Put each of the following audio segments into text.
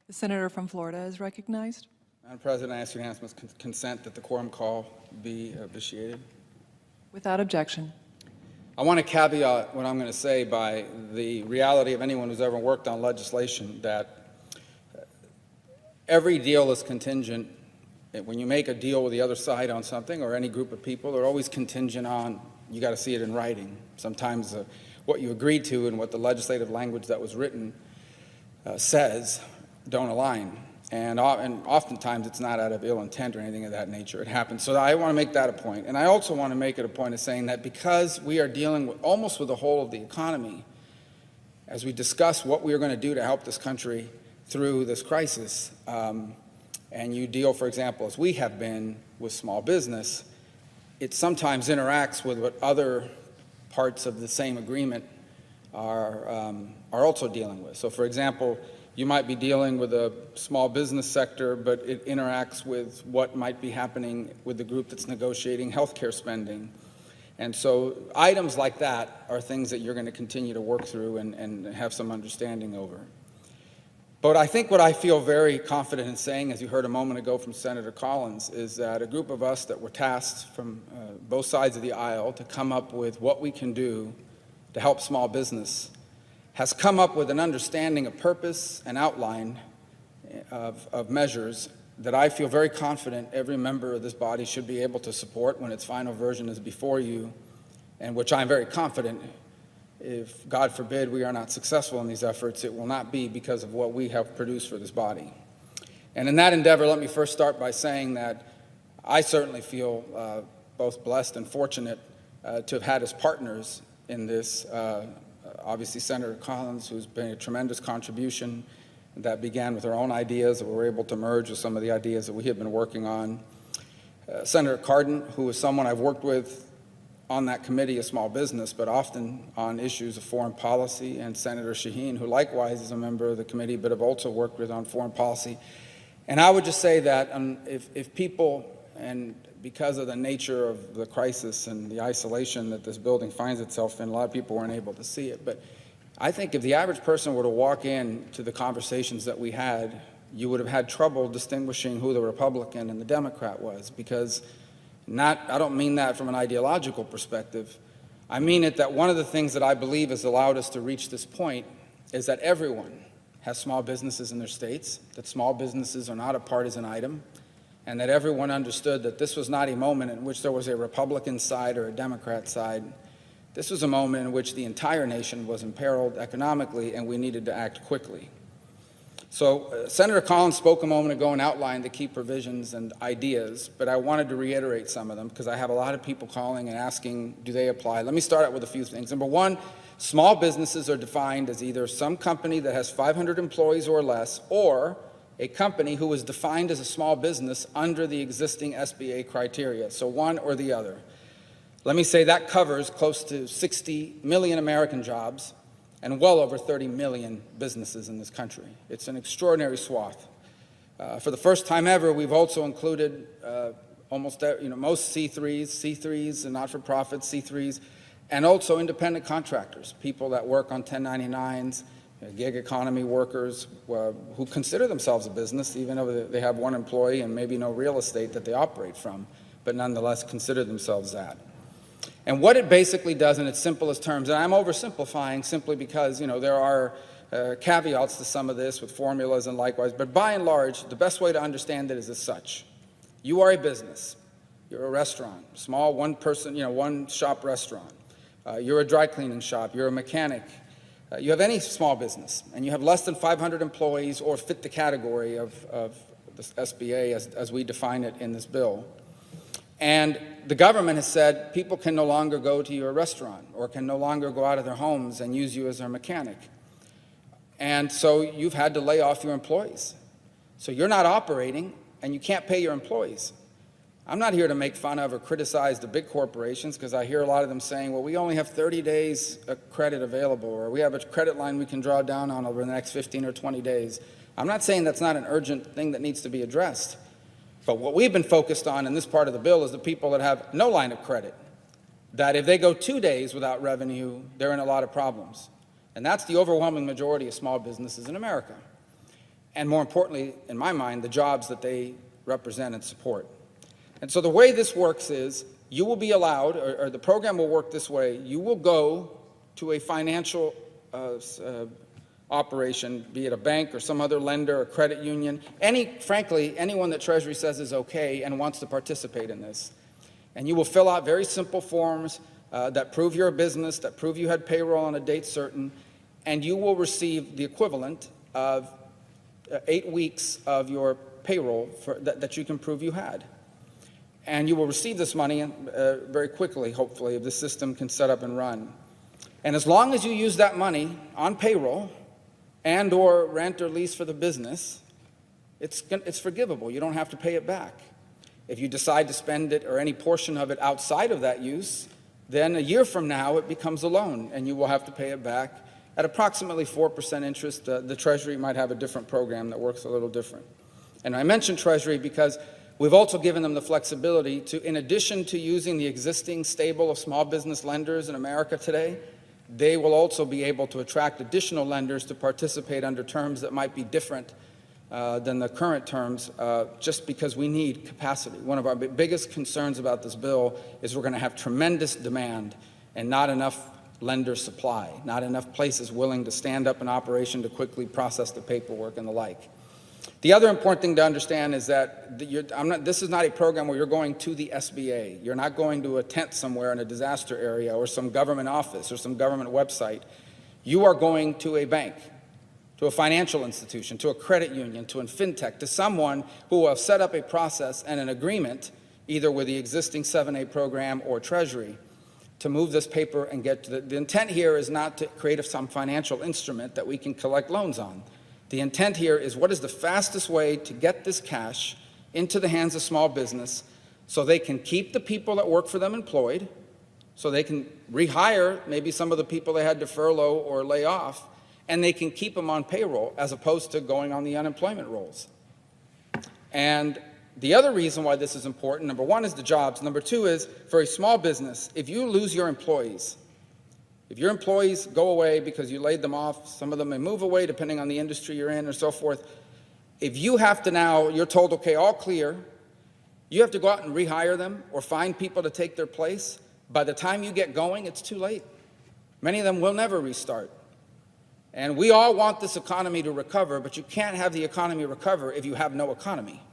The senator from Florida is recognized. Madam President, I ask unanimous consent that the quorum call be vitiated. Without objection. I want to caveat what I'm going to say by the reality of anyone who's ever worked on legislation that every deal is contingent. When you make a deal with the other side on something or any group of people, they're always contingent on, you got to see it in writing. Sometimes what you agreed to and what the legislative language that was written says don't align. And oftentimes it's not out of ill intent or anything of that nature. It happens. So I want to make that a point. And I also want to make it a point of saying that because we are dealing almost with the whole of the economy, as we discuss what we are going to do to help this country through this crisis, and you deal, for example, as we have been with small business, it sometimes interacts with what other parts of the same agreement are also dealing with. So, for example, you might be dealing with a small business sector, but it interacts with what might be happening with the group that's negotiating healthcare spending. And so items like that are things that you're going to continue to work through and have some understanding over. But I think what I feel very confident in saying, as you heard a moment ago from Senator Collins, is that a group of us that were tasked from both sides of the aisle to come up with what we can do to help small business has come up with an understanding of purpose and outline of measures that I feel very confident every member of this body should be able to support when its final version is before you, and which I'm very confident, if God forbid we are not successful in these efforts, it will not be because of what we have produced for this body. And in that endeavor, let me first start by saying that I certainly feel both blessed and fortunate to have had as partners in this obviously Senator Collins, who's been a tremendous contribution that began with her own ideas that we were able to merge with some of the ideas that we have been working on. Senator Cardin, who is someone I've worked with on that committee of small business, but often on issues of foreign policy, and Senator Shaheen, who likewise is a member of the committee, but have also worked with on foreign policy. And I would just say that if people, and because of the nature of the crisis and the isolation that this building finds itself in, a lot of people weren't able to see it. But I think if the average person were to walk in to the conversations that we had, you would have had trouble distinguishing who the Republican and the Democrat was, because I don't mean that from an ideological perspective. I mean it that one of the things that I believe has allowed us to reach this point is that everyone has small businesses in their states, that small businesses are not a partisan item, and that everyone understood that this was not a moment in which there was a Republican side or a Democrat side. This was a moment in which the entire nation was imperiled economically, and we needed to act quickly. So Senator Collins spoke a moment ago and outlined the key provisions and ideas, but I wanted to reiterate some of them because I have a lot of people calling and asking, do they apply? Let me start out with a few things. Number one, small businesses are defined as either some company that has 500 employees or less, or a company who is defined as a small business under the existing SBA criteria, so one or the other. Let me say that covers close to 60 million American jobs and well over 30 million businesses in this country. It's an extraordinary swath. For the first time ever, we've also included most C3s and not-for-profits, C3s, and also independent contractors, people that work on 1099s, gig economy workers who consider themselves a business, even though they have one employee and maybe no real estate that they operate from, but nonetheless consider themselves that. And what it basically does in its simplest terms, and I'm oversimplifying simply because there are caveats to some of this with formulas and likewise, but by and large, the best way to understand it is as such. You are a business. You're a restaurant, small one-person, one-shop restaurant. You're a dry cleaning shop. You're a mechanic. You have any small business, and you have less than 500 employees or fit the category of the SBA as we define it in this bill. And the government has said people can no longer go to your restaurant or can no longer go out of their homes and use you as their mechanic. And so you've had to lay off your employees. So you're not operating, and you can't pay your employees. I'm not here to make fun of or criticize the big corporations, because I hear a lot of them saying, well, we only have 30 days of credit available, or we have a credit line we can draw down on over the next 15 or 20 days. I'm not saying that's not an urgent thing that needs to be addressed. But what we've been focused on in this part of the bill is the people that have no line of credit, that if they go 2 days without revenue, they're in a lot of problems. And that's the overwhelming majority of small businesses in America. and more importantly, in my mind, the jobs that they represent and support. And so the way this works is you will be allowed, or the program will work this way, you will go to a financial operation, be it a bank or some other lender or credit union, frankly, anyone that Treasury says is okay and wants to participate in this. And you will fill out very simple forms that prove you're a business, that prove you had payroll on a date certain, and you will receive the equivalent of 8 weeks of your payroll that you can prove you had. And you will receive this money very quickly, hopefully, if the system can set up and run. And as long as you use that money on payroll and or rent or lease for the business, it's forgivable. You don't have to pay it back. If you decide to spend it or any portion of it outside of that use, then a year from now it becomes a loan and you will have to pay it back at approximately 4% interest. The Treasury might have a different program that works a little different. And I mentioned Treasury because we've also given them the flexibility to, in addition to using the existing stable of small business lenders in America today, they will also be able to attract additional lenders to participate under terms that might be different than the current terms, just because we need capacity. One of our biggest concerns about this bill is we're going to have tremendous demand and not enough lender supply, not enough places willing to stand up an operation to quickly process the paperwork and the like. The other important thing to understand is that this is not a program where you're going to the SBA. You're not going to a tent somewhere in a disaster area or some government office or some government website. You are going to a bank, to a financial institution, to a credit union, to a fintech, to someone who will have set up a process and an agreement, either with the existing 7A program or Treasury, to move this paper and get to the intent here is not to create some financial instrument that we can collect loans on. The intent here is what is the fastest way to get this cash into the hands of small business so they can keep the people that work for them employed, so they can rehire maybe some of the people they had to furlough or lay off, and they can keep them on payroll as opposed to going on the unemployment rolls. And the other reason why this is important, number one, is the jobs. Number two is, for a small business, if you lose your employees, if your employees go away because you laid them off, some of them may move away depending on the industry you're in or so forth. If you have to now, you're told, okay, all clear, you have to go out and rehire them or find people to take their place. By the time you get going, it's too late. Many of them will never restart. And we all want this economy to recover, but you can't have the economy recover if you have no economy.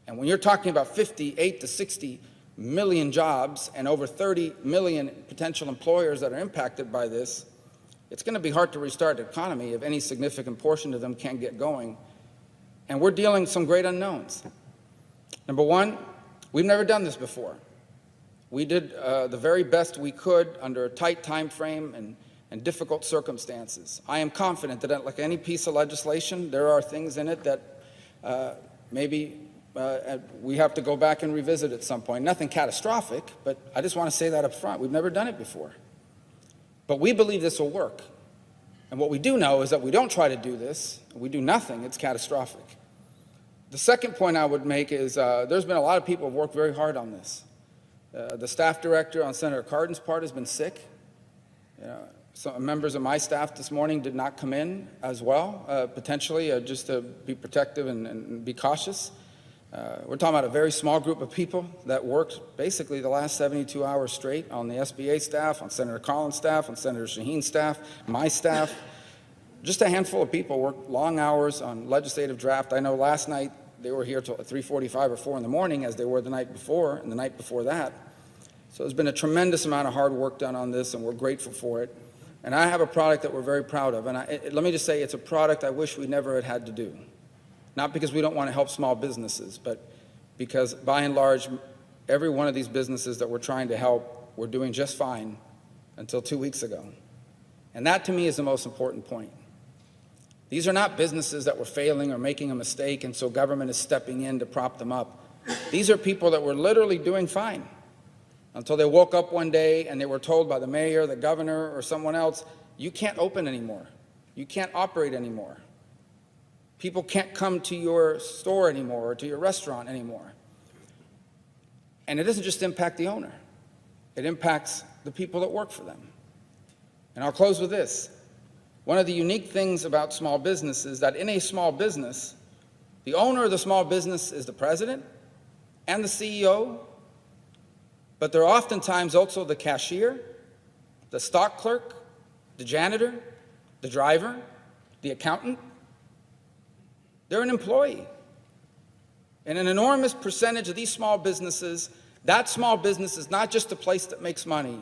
And when you're talking about 58 to 60 million jobs and over 30 million potential employers that are impacted by this, it's going to be hard to restart the economy if any significant portion of them can't get going. And we're dealing with some great unknowns. Number one, we've never done this before. We did the very best we could under a tight time frame and difficult circumstances. I am confident that, like any piece of legislation, there are things in it that maybe we have to go back and revisit at some point. Nothing catastrophic, but I just want to say that up front. We've never done it before. But we believe this will work. And what we do know is that we don't try to do this, we do nothing, it's catastrophic. The second point I would make is there's been a lot of people who have worked very hard on this. The staff director on Senator Cardin's part has been sick. Some members of my staff this morning did not come in as well, potentially just to be protective and be cautious. We're talking about a very small group of people that worked basically the last 72 hours straight on the SBA staff, on Senator Collins' staff, on Senator Shaheen's staff, my staff. Just a handful of people worked long hours on legislative draft. I know last night they were here till 3:45 or 4 in the morning, as they were the night before and the night before that. So there's been a tremendous amount of hard work done on this, and we're grateful for it. And I have a product that we're very proud of. And let me just say, it's a product I wish we never had to do. Not because we don't want to help small businesses, but because by and large, every one of these businesses that we're trying to help, we're doing just fine until 2 weeks ago. And that to me is the most important point. These are not businesses that were failing or making a mistake, and so government is stepping in to prop them up. These are people that were literally doing fine until they woke up one day and they were told by the mayor, the governor, or someone else, you can't open anymore. You can't operate anymore. People can't come to your store anymore or to your restaurant anymore. And it doesn't just impact the owner. It impacts the people that work for them. And I'll close with this. One of the unique things about small business is that in a small business, the owner of the small business is the president and the CEO, but they're oftentimes also the cashier, the stock clerk, the janitor, the driver, the accountant. They're an employee. And an enormous percentage of these small businesses, that small business is not just a place that makes money.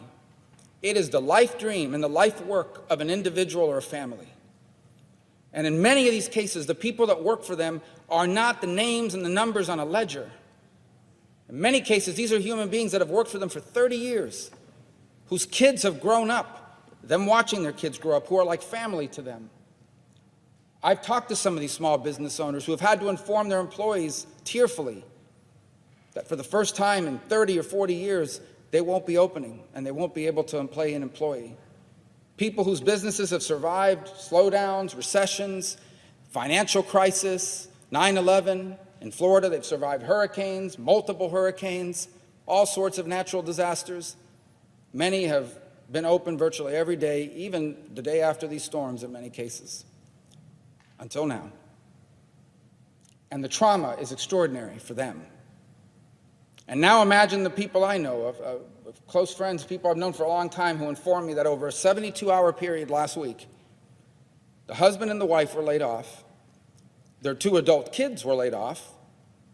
It is the life dream and the life work of an individual or a family. And in many of these cases, the people that work for them are not the names and the numbers on a ledger. In many cases, these are human beings that have worked for them for 30 years, whose kids have grown up, them watching their kids grow up, who are like family to them. I've talked to some of these small business owners who have had to inform their employees tearfully that for the first time in 30 or 40 years, they won't be opening and they won't be able to employ an employee. People whose businesses have survived slowdowns, recessions, financial crisis, 9/11. In Florida, they've survived hurricanes, multiple hurricanes, all sorts of natural disasters. Many have been open virtually every day, even the day after these storms in many cases, until now. And the trauma is extraordinary for them. And now imagine the people I know of close friends, people I've known for a long time, who informed me that over a 72-hour period last week, the husband and the wife were laid off, their 2 adult kids were laid off,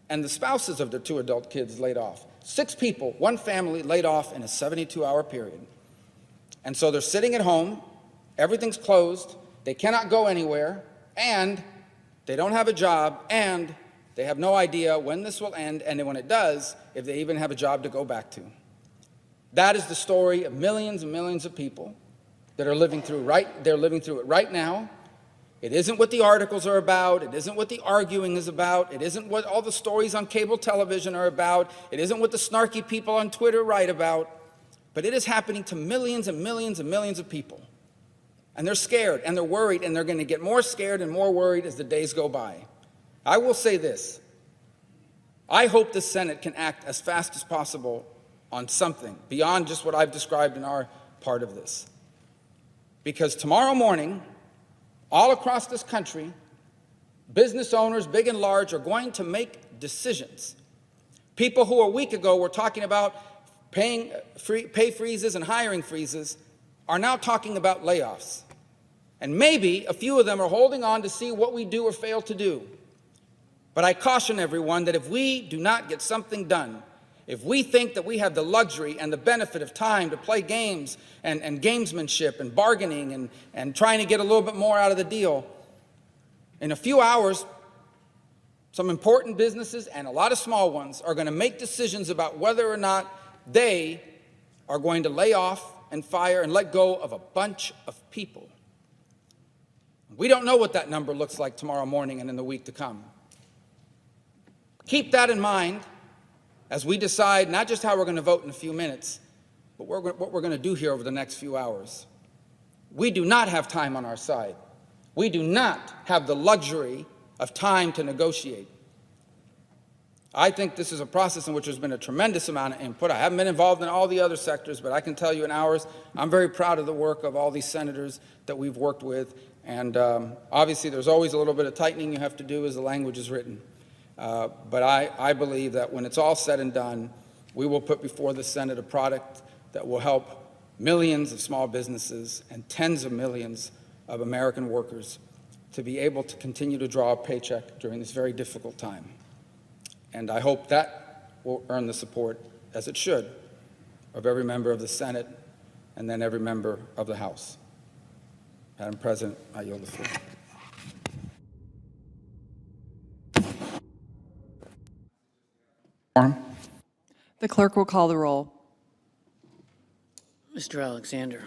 and the spouses of their 2 adult kids laid off. 6 people, 1 family laid off in a 72-hour period. And so they're sitting at home, everything's closed, they cannot go anywhere, and they don't have a job, and they have no idea when this will end, and when it does, if they even have a job to go back to. That is the story of millions and millions of people that are living through it right now. It isn't what the articles are about. It isn't what the arguing is about. It isn't what all the stories on cable television are about. It isn't what the snarky people on Twitter write about. But it is happening to millions and millions and millions of people. And they're scared, and they're worried, and they're going to get more scared and more worried as the days go by. I will say this. I hope the Senate can act as fast as possible on something beyond just what I've described in our part of this. Because tomorrow morning, all across this country, business owners, big and large, are going to make decisions. People who a week ago were talking about pay freezes and hiring freezes are now talking about layoffs. And maybe a few of them are holding on to see what we do or fail to do. But I caution everyone that if we do not get something done, if we think that we have the luxury and the benefit of time to play games and gamesmanship and bargaining and trying to get a little bit more out of the deal, in a few hours, some important businesses and a lot of small ones are going to make decisions about whether or not they are going to lay off and fire and let go of a bunch of people. We don't know what that number looks like tomorrow morning and in the week to come. Keep that in mind as we decide not just how we're going to vote in a few minutes, but what we're going to do here over the next few hours. We do not have time on our side. We do not have the luxury of time to negotiate. I think this is a process in which there's been a tremendous amount of input. I haven't been involved in all the other sectors, but I can tell you in ours, I'm very proud of the work of all these senators that we've worked with. And obviously, there's always a little bit of tightening you have to do as the language is written. But I believe that when it's all said and done, we will put before the Senate a product that will help millions of small businesses and tens of millions of American workers to be able to continue to draw a paycheck during this very difficult time. And I hope that will earn the support, as it should, of every member of the Senate and then every member of the House. Madam President, I yield the floor. The clerk will call the roll. Mr. Alexander.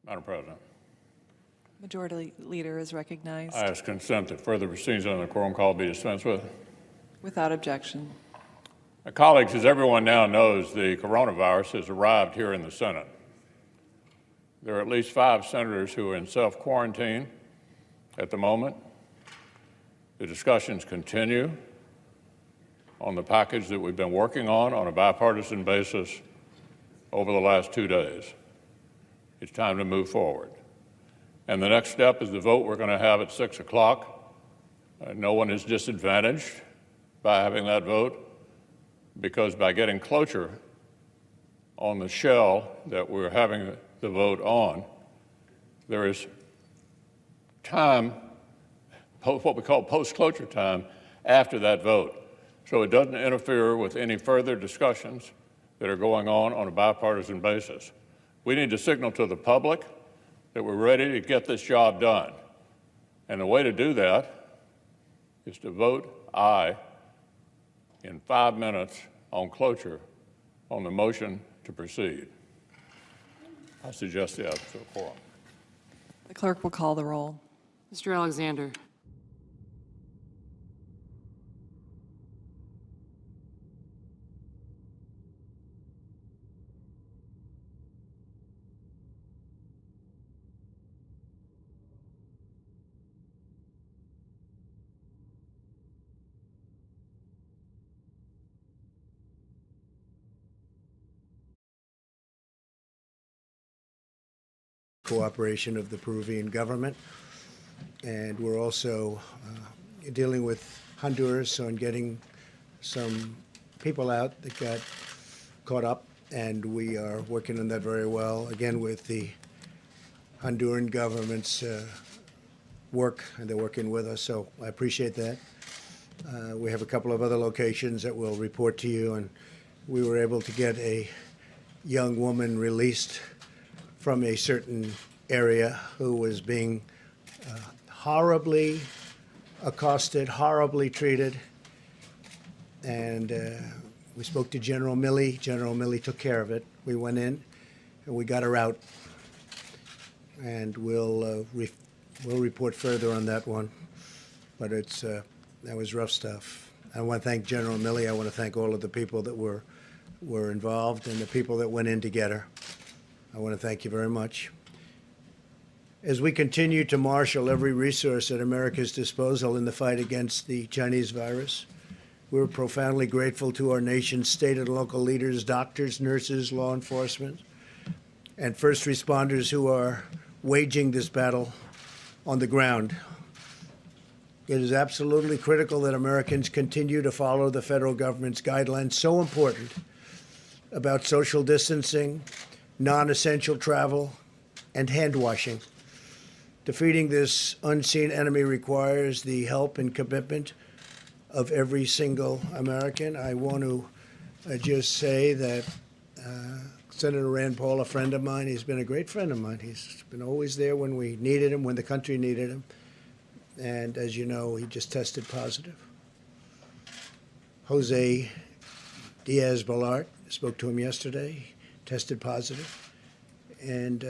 Madam President, Majority Leader is recognized. I ask consent that further proceedings on the quorum call be dispensed with. Without objection. Colleagues, as everyone now knows, the coronavirus has arrived here in the Senate. There are at least 5 senators who are in self-quarantine at the moment. The discussions continue on the package that we've been working on a bipartisan basis over the last 2 days. It's time to move forward. And the next step is the vote we're going to have at 6 o'clock. No one is disadvantaged by having that vote, because by getting cloture on the shell that we're having the vote on, there is time, what we call post-closure time, after that vote. So it doesn't interfere with any further discussions that are going on a bipartisan basis. We need to signal to the public that we're ready to get this job done. And the way to do that is to vote aye in 5 minutes on cloture on the motion to proceed. I suggest the absence of quorum. The clerk will call the roll. Mr. Alexander. Cooperation of the Peruvian government, and we're also dealing with Honduras on getting some people out that got caught up, and we are working on that very well, again with the Honduran government's work, and they're working with us, so I appreciate that. We have a couple of other locations that we'll report to you, and we were able to get a young woman released from a certain area who was being horribly accosted, horribly treated. And we spoke to General Milley. General Milley took care of it. We went in and we got her out. And we'll report further on that one. But that was rough stuff. I want to thank General Milley. I want to thank all of the people that were involved and the people that went in to get her. I want to thank you very much. As we continue to marshal every resource at America's disposal in the fight against the Chinese virus, we're profoundly grateful to our nation's state and local leaders, doctors, nurses, law enforcement, and first responders who are waging this battle on the ground. It is absolutely critical that Americans continue to follow the federal government's guidelines, so important, about social distancing, non-essential travel, and hand washing. Defeating this unseen enemy requires the help and commitment of every single American. I want to just say that Senator Rand Paul, a friend of mine, he's been a great friend of mine. He's been always there when we needed him, when the country needed him. And as you know, he just tested positive. Jose Diaz-Balart, spoke to him yesterday, tested positive. And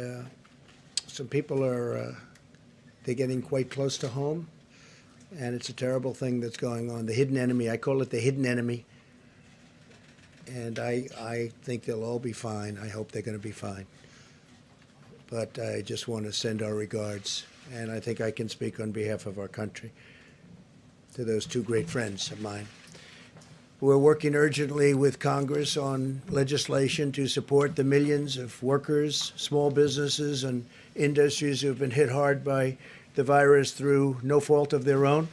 some people are, they're getting quite close to home. And it's a terrible thing that's going on. The hidden enemy, I call it the hidden enemy. And I think they'll all be fine. I hope they're going to be fine. But I just want to send our regards. And I think I can speak on behalf of our country to those two great friends of mine. We're working urgently with Congress on legislation to support the millions of workers, small businesses, and industries who have been hit hard by the virus through no fault of their own.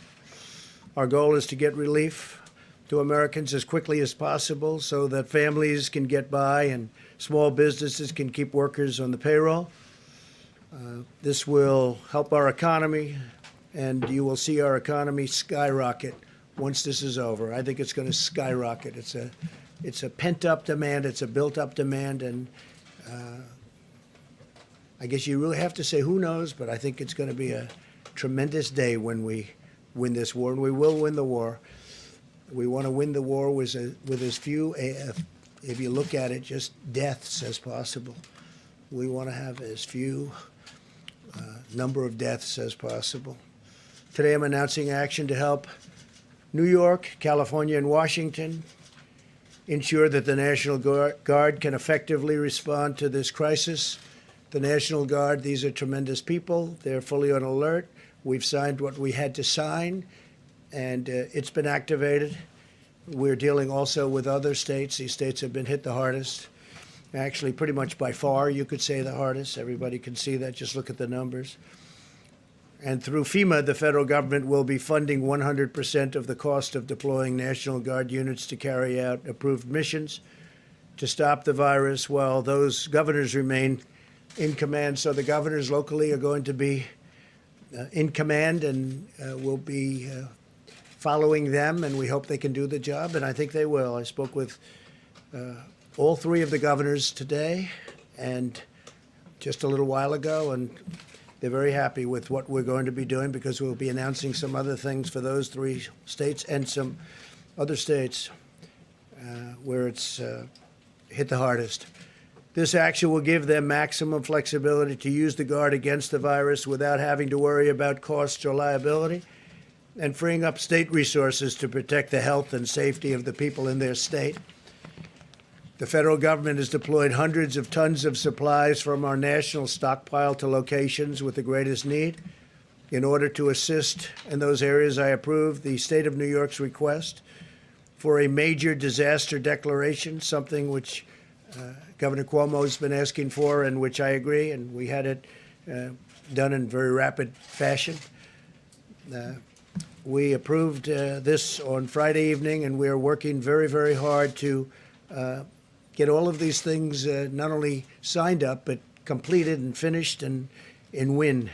Our goal is to get relief to Americans as quickly as possible so that families can get by and small businesses can keep workers on the payroll. This will help our economy, and you will see our economy skyrocket once this is over. I think it's going to skyrocket. It's a pent-up demand. It's a built-up demand, and I guess you really have to say who knows, but I think it's going to be a tremendous day when we win this war, and we will win the war. We want to win the war with as few, if you look at it, just deaths as possible. We want to have as few number of deaths as possible. Today I'm announcing action to help New York, California, and Washington ensure that the National Guard can effectively respond to this crisis. The National Guard, these are tremendous people. They're fully on alert. We've signed what we had to sign, and it's been activated. We're dealing also with other states. These states have been hit the hardest. Actually, pretty much by far, you could say the hardest. Everybody can see that. Just look at the numbers. And through FEMA, the federal government will be funding 100% of the cost of deploying National Guard units to carry out approved missions to stop the virus while those governors remain in command. So the governors locally are going to be in command and will be following them, and we hope they can do the job, and I think they will. I spoke with all three of the governors today and just a little while ago, and they're very happy with what we're going to be doing because we'll be announcing some other things for those three states and some other states where it's hit the hardest. This action will give them maximum flexibility to use the Guard against the virus without having to worry about costs or liability, and freeing up state resources to protect the health and safety of the people in their state. The federal government has deployed hundreds of tons of supplies from our national stockpile to locations with the greatest need. In order to assist in those areas, I approved the state of New York's request for a major disaster declaration, something which Governor Cuomo has been asking for and which I agree, and we had it done in very rapid fashion. We approved this on Friday evening, and we are working very, very hard to get all of these things not only signed up, but completed and finished and win.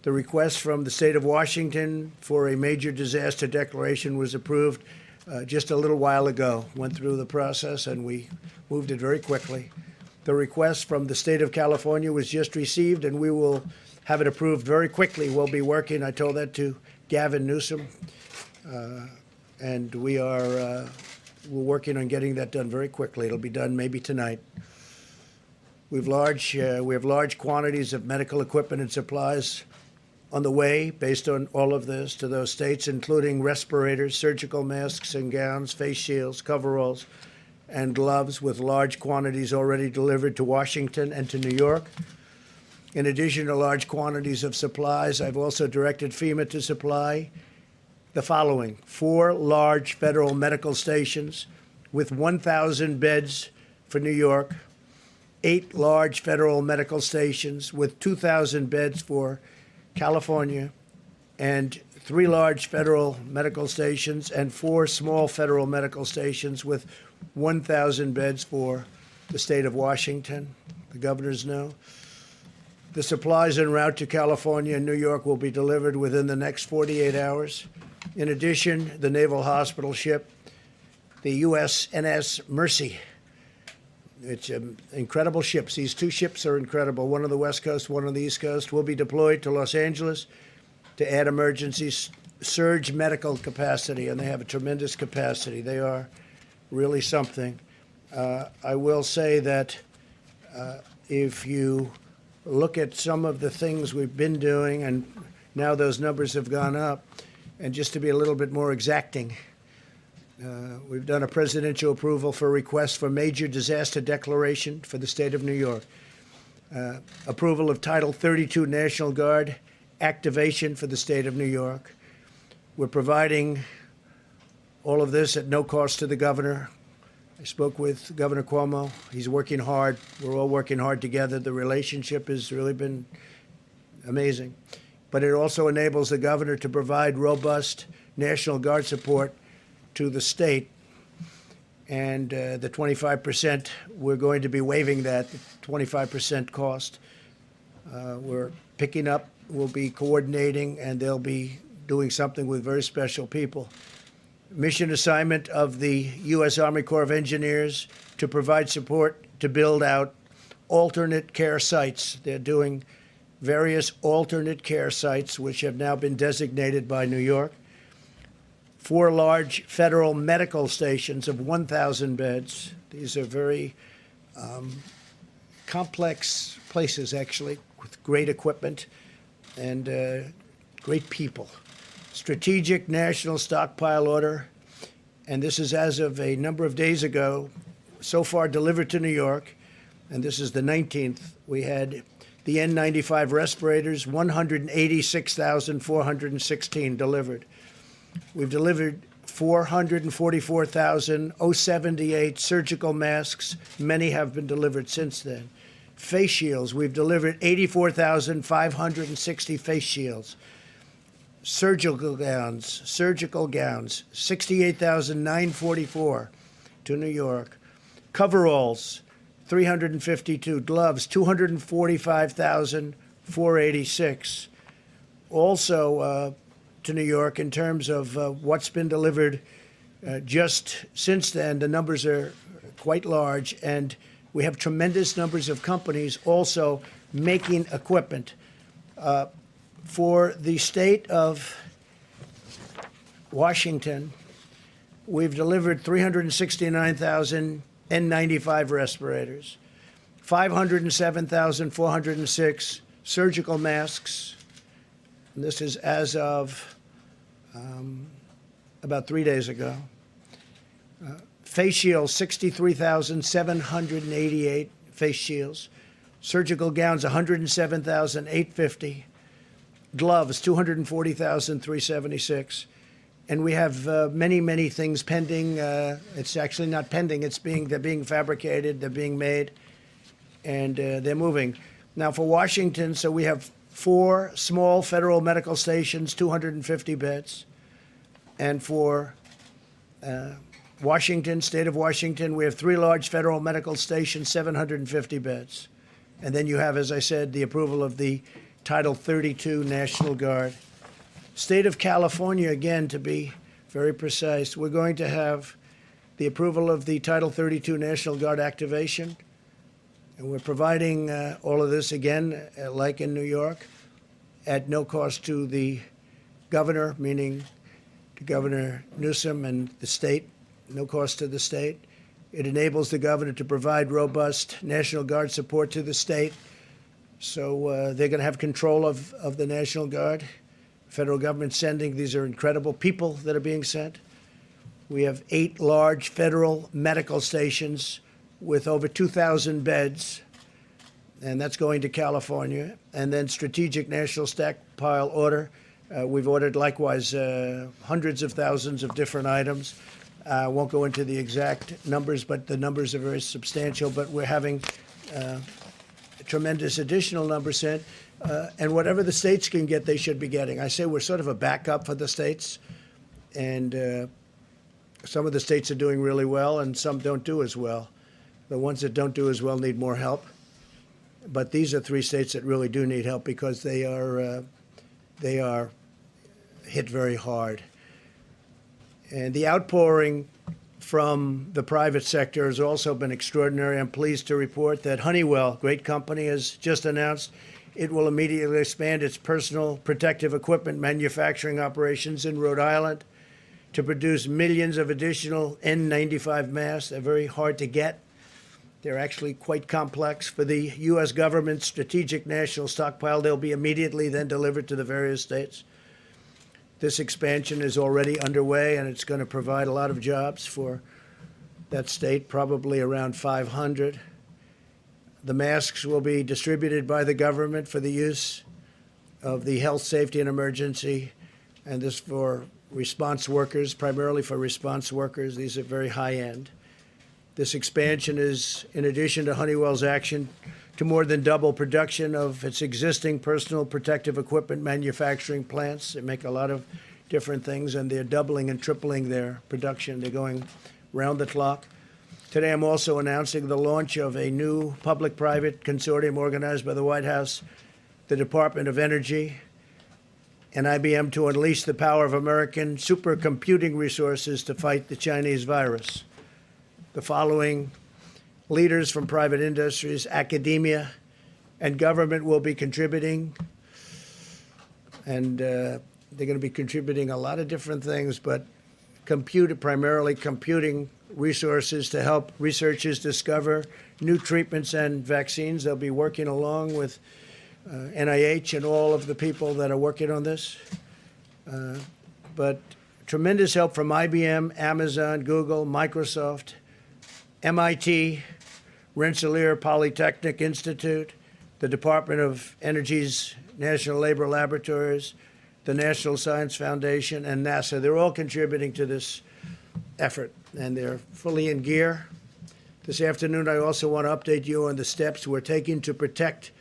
The request from the state of Washington for a major disaster declaration was approved just a little while ago. Went through the process, and we moved it very quickly. The request from the state of California was just received, and we will have it approved very quickly. We'll be working. I told that to Gavin Newsom, and we're working on getting that done very quickly. It'll be done maybe tonight. We have large quantities of medical equipment and supplies on the way based on all of this to those states, including respirators, surgical masks and gowns, face shields, coveralls, and gloves, with large quantities already delivered to Washington and to New York. In addition to large quantities of supplies, I've also directed FEMA to supply the following: 4 large federal medical stations with 1,000 beds for New York, 8 large federal medical stations with 2,000 beds for California, and 3 large federal medical stations and 4 small federal medical stations with 1,000 beds for the state of Washington. The governors know. The supplies en route to California and New York will be delivered within the next 48 hours. In addition, the Naval Hospital ship, the USNS Mercy, it's incredible ships. These 2 ships are incredible, one on the West Coast, one on the East Coast, will be deployed to Los Angeles to add emergency surge medical capacity, and they have a tremendous capacity. They are really something. I will say that if you look at some of the things we've been doing, and now those numbers have gone up, and just to be a little bit more exacting, we've done a presidential approval for requests for major disaster declaration for the state of New York, approval of Title 32 National Guard activation for the state of New York. We're providing all of this at no cost to the governor. I spoke with Governor Cuomo. He's working hard. We're all working hard together. The relationship has really been amazing. But it also enables the governor to provide robust National Guard support to the state. And the 25%, we're going to be waiving that 25% cost. We're picking up, we'll be coordinating, and they'll be doing something with very special people. Mission assignment of the U.S. Army Corps of Engineers to provide support to build out alternate care sites. They're doing various alternate care sites, which have now been designated by New York. 4 large federal medical stations of 1,000 beds. These are very complex places, actually, with great equipment. and great people. Strategic National Stockpile Order, and this is as of a number of days ago, so far delivered to New York, and this is the 19th. We had the N95 respirators, 186,416 delivered. We've delivered 444,078 surgical masks. Many have been delivered since then. Face shields, we've delivered 84,560 face shields. Surgical gowns, 68,944 to New York. Coveralls, 352. Gloves, 245,486. Also to New York, in terms of what's been delivered just since then, the numbers are quite large, and we have tremendous numbers of companies also making equipment. For the state of Washington, we've delivered 369,000 N95 respirators, 507,406 surgical masks. And this is as of about 3 days ago. Face shields, 63,788 face shields. Surgical gowns, 107,850. Gloves, 240,376. And we have many, many things pending. It's actually not pending. They're being fabricated. They're being made, and they're moving. Now for Washington, so we have 4 small federal medical stations, 250 beds. And for Washington, state of Washington, we have 3 large federal medical stations, 750 beds. And then you have, as I said, the approval of the Title 32 National Guard. State of California, again, to be very precise, we're going to have the approval of the Title 32 National Guard activation. And we're providing all of this, again, like in New York, at no cost to the governor, meaning to Governor Newsom and the state, no cost to the state. It enables the governor to provide robust National Guard support to the state. So they're going to have control of the National Guard. Federal government sending, these are incredible people that are being sent. We have 8 large federal medical stations with over 2,000 beds, and that's going to California. And then Strategic National Stockpile Order. We've ordered likewise hundreds of thousands of different items. I won't go into the exact numbers, but the numbers are very substantial. But we're having a tremendous additional number sent. And whatever the states can get, they should be getting. I say we're sort of a backup for the states. And some of the states are doing really well, and some don't do as well. The ones that don't do as well need more help. But these are 3 states that really do need help because they are hit very hard. And the outpouring from the private sector has also been extraordinary. I'm pleased to report that Honeywell, great company, has just announced it will immediately expand its personal protective equipment manufacturing operations in Rhode Island to produce millions of additional N95 masks. They're very hard to get. They're actually quite complex. For the U.S. government's strategic national stockpile, they'll be immediately then delivered to the various states. This expansion is already underway, and it's going to provide a lot of jobs for that state, probably around 500. The masks will be distributed by the government for the use of the health, safety, and emergency, and this for response workers, primarily for response workers. These are very high-end. This expansion is in addition to Honeywell's action to more than double production of its existing personal protective equipment manufacturing plants. They make a lot of different things, and they're doubling and tripling their production. They're going round the clock. Today, I'm also announcing the launch of a new public-private consortium organized by the White House, the Department of Energy, and IBM to unleash the power of American supercomputing resources to fight the Chinese virus. The following leaders from private industries, academia, and government will be contributing, and they're going to be contributing a lot of different things, but primarily computing resources to help researchers discover new treatments and vaccines. They'll be working along with NIH and all of the people that are working on this. But tremendous help from IBM, Amazon, Google, Microsoft, MIT, Rensselaer Polytechnic Institute, the Department of Energy's National Labor Laboratories, the National Science Foundation, and NASA. They're all contributing to this effort, and they're fully in gear. This afternoon, I also want to update you on the steps we're taking to protect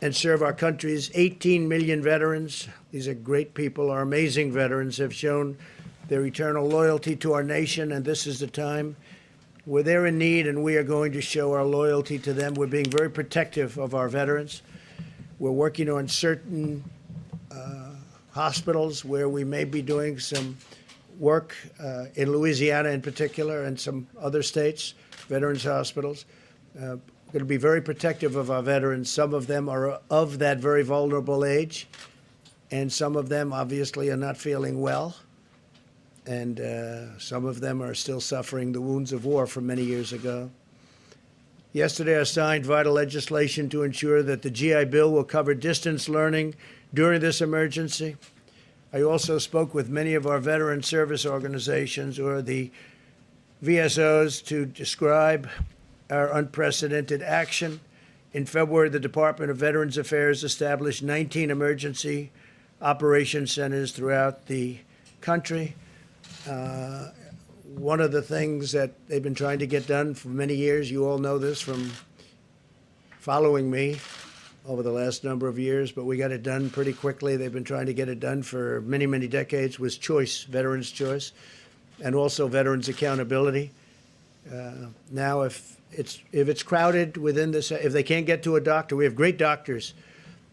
and serve our country's 18 million veterans. These are great people. Our amazing veterans have shown their eternal loyalty to our nation, and this is the time where they're in need, and we are going to show our loyalty to them. We're being very protective of our veterans. We're working on certain hospitals where we may be doing some work in Louisiana in particular and some other states, veterans hospitals. We're going to be very protective of our veterans. Some of them are of that very vulnerable age, and some of them obviously are not feeling well, and some of them are still suffering the wounds of war from many years ago. Yesterday, I signed vital legislation to ensure that the GI Bill will cover distance learning during this emergency. I also spoke with many of our veteran service organizations, or the VSOs, to describe our unprecedented action. In February, the Department of Veterans Affairs established 19 emergency operation centers throughout the country. One of the things that they've been trying to get done for many years, you all know this from following me over the last number of years, but we got it done pretty quickly. They've been trying to get it done for many, many decades, was choice, veterans' choice, and also veterans' accountability. Now, if it's crowded within this, if they can't get to a doctor, we have great doctors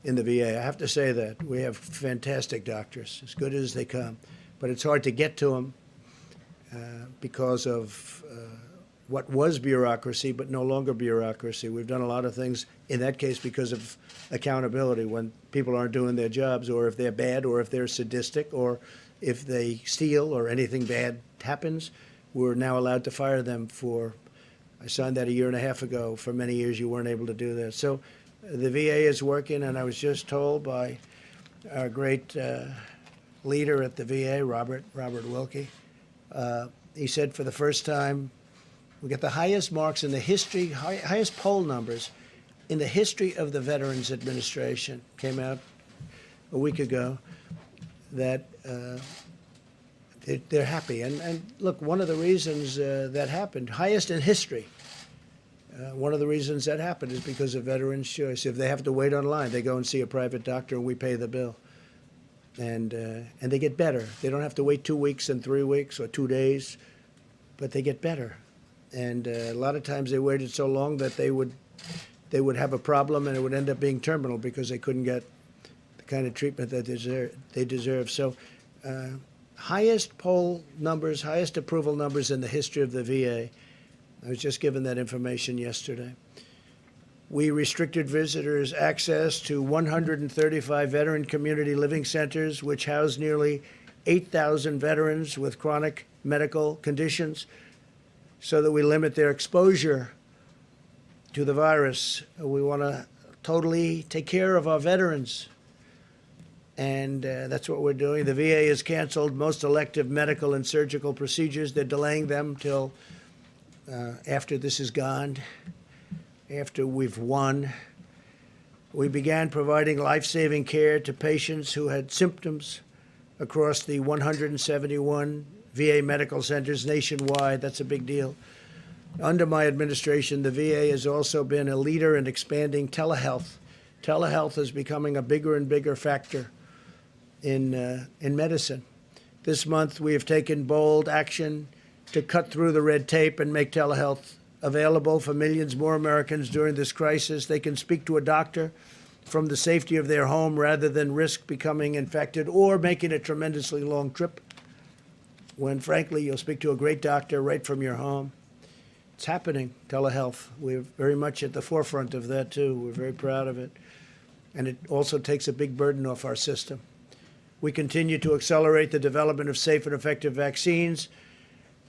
in the VA. I have to say that. We have fantastic doctors, as good as they come. But it's hard to get to them because of what was bureaucracy, but no longer bureaucracy. We've done a lot of things, in that case, because of accountability. When people aren't doing their jobs, or if they're bad, or if they're sadistic, or if they steal, or anything bad happens, we're now allowed to fire them for, I signed that a year and a half ago. For many years, you weren't able to do that. So the VA is working, and I was just told by our great leader at the VA, Robert Wilkie, he said for the first time, we get the highest marks in the history, highest poll numbers in the history of the Veterans Administration. Came out a week ago that they're happy. And look, one of the reasons that happened, highest in history, one of the reasons that happened is because of veterans' choice. If they have to wait online, they go and see a private doctor and we pay the bill. And they get better. They don't have to wait 2 weeks and 3 weeks or 2 days, but they get better. And a lot of times they waited so long that they would have a problem, and it would end up being terminal because they couldn't get the kind of treatment that they deserve. So highest poll numbers, highest approval numbers in the history of the VA. I was just given that information yesterday. We restricted visitors' access to 135 veteran community living centers, which house nearly 8,000 veterans with chronic medical conditions, so that we limit their exposure to the virus. We want to totally take care of our veterans, and that's what we're doing. The VA has canceled most elective medical and surgical procedures. They're delaying them till after this is gone, after we've won. We began providing life-saving care to patients who had symptoms across the 171 VA medical centers nationwide. That's a big deal. Under my administration, the VA has also been a leader in expanding telehealth. Telehealth is becoming a bigger and bigger factor in medicine. This month, we have taken bold action to cut through the red tape and make telehealth available for millions more Americans during this crisis. They can speak to a doctor from the safety of their home rather than risk becoming infected or making a tremendously long trip, when, frankly, you'll speak to a great doctor right from your home. It's happening, telehealth. We're very much at the forefront of that, too. We're very proud of it. And it also takes a big burden off our system. We continue to accelerate the development of safe and effective vaccines.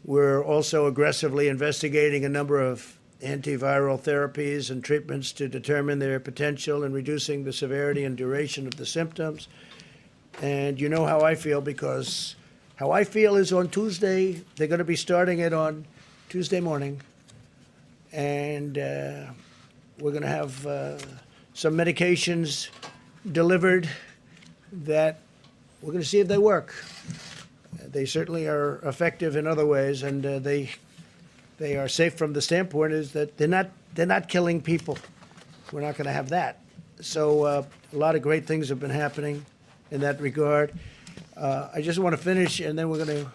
We're also aggressively investigating a number of antiviral therapies and treatments to determine their potential in reducing the severity and duration of the symptoms. And you know how I feel, because how I feel is on Tuesday, they're going to be starting it on Tuesday morning. And we're going to have some medications delivered that we're going to see if they work. They certainly are effective in other ways, and they are safe from the standpoint is that they're not killing people. We're not going to have that. So a lot of great things have been happening in that regard. I just want to finish, and then we're going to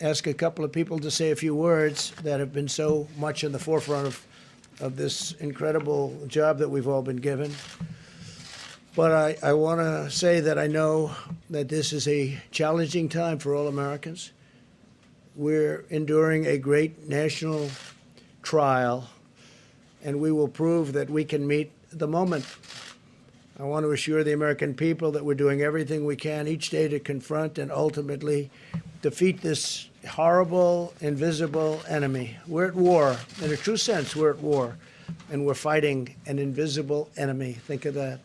ask a couple of people to say a few words that have been so much in the forefront of this incredible job that we've all been given. But I want to say that I know that this is a challenging time for all Americans. We're enduring a great national trial, and we will prove that we can meet the moment. I want to assure the American people that we're doing everything we can each day to confront and ultimately defeat this horrible, invisible enemy. We're at war. In a true sense, we're at war, and we're fighting an invisible enemy. Think of that.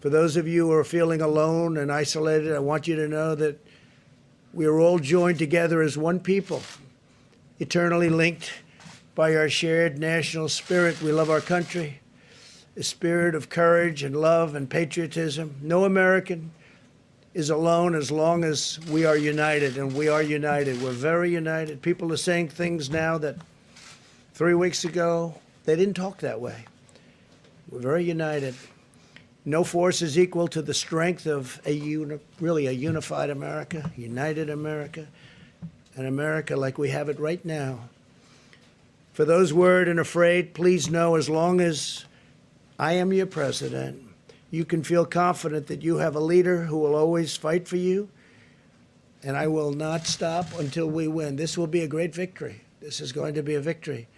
For those of you who are feeling alone and isolated, I want you to know that we are all joined together as one people, eternally linked by our shared national spirit. We love our country, a spirit of courage and love and patriotism. No American is alone as long as we are united, and we are united. We're very united. People are saying things now that 3 weeks ago, they didn't talk that way. We're very united. No force is equal to the strength of really a unified America, united America, an America like we have it right now. For those worried and afraid, please know as long as I am your president, you can feel confident that you have a leader who will always fight for you, and I will not stop until we win. This will be a great victory. This is going to be a victory.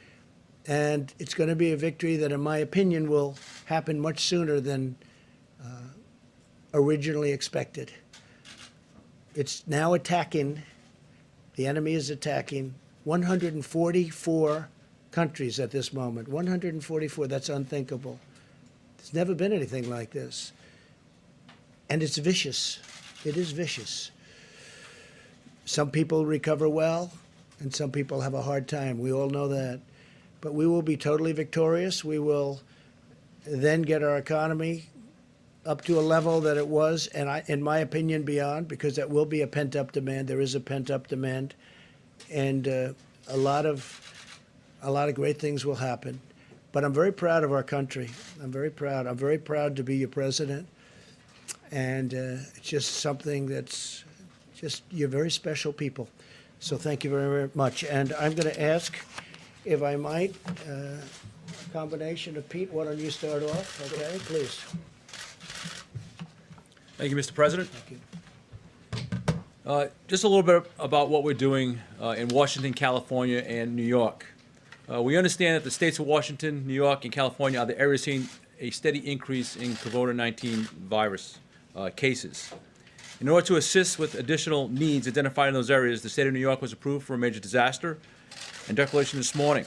And it's going to be a victory that, in my opinion, will happen much sooner than originally expected. It's now attacking, the enemy is attacking 144 countries at this moment. 144, that's unthinkable. There's never been anything like this. And it's vicious. It is vicious. Some people recover well, and some people have a hard time. We all know that. But we will be totally victorious. We will then get our economy up to a level that it was, and in my opinion, beyond, because that will be a pent-up demand. There is a pent-up demand, and a lot of great things will happen. But I'm very proud of our country. I'm very proud. I'm very proud to be your president, and it's just something that's just, you're very special people. So thank you very, very much. And I'm going to ask, if I might, a combination of Pete. Why don't you start off? Okay, please. Thank you, Mr. President. Thank you. Just a little bit about what we're doing in Washington, California, and New York. We understand that the states of Washington, New York, and California are the areas seeing a steady increase in COVID-19 virus cases. In order to assist with additional needs identified in those areas, the state of New York was approved for a major disaster and declaration this morning.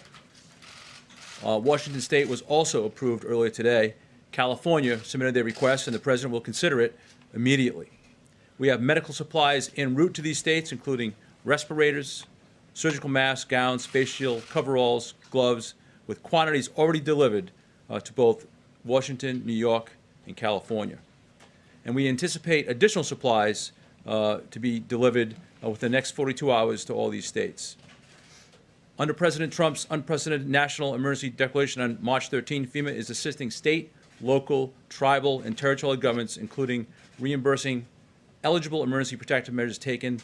Washington State was also approved earlier today. California submitted their request, and the president will consider it immediately. We have medical supplies en route to these states, including respirators, surgical masks, gowns, face shield, coveralls, gloves, with quantities already delivered to both Washington, New York, and California. And we anticipate additional supplies to be delivered within the next 42 hours to all these states. Under President Trump's unprecedented national emergency declaration on March 13, FEMA is assisting state, local, tribal, and territorial governments, including reimbursing eligible emergency protective measures taken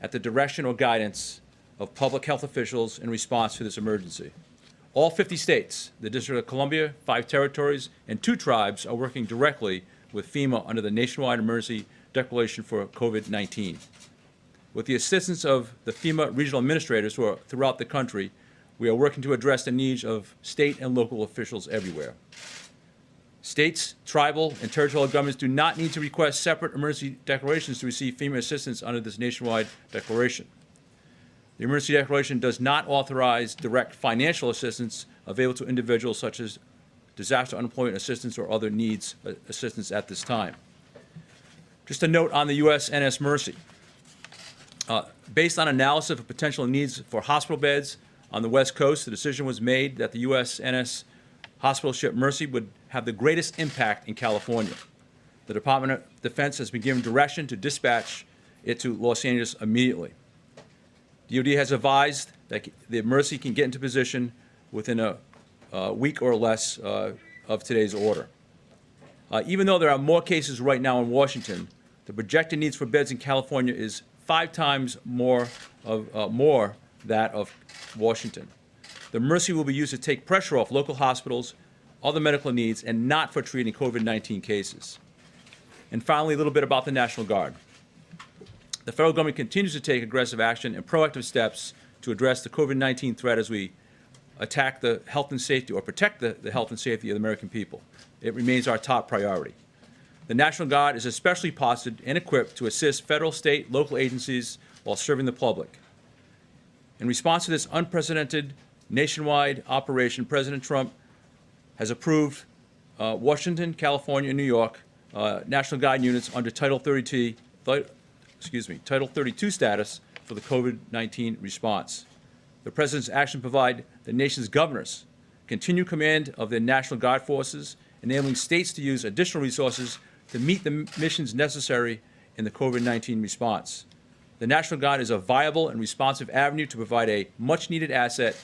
at the direction or guidance of public health officials in response to this emergency. All 50 states, the District of Columbia, 5 territories, and 2 tribes are working directly with FEMA under the nationwide emergency declaration for COVID-19. With the assistance of the FEMA regional administrators who are throughout the country, we are working to address the needs of state and local officials everywhere. States, tribal, and territorial governments do not need to request separate emergency declarations to receive FEMA assistance under this nationwide declaration. The emergency declaration does not authorize direct financial assistance available to individuals such as disaster unemployment assistance or other needs assistance at this time. Just a note on the USNS Mercy. Based on analysis of potential needs for hospital beds on the West Coast, the decision was made that the USNS hospital ship Mercy would have the greatest impact in California. The Department of Defense has been given direction to dispatch it to Los Angeles immediately. DoD has advised that the Mercy can get into position within a week or less of today's order. Even though there are more cases right now in Washington, the projected needs for beds in California is 5 times more that of Washington. The Mercy will be used to take pressure off local hospitals, other medical needs, and not for treating COVID-19 cases. And finally, a little bit about the National Guard. The federal government continues to take aggressive action and proactive steps to address the COVID-19 threat as we attack the health and safety, or protect the health and safety of the American people. It remains our top priority. The National Guard is especially posted and equipped to assist federal, state, local agencies while serving the public. In response to this unprecedented nationwide operation, President Trump has approved Washington, California, and New York National Guard units under Title 32 status for the COVID-19 response. The President's action provide the nation's governors continued command of their National Guard forces, enabling states to use additional resources to meet the missions necessary in the COVID-19 response. The National Guard is a viable and responsive avenue to provide a much-needed asset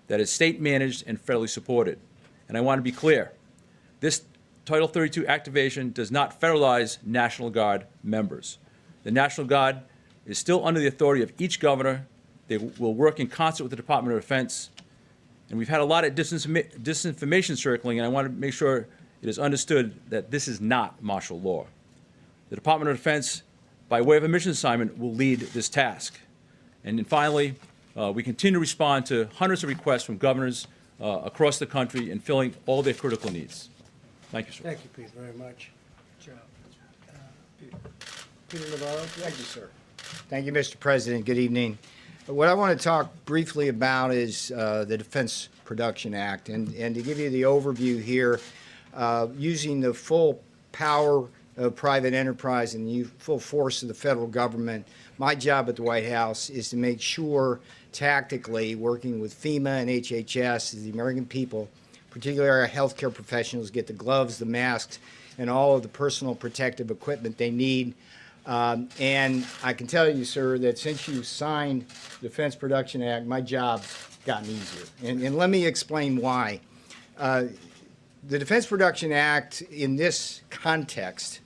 that is state-managed and federally supported. And I want to be clear, this Title 32 activation does not federalize National Guard members. The National Guard is still under the authority of each governor. They will work in concert with the Department of Defense. And we've had a lot of disinformation circling, and I want to make sure it is understood that this is not martial law. The Department of Defense, by way of a mission assignment, will lead this task. And then finally, we continue to respond to hundreds of requests from governors across the country in filling all their critical needs. Thank you, sir. Thank you, Pete, very much. Peter Navarro? Thank you, sir. Thank you, Mr. President. Good evening. What I want to talk briefly about is the Defense Production Act. And to give you the overview here, using the full power of private enterprise and the full force of the federal government, my job at the White House is to make sure tactically, working with FEMA and HHS, the American people, particularly our healthcare professionals, get the gloves, the masks, and all of the personal protective equipment they need. And I can tell you, sir, that since you signed the Defense Production Act, my job's gotten easier. And let me explain why. The Defense Production Act, in this context,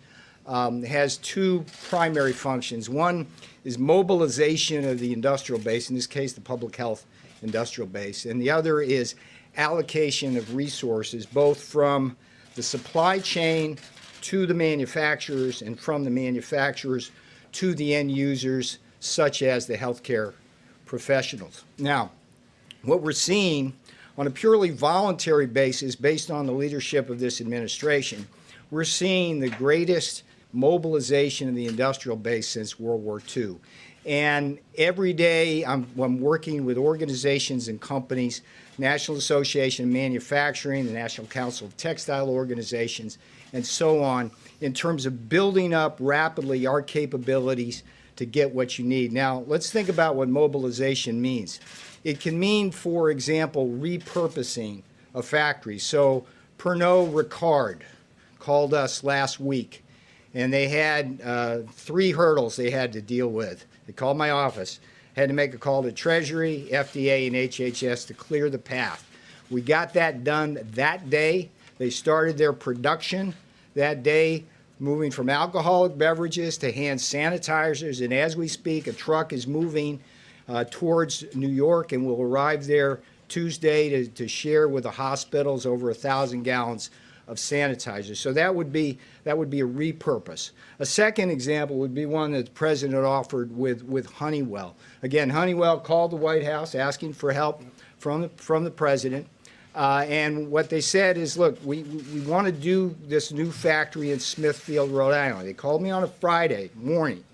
has 2 primary functions. One is mobilization of the industrial base, in this case, the public health industrial base, and the other is allocation of resources, both from the supply chain to the manufacturers and from the manufacturers to the end users, such as the healthcare professionals. Now, what we're seeing on a purely voluntary basis, based on the leadership of this administration, we're seeing the greatest mobilization of the industrial base since World War II. And every day I'm working with organizations and companies, National Association of Manufacturing, the National Council of Textile Organizations, and so on, in terms of building up rapidly our capabilities to get what you need. Now, let's think about what mobilization means. It can mean, for example, repurposing a factory. So Pernod Ricard called us last week, and they had 3 hurdles they had to deal with. They called my office, had to make a call to Treasury, FDA, and HHS to clear the path. We got that done that day. They started their production that day, moving from alcoholic beverages to hand sanitizers. And as we speak, a truck is moving towards New York and will arrive there Tuesday to share with the hospitals over 1,000 gallons of sanitizer. So that would be a repurpose. A second example would be one that the President offered with Honeywell. Again, Honeywell called the White House asking for help from the President. And what they said is, look, we want to do this new factory in Smithfield, Rhode Island. They called me on a Friday morning,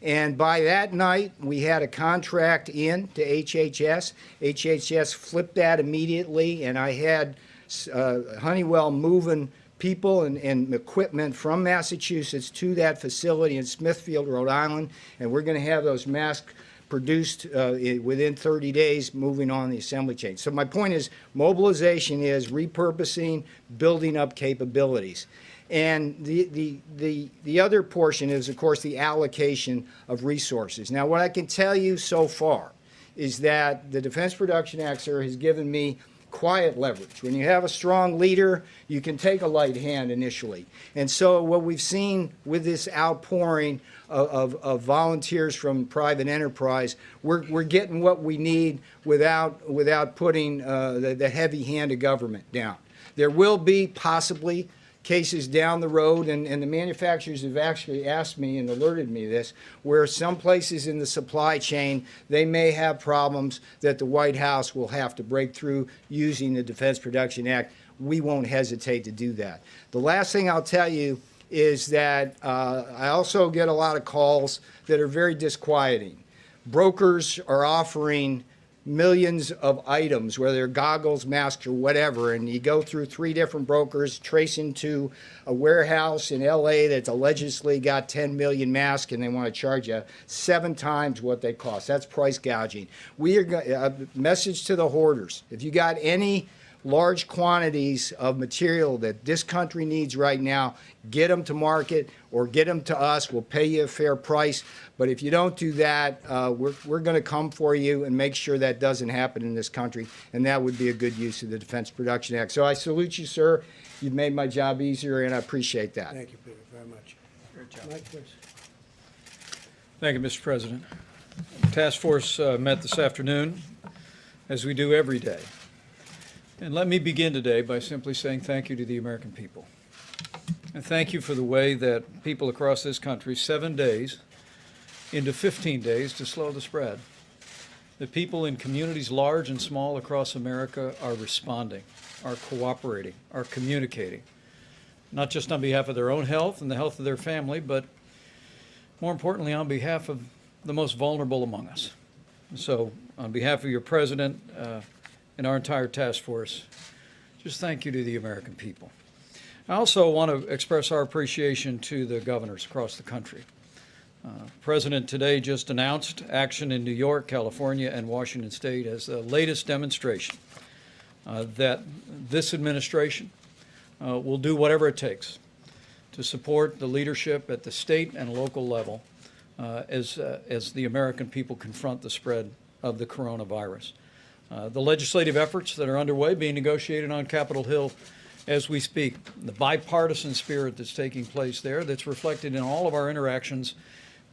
And by that night, we had a contract in to HHS. HHS flipped that immediately, and I had Honeywell moving people and equipment from Massachusetts to that facility in Smithfield, Rhode Island, and we're going to have those masks produced within 30 days, moving on the assembly chain. So my point is, mobilization is repurposing, building up capabilities. And the other portion is, of course, the allocation of resources. Now, what I can tell you so far is that the Defense Production Act, sir, has given me quiet leverage. When you have a strong leader, you can take a light hand initially. And so what we've seen with this outpouring of volunteers from private enterprise, we're getting what we need without putting the heavy hand of government down. There will be possibly cases down the road, and the manufacturers have actually asked me and alerted me this, where some places in the supply chain, they may have problems that the White House will have to break through using the Defense Production Act. We won't hesitate to do that. The last thing I'll tell you is that I also get a lot of calls that are very disquieting. Brokers are offering millions of items, whether they're goggles, masks, or whatever, and you go through 3 different brokers, tracing to a warehouse in LA that's allegedly got 10 million masks, and they want to charge you 7 times what they cost. That's price gouging. We are a message to the hoarders: if you got any large quantities of material that this country needs right now, get them to market or get them to us. We'll pay you a fair price. But if you don't do that, we're going to come for you and make sure that doesn't happen in this country. And that would be a good use of the Defense Production Act. So I salute you, sir. You've made my job easier, and I appreciate that. Thank you, Peter, very much. Great job. Mike, please. Thank you, Mr. President. The task force met this afternoon, as we do every day. And let me begin today by simply saying thank you to the American people. And thank you for the way that people across this country, 7 days into 15 days to slow the spread, the people in communities large and small across America are responding, are cooperating, are communicating, not just on behalf of their own health and the health of their family, but more importantly, on behalf of the most vulnerable among us. So on behalf of your president, and our entire task force, just thank you to the American people. I also want to express our appreciation to the governors across the country. President today just announced action in New York, California, and Washington State as the latest demonstration that this administration will do whatever it takes to support the leadership at the state and local level as the American people confront the spread of the coronavirus. The legislative efforts that are underway, being negotiated on Capitol Hill as we speak, the bipartisan spirit that's taking place there, that's reflected in all of our interactions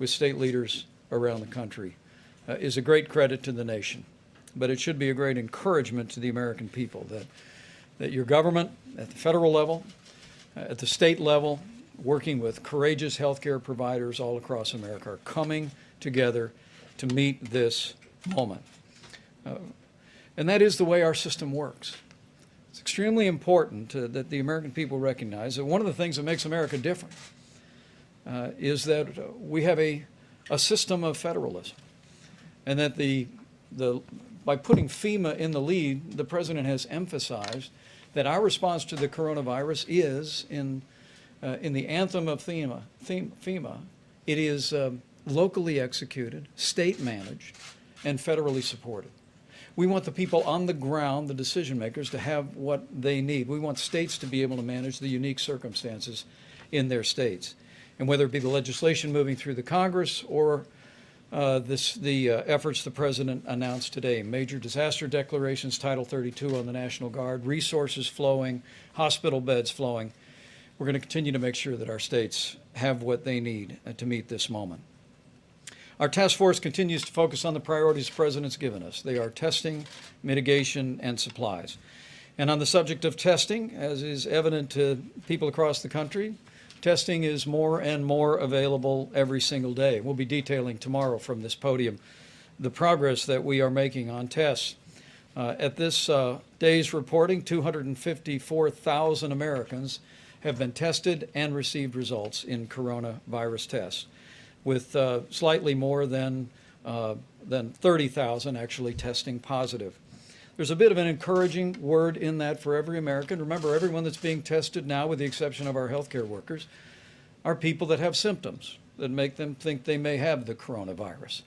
with state leaders around the country, is a great credit to the nation. But it should be a great encouragement to the American people that your government at the federal level, at the state level, working with courageous healthcare providers all across America, are coming together to meet this moment. And that is the way our system works. It's extremely important that the American people recognize that one of the things that makes America different is that we have a system of federalism, and that by putting FEMA in the lead, the president has emphasized that our response to the coronavirus is in the anthem of FEMA, it is locally executed, state managed, and federally supported. We want the people on the ground, the decision makers, to have what they need. We want states to be able to manage the unique circumstances in their states. And whether it be the legislation moving through the Congress or the efforts the president announced today, major disaster declarations, Title 32 on the National Guard, resources flowing, hospital beds flowing, we're going to continue to make sure that our states have what they need to meet this moment. Our task force continues to focus on the priorities the president's given us. They are testing, mitigation, and supplies. And on the subject of testing, as is evident to people across the country, testing is more and more available every single day. We'll be detailing tomorrow from this podium the progress that we are making on tests. At this day's reporting, 254,000 Americans have been tested and received results in coronavirus tests. with slightly more than 30,000 actually testing positive. There's a bit of an encouraging word in that for every American. Remember, everyone that's being tested now, with the exception of our healthcare workers, are people that have symptoms that make them think they may have the coronavirus.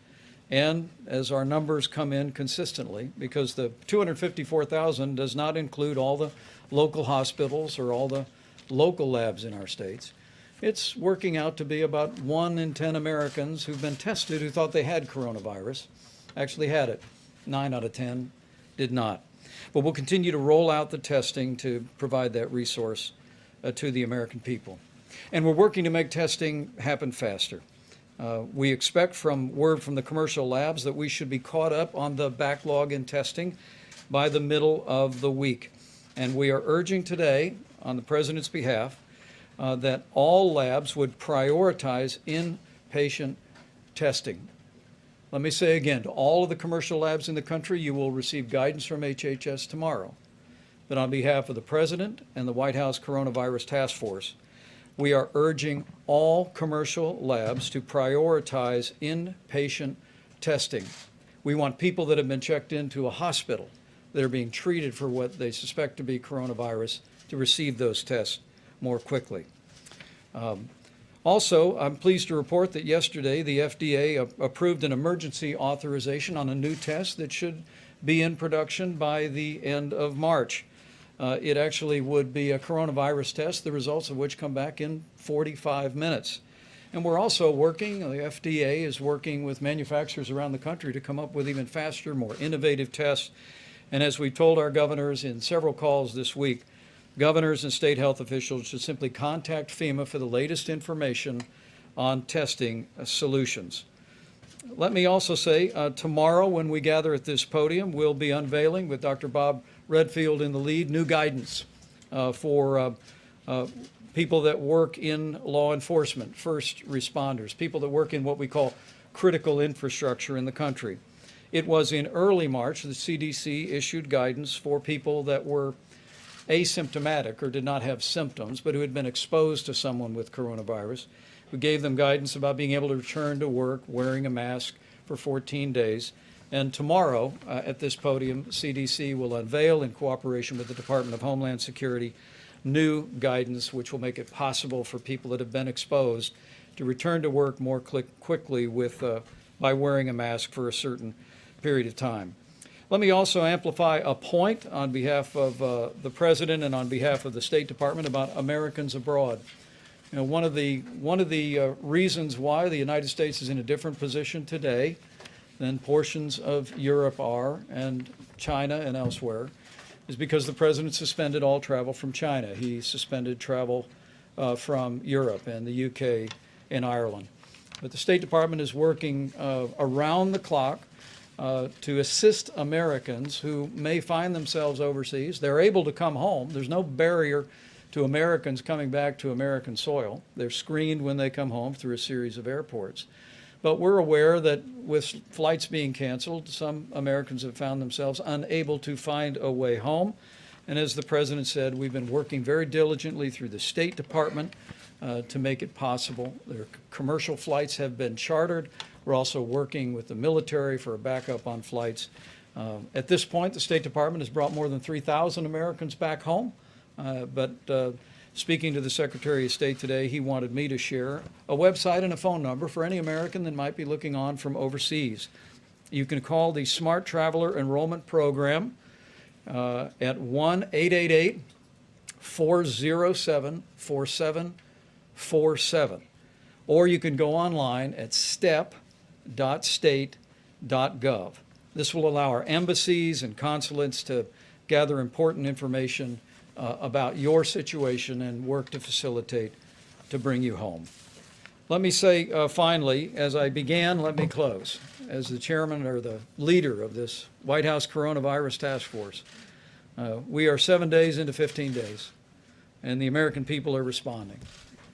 And as our numbers come in consistently, because the 254,000 does not include all the local hospitals or all the local labs in our states, it's working out to be about 1 in 10 Americans who've been tested who thought they had coronavirus actually had it. 9 out of 10 did not. But we'll continue to roll out the testing to provide that resource to the American people. And we're working to make testing happen faster. We expect from word from the commercial labs that we should be caught up on the backlog in testing by the middle of the week. And we are urging today, on the President's behalf, that all labs would prioritize inpatient testing. Let me say again, to all of the commercial labs in the country, you will receive guidance from HHS tomorrow. But on behalf of the President and the White House Coronavirus Task Force, we are urging all commercial labs to prioritize inpatient testing. We want people that have been checked into a hospital that are being treated for what they suspect to be coronavirus to receive those tests more quickly. Also, I'm pleased to report that yesterday the FDA approved an emergency authorization on a new test that should be in production by the end of March. It actually would be a coronavirus test, the results of which come back in 45 minutes. And we're also working, the FDA is working with manufacturers around the country to come up with even faster, more innovative tests. And as we told our governors in several calls this week, governors and state health officials should simply contact FEMA for the latest information on testing solutions. Let me also say, tomorrow when we gather at this podium, we'll be unveiling, with Dr. Bob Redfield in the lead, new guidance for people that work in law enforcement, first responders, people that work in what we call critical infrastructure in the country. It was in early March the CDC issued guidance for people that were asymptomatic or did not have symptoms, but who had been exposed to someone with coronavirus. We gave them guidance about being able to return to work wearing a mask for 14 days. And tomorrow at this podium, CDC will unveil, in cooperation with the Department of Homeland Security, new guidance which will make it possible for people that have been exposed to return to work more quickly by wearing a mask for a certain period of time. Let me also amplify a point on behalf of the President and on behalf of the State Department about Americans abroad. You know, one of the reasons why the United States is in a different position today than portions of Europe are, and China and elsewhere, is because the President suspended all travel from China. He suspended travel from Europe and the UK and Ireland. But the State Department is working around the clock to assist Americans who may find themselves overseas. They're able to come home. There's no barrier to Americans coming back to American soil. They're screened when they come home through a series of airports. But we're aware that with flights being canceled, some Americans have found themselves unable to find a way home. And as the President said, we've been working very diligently through the State Department to make it possible. Their commercial flights have been chartered. We're also working with the military for a backup on flights. At this point, the State Department has brought more than 3,000 Americans back home. But speaking to the Secretary of State today, he wanted me to share a website and a phone number for any American that might be looking on from overseas. You can call the Smart Traveler Enrollment Program at 1-888-407-4747. Or you can go online at step.state.gov. This will allow our embassies and consulates to gather important information about your situation and work to facilitate to bring you home. Let me say finally, as I began, let me close. As the chairman or the leader of this White House Coronavirus Task Force, we are 7 days into 15 days, and the American people are responding.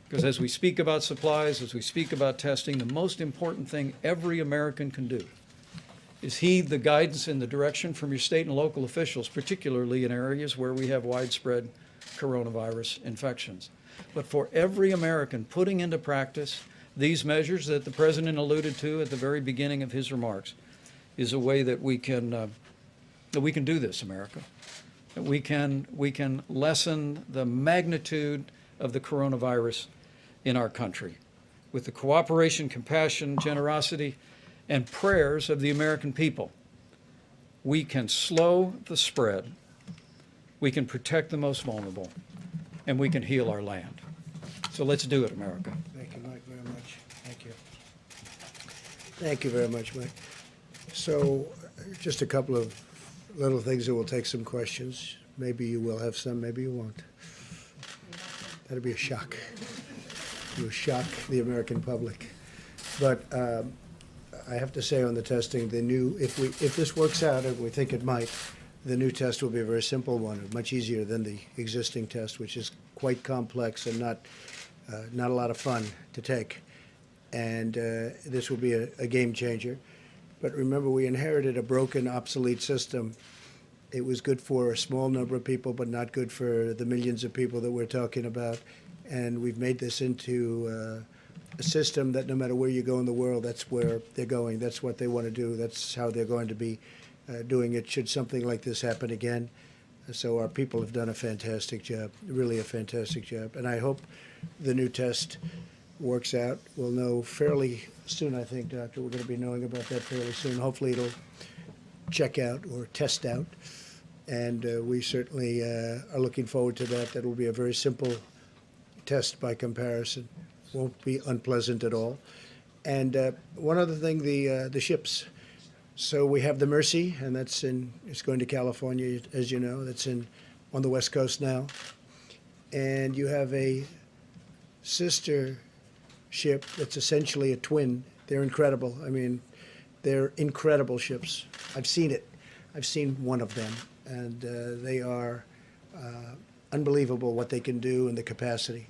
Because as we speak about supplies, as we speak about testing, the most important thing every American can do is heed the guidance and the direction from your state and local officials, particularly in areas where we have widespread coronavirus infections. But for every American putting into practice these measures that the President alluded to at the very beginning of his remarks is a way that we can do this, America. That we can lessen the magnitude of the coronavirus in our country with the cooperation, compassion, generosity, and prayers of the American people. We can slow the spread, we can protect the most vulnerable, and we can heal our land. So let's do it, America. Thank you, Mike, very much. Thank you. Thank you very much, Mike. So just a couple of little things that will take some questions. Maybe you will have some, maybe you won't. That'll be a shock. You'll shock the American public. But I have to say on the testing, if this works out, and we think it might, the new test will be a very simple one, much easier than the existing test, which is quite complex and not a lot of fun to take. And this will be a game changer. But remember, we inherited a broken, obsolete system. It was good for a small number of people, but not good for the millions of people that we're talking about. And we've made this into a system that no matter where you go in the world, that's where they're going. That's what they want to do. That's how they're going to be doing it should something like this happen again. So our people have done a fantastic job, really a fantastic job. And I hope the new test works out. We'll know fairly soon, I think, Doctor. We're going to be knowing about that fairly soon. Hopefully it'll check out or test out. And we certainly are looking forward to that. That will be a very simple test by comparison. Won't be unpleasant at all. And one other thing, the ships. So we have the Mercy, and it's going to California, as you know. That's on the West Coast now. And you have a sister ship that's essentially a twin. They're incredible. I mean, they're incredible ships. I've seen it. I've seen one of them, and they are unbelievable what they can do and the capacity.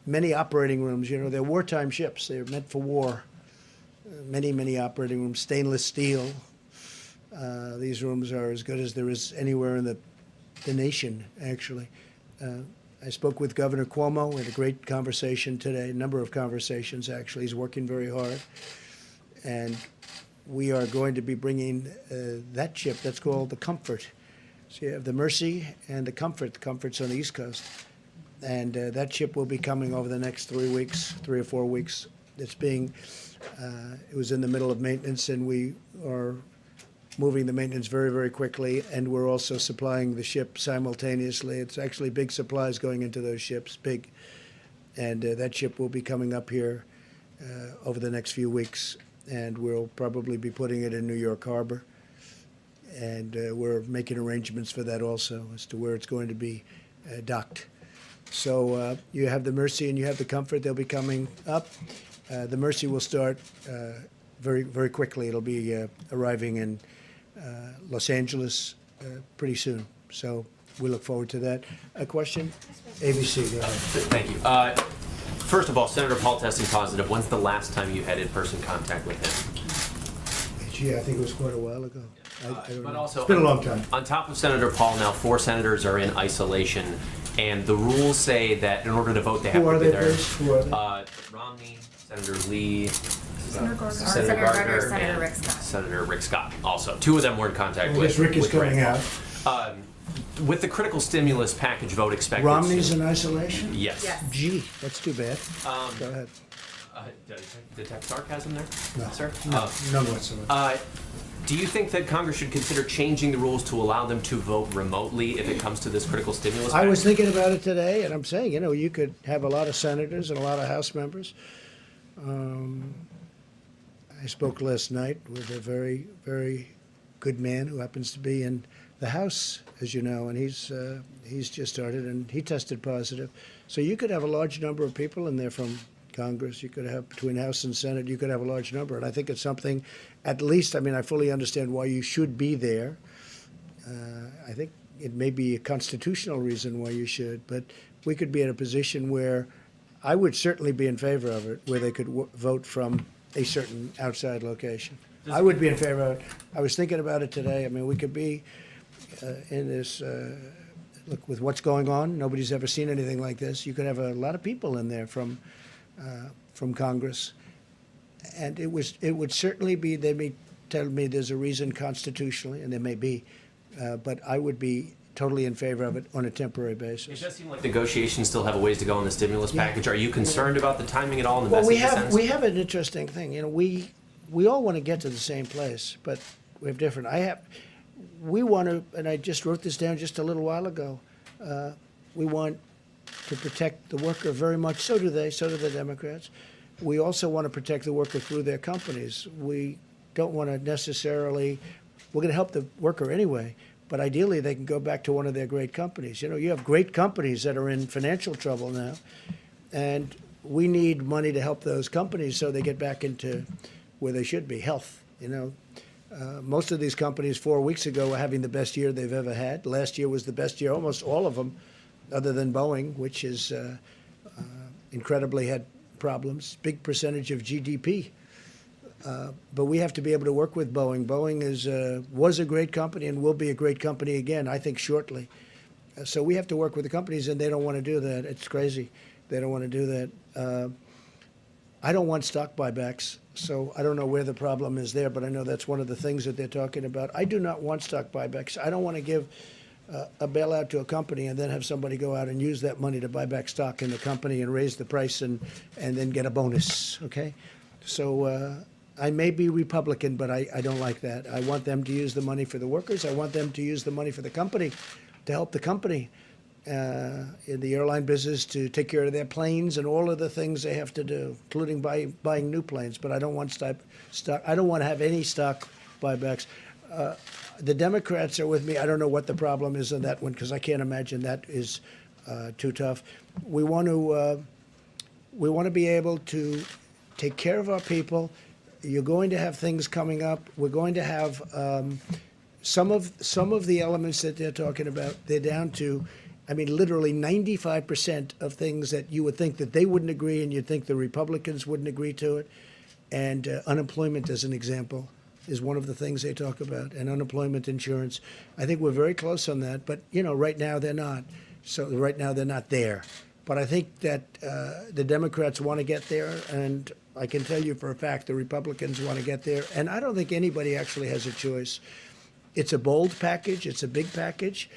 Many operating rooms, you know, they're wartime ships. They're meant for war. Many operating rooms, stainless steel. These rooms are as good as there is anywhere in the nation, actually. I spoke with Governor Cuomo. We had a great conversation today, a number of conversations, actually. He's working very hard. And we are going to be bringing that ship, that's called the Comfort. So you have the Mercy and the Comfort. The Comfort's on the East Coast. And that ship will be coming over the next 3 or 4 weeks. It was in the middle of maintenance, and we are moving the maintenance very, very quickly, and we're also supplying the ship simultaneously. It's actually big supplies going into those ships, big. And that ship will be coming up here over the next few weeks, and we'll probably be putting it in New York Harbor. And we're making arrangements for that also as to where it's going to be docked. So you have the Mercy and you have the Comfort. They'll be coming up. The Mercy will start very, very quickly. It'll be arriving in Los Angeles pretty soon. So we look forward to that. A question? ABC, go ahead. Thank you. First of all, Senator Paul testing positive. When's the last time you had in-person contact with him? Gee, I think it was quite a while ago. I don't But know. also, It's been a long time. On top of Senator Paul, now 4 senators are in isolation, and the rules say that in order to vote, they have to be there. Who are they? Romney, Senator Lee, Senator Gardner, Senator Gardner, Senator and Rick Scott. Senator Rick Scott. Also, 2 of them were in contact I with. guess Rick is with coming out. With the critical stimulus package vote expected. Romney's in isolation? Yes. Yes. Gee, that's too bad. Go ahead. Detect sarcasm there, No, sir? none whatsoever. Do you think that Congress should consider changing the rules to allow them to vote remotely if it comes to this critical stimulus package? I was thinking about it today, and I'm saying, you know, you could have a lot of senators and a lot of House members. I spoke last night with a very, very good man who happens to be in the House, as you know, and he's just started, and he tested positive. So you could have a large number of people in there from Congress. You could have, between House and Senate, you could have a large number. And I think it's something, at least, I mean, I fully understand why you should be there. I think it may be a constitutional reason why you should, but we could be in a position where I would certainly be in favor of it, where they could vote from a certain outside location. I would be in favor of it. I was thinking about it today. I mean, we could be in this, look, with what's going on, nobody's ever seen anything like this. You could have a lot of people in there from Congress, And it would certainly be, they may tell me there's a reason constitutionally, and there may be, but I would be totally in favor of it on a temporary It basis. does seem like negotiations still have a ways to go on the stimulus package. Are you concerned about the timing at all and the Well, message it sends? we have an interesting thing. You know, we all want to get to the same place, but we have different. We want to, and I just wrote this down just a little while ago. We want to protect the worker very much. So do they. So do the Democrats. We also want to protect the worker through their companies. We don't want to necessarily. We're going to help the worker anyway, but ideally they can go back to one of their great companies. You know, you have great companies that are in financial trouble now, and we need money to help those companies so they get back into where they should be, health. You know, most of these companies 4 weeks ago were having the best year they've ever had. Last year was the best year, almost all of them, other than Boeing, which is incredibly had problems, big percentage of GDP. But we have to be able to work with Boeing. Boeing was a great company and will be a great company again, I think, shortly. So we have to work with the companies, and they don't want to do that. It's crazy. They don't want to do that. I don't want stock buybacks, so I don't know where the problem is there, but I know that's one of the things that they're talking about. I do not want stock buybacks. I don't want to give a bailout to a company and then have somebody go out and use that money to buy back stock in the company and raise the price and then get a bonus, okay? So I may be Republican, but I don't like that. I want them to use the money for the workers. I want them to use the money for the company, to help the company in the airline business to take care of their planes and all of the things they have to do, including buying new planes. But I don't want stock. I don't want to have any stock buybacks. The Democrats are with me. I don't know what the problem is on that one because I can't imagine that is too tough. We want to be able to take care of our people. You're going to have things coming up. We're going to have some of the elements that they're talking about. They're down to, I mean, literally 95% of things that you would think that they wouldn't agree, and you'd think the Republicans wouldn't agree to it. And unemployment, as an example, is one of the things they talk about, and unemployment insurance. I think we're very close on that, but, you know, right now they're not. So right now they're not there. But I think that the Democrats want to get there, and I can tell you for a fact the Republicans want to get there. And I don't think anybody actually has a choice. It's a bold package. It's a big package.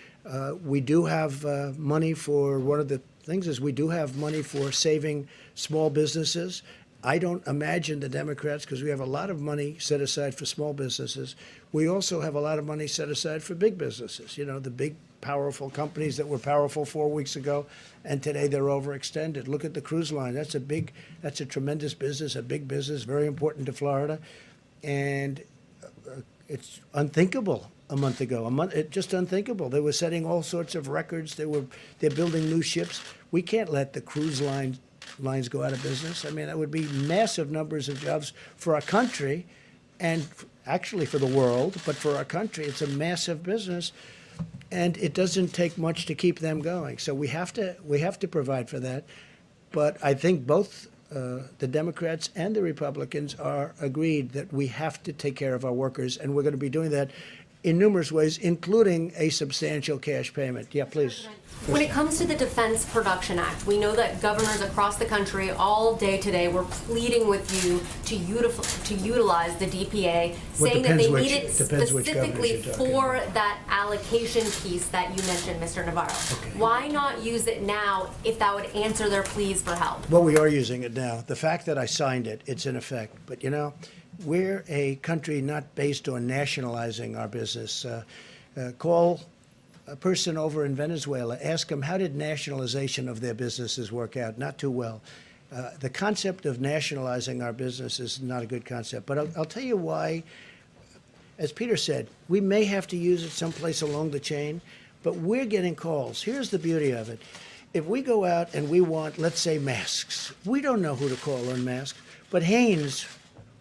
We do have money for, one of the things is we do have money for saving small businesses. I don't imagine the Democrats, because we have a lot of money set aside for small businesses. We also have a lot of money set aside for big businesses. You know, the big, powerful companies that were powerful 4 weeks ago, and today they're overextended. Look at the cruise line. That's a tremendous business, a big business, very important to Florida. And it's unthinkable a month ago. Just unthinkable. They were setting all sorts of records. They're building new ships. We can't let the cruise lines go out of business. I mean, that would be massive numbers of jobs for our country, and actually for the world. But for our country, it's a massive business, and it doesn't take much to keep them going. So we have to provide for that. But I think both the Democrats and the Republicans are agreed that we have to take care of our workers, and we're going to be doing that in numerous ways, including a substantial cash payment. Yeah, please. When it comes to the Defense Production Act, we know that governors across the country all day today were pleading with you to utilize the DPA, saying that they need it specifically for that allocation piece that you mentioned, Mr. Navarro. Okay. Why not use it now if that would answer their pleas for help? Well, we are using it now. The fact that I signed it, it's in effect. But, you know, we're a country not based on nationalizing our business. Call a person over in Venezuela, ask them how did nationalization of their businesses work out? Not too well. The concept of nationalizing our business is not a good concept. But I'll tell you why. As Peter said, we may have to use it someplace along the chain, but we're getting calls. Here's the beauty of it. If we go out and we want, let's say, masks, we don't know who to call on masks, but Hanes,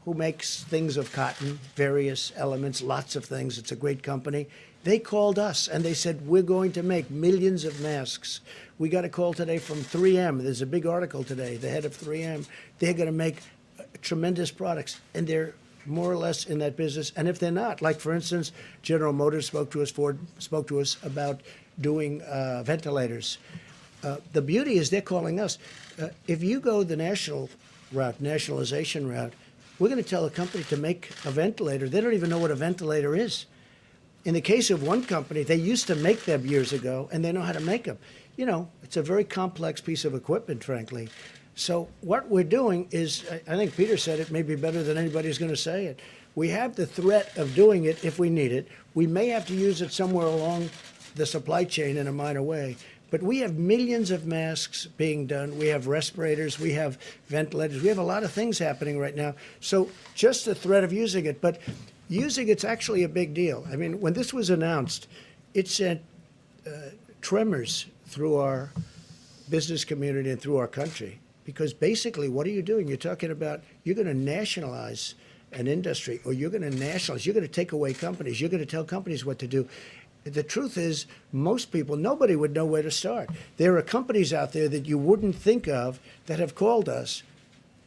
who makes things of cotton, various elements, lots of things, it's a great company, they called us and they said, we're going to make millions of masks. We got a call today from 3M. There's a big article today, the head of 3M. They're going to make tremendous products, and they're more or less in that business. And if they're not, like, for instance, General Motors spoke to us, Ford spoke to us about doing ventilators. The beauty is they're calling us. If you go the national route, nationalization route, we're going to tell a company to make a ventilator. They don't even know what a ventilator is. In the case of one company, they used to make them years ago, and they know how to make them. You know, it's a very complex piece of equipment, frankly. So what we're doing is, I think Peter said it maybe better than anybody's going to say it. We have the threat of doing it if we need it. We may have to use it somewhere along the supply chain in a minor way. But we have millions of masks being done. We have respirators. We have ventilators. We have a lot of things happening right now. So just the threat of using it. But using it's actually a big deal. I mean, when this was announced, it sent tremors through our business community and through our country. Because basically, what are you doing? You're talking about you're going to nationalize an industry, or you're going to nationalize, you're going to take away companies, you're going to tell companies what to do. The truth is, most people, nobody would know where to start. There are companies out there that you wouldn't think of that have called us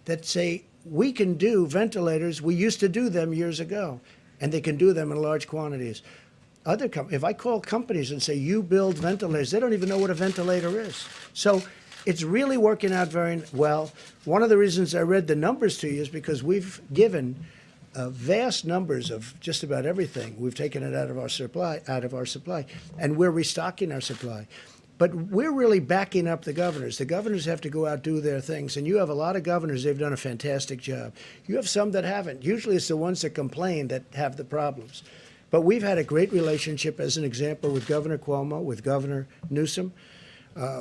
that say, we can do ventilators, we used to do them years ago, and they can do them in large quantities. If I call companies and say, you build ventilators, they don't even know what a ventilator is. So it's really working out very well. One of the reasons I read the numbers to you is because we've given vast numbers of just about everything. We've taken it out of our supply, and we're restocking our supply. But we're really backing up the governors. The governors have to go out, do their things, and you have a lot of governors, they've done a fantastic job. You have some that haven't. Usually it's the ones that complain that have the problems. But we've had a great relationship, as an example, with Governor Cuomo, with Governor Newsom.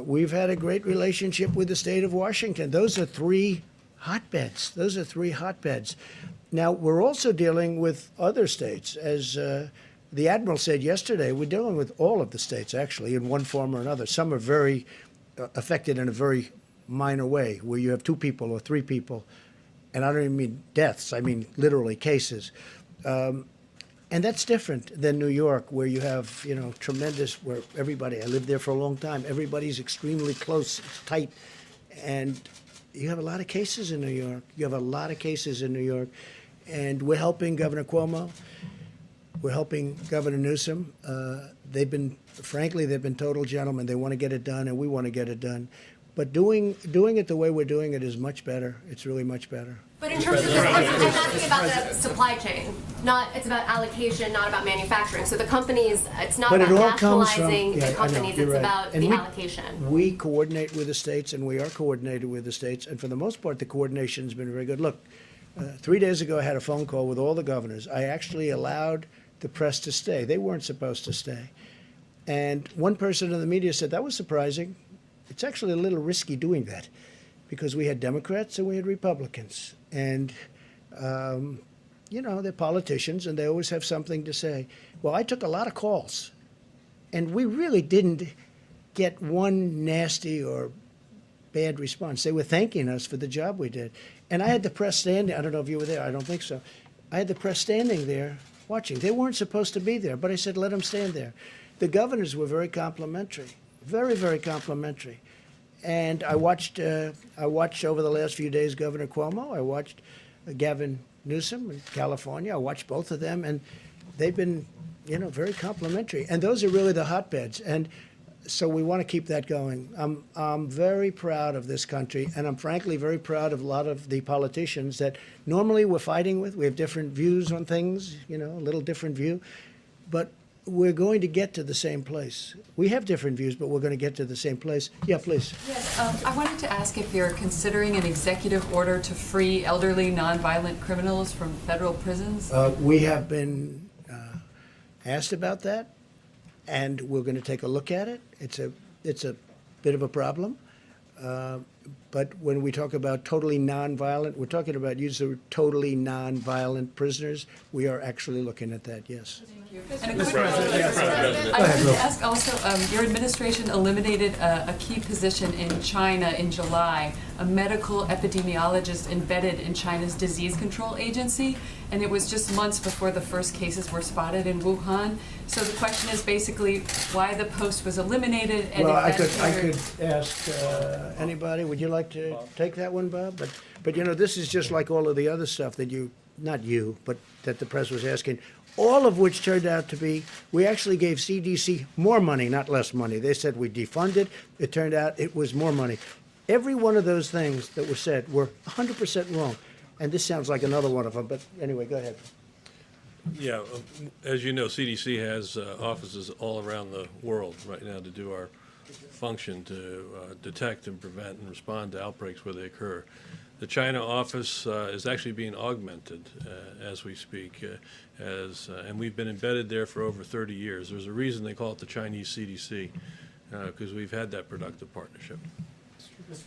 We've had a great relationship with the state of Washington. Those are three hotbeds. Now, we're also dealing with other states. As the Admiral said yesterday, we're dealing with all of the states, actually, in one form or another. Some are very affected in a very minor way, where you have 2 people or 3 people. And I don't even mean deaths, I mean literally cases. And that's different than New York, where you have, you know, tremendous, where everybody, I lived there for a long time, everybody's extremely close, it's tight. And you have a lot of cases in New York. And we're helping Governor Cuomo. We're helping Governor Newsom. They've been total gentlemen. They want to get it done, and we want to get it done. But doing it the way we're doing it is much better. It's really much better. But in terms of this, I'm asking about the supply chain. It's about allocation, not about manufacturing. So the companies, it's not about nationalizing the companies, it's about the allocation. We coordinate with the states, and we are coordinated with the states. And for the most part, the coordination's been very good. Look, 3 days ago, I had a phone call with all the governors. I actually allowed the press to stay. They weren't supposed to stay. And one person in the media said, that was surprising. It's actually a little risky doing that, because we had Democrats and we had Republicans. And, you know, they're politicians, and they always have something to say. Well, I took a lot of calls, and we really didn't get one nasty or bad response. They were thanking us for the job we did. And I had the press standing. I don't know if you were there. I don't think so. I had the press standing there watching. They weren't supposed to be there, but I said, let them stand there. The governors were very complimentary, very, very complimentary. And I watched over the last few days Governor Cuomo. I watched Gavin Newsom in California. I watched both of them, and they've been, you know, very complimentary. And those are really the hotbeds. And so we want to keep that going. I'm very proud of this country, and I'm frankly very proud of a lot of the politicians that normally we're fighting with. We have different views on things, you know, a little different view. But we're going to get to the same place. We have different views, but we're going to get to the same place. Yeah, please. Yes, I wanted to ask if you're considering an executive order to free elderly, nonviolent criminals from federal prisons. We have been asked about that, and we're going to take a look at it. It's a bit of a problem. But when we talk about totally nonviolent, we're talking about using totally nonviolent prisoners. We are actually looking at that, yes. And a quick I wanted to ask also, your administration eliminated a key position in China in July, a medical epidemiologist embedded in China's disease control agency, and it was just months before the first cases were spotted in Wuhan. So the question is basically why the post was eliminated. And well, I could ask anybody. Would you like to take that one, Bob? But you know, this is just like all of the other stuff that not you, but that the press was asking. All of which turned out to be, we actually gave CDC more money, not less money. They said we defunded. It turned out it was more money. Every one of those things that were said were 100% wrong. And this sounds like another one of them, but anyway, go ahead. Yeah, as you know, CDC has offices all around the world right now to do our function to detect and prevent and respond to outbreaks where they occur. The China office is actually being augmented as we speak, and we've been embedded there for over 30 years. There's a reason they call it the Chinese CDC, because we've had that productive partnership. Mr.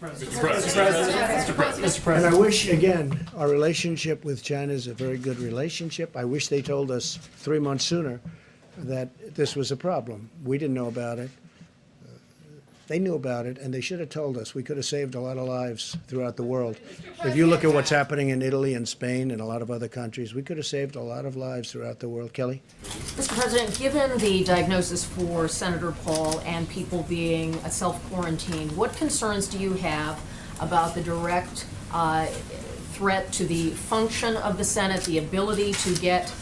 President. And I wish, again, our relationship with China is a very good relationship. I wish they told us 3 months sooner that this was a problem. We didn't know about it. They knew about it, and they should have told us. We could have saved a lot of lives throughout the world. If you look at what's happening in Italy and Spain and a lot of other countries, we could have saved a lot of lives throughout the world. Kelly? Mr. President, given the diagnosis for Senator Paul and people being self-quarantined, what concerns do you have about the direct threat to the function of the Senate, the ability to get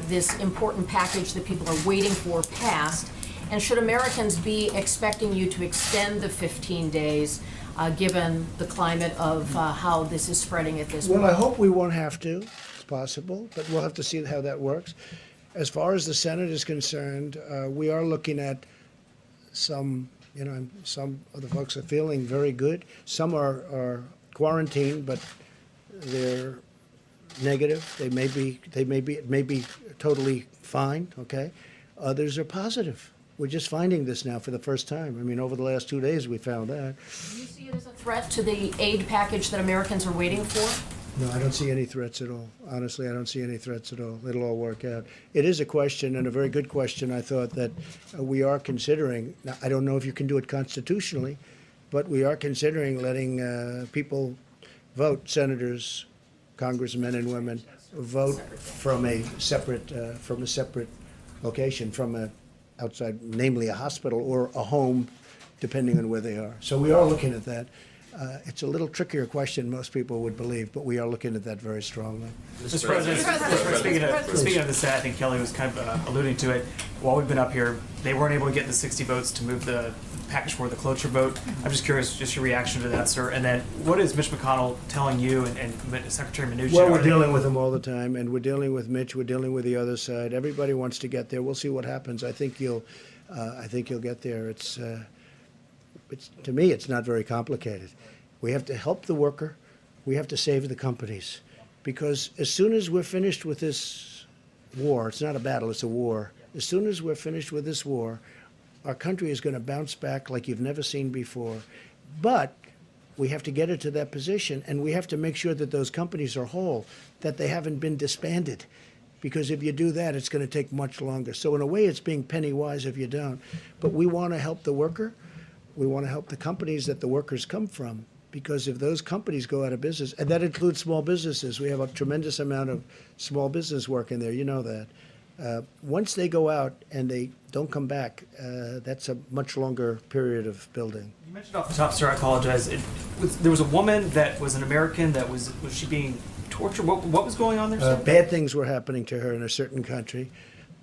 this important package that people are waiting for passed? And should Americans be expecting you to extend the 15 days, given the climate of how this is spreading at this point? Well, I hope we won't have to. It's possible, but we'll have to see how that works. As far as the Senate is concerned, we are looking at some of the folks are feeling very good. Some are quarantined, but they're negative. They may be totally fine, okay? Others are positive. We're just finding this now for the first time. I mean, over the last 2 days, we found that. Do you see it as a threat to the aid package that Americans are waiting for? No, I don't see any threats at all. Honestly, I don't see any threats at all. It'll all work out. It is a question, and a very good question, I thought, that we are considering. Now, I don't know if you can do it constitutionally, but we are considering letting people vote, senators, congressmen and women, vote from a separate location, from a outside, namely a hospital or a home, depending on where they are. So we are looking at that. It's a little trickier question, most people would believe, but we are looking at that very strongly. Mr. President, speaking of the Senate, I think Kelly was kind of alluding to it. While we've been up here, they weren't able to get the 60 votes to move the package for the cloture vote. I'm just curious, just your reaction to that, sir. And then, what is Mitch McConnell telling you and Secretary Mnuchin? Well, we're dealing with them all the time, and we're dealing with Mitch. We're dealing with the other side. Everybody wants to get there. We'll see what happens. I think you'll get there. It's to me, it's not very complicated. We have to help the worker. We have to save the companies, because as soon as we're finished with this war, it's not a battle, it's a war. As soon as we're finished with this war, our country is going to bounce back like you've never seen before. But we have to get it to that position, and we have to make sure that those companies are whole, that they haven't been disbanded. Because if you do that, it's going to take much longer. So in a way, it's being penny wise if you don't. But we want to help the worker. We want to help the companies that the workers come from. Because if those companies go out of business, and that includes small businesses, we have a tremendous amount of small business work in there, you know that. Once they go out and they don't come back, that's a much longer period of building. You mentioned off the top, sir, I apologize. There was a woman that was an American that was she being tortured? What was going on there, sir? Bad things were happening to her in a certain country,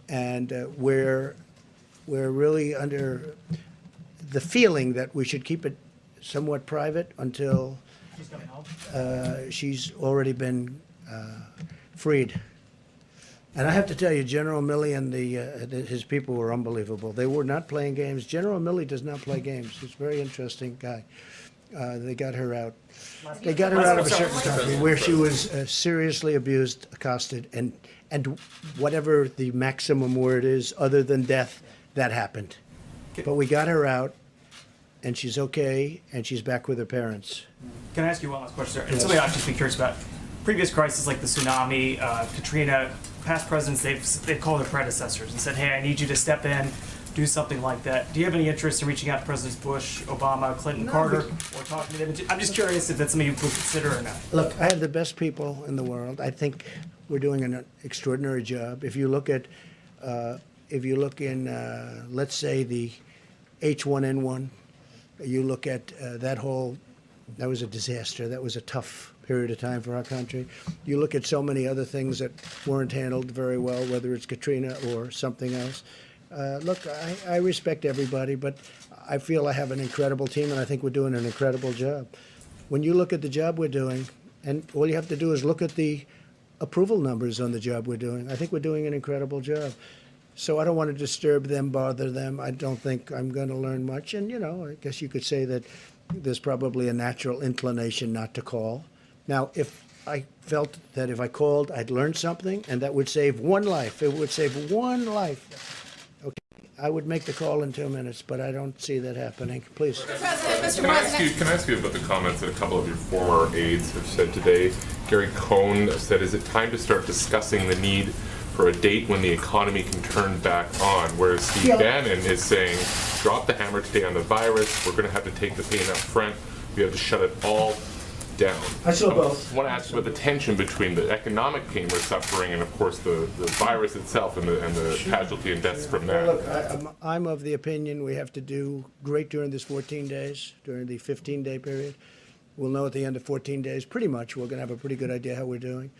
and we're really under the feeling that we should keep it somewhat private until she's already been freed. And I have to tell you, General Milley and his people were unbelievable. They were not playing games. General Milley does not play games. He's a very interesting guy. They got her out. They got her out of a certain country where she was seriously abused, accosted, and whatever the maximum word is, other than death, that happened. But we got her out, and she's okay, and she's back with her parents. Can I ask you one last question, sir? And something I've just been curious about. Previous crises like the tsunami, Katrina, past presidents, they've called their predecessors and said, hey, I need you to step in, do something like that. Do you have any interest in reaching out to Presidents Bush, Obama, Clinton, Carter, or talking to them? I'm just curious if that's something you would consider or not. Look, I have the best people in the world. I think we're doing an extraordinary job. If you look in, let's say, the H1N1, you look at that was a disaster. That was a tough period of time for our country. You look at so many other things that weren't handled very well, whether it's Katrina or something else. Look, I respect everybody, but I feel I have an incredible team, and I think we're doing an incredible job. When you look at the job we're doing, And all you have to do is look at the approval numbers on the job we're doing. I think we're doing an incredible job. So I don't want to disturb them, bother them. I don't think I'm going to learn much. And, I guess you could say that there's probably a natural inclination not to call. Now, if I felt that if I called, I'd learn something, and that would save one life. It would save one life. Okay, I would make the call in 2 minutes, but I don't see that happening. Please. Can I ask you about the comments that a couple of your former aides have said today? Gary Cohn said, is it time to start discussing the need for a date when the economy can turn back on? Whereas Steve Bannon is saying, drop the hammer today on the virus. We're going to have to take the pain up front. We have to shut it all down. I saw both. I want to ask you about the tension between the economic pain we're suffering and, of course, the virus itself and the casualty and deaths from that. Well, look, I'm of the opinion we have to do great during this 14 days, during the 15-day period. We'll know at the end of 14 days, pretty much, we're going to have a pretty good idea how we're doing.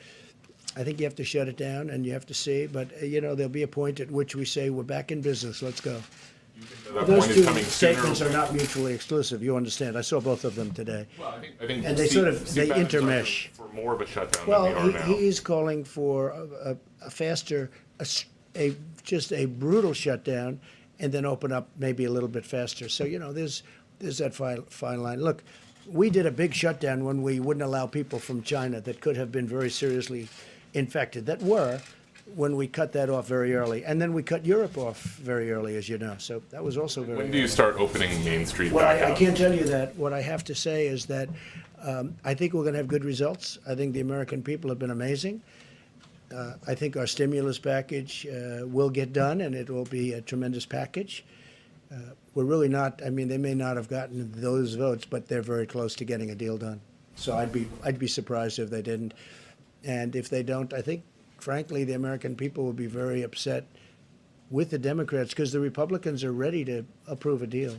I think you have to shut it down and you have to see, but, there'll be a point at which we say, we're back in business, let's go. Those two statements are not mutually exclusive. You understand? I saw both of them today. Well, I think and they intermesh. For more of a shutdown well, than we are now. He is calling for a faster, just a brutal shutdown, and then open up maybe a little bit faster. So there's that fine line. Look, we did a big shutdown when we wouldn't allow people from China that could have been very seriously infected. That were. When we cut that off very early. And then we cut Europe off very early, as you know. So that was also very When do you start opening Main Street well, back I up? can't tell you that. What I have to say is that I think we're going to have good results. I think the American people have been amazing. I think our stimulus package will get done, and it will be a tremendous package. We're really not, they may not have gotten those votes, but they're very close to getting a deal done. So I'd be surprised if they didn't. And if they don't, I think, frankly, the American people will be very upset with the Democrats because the Republicans are ready to approve a deal.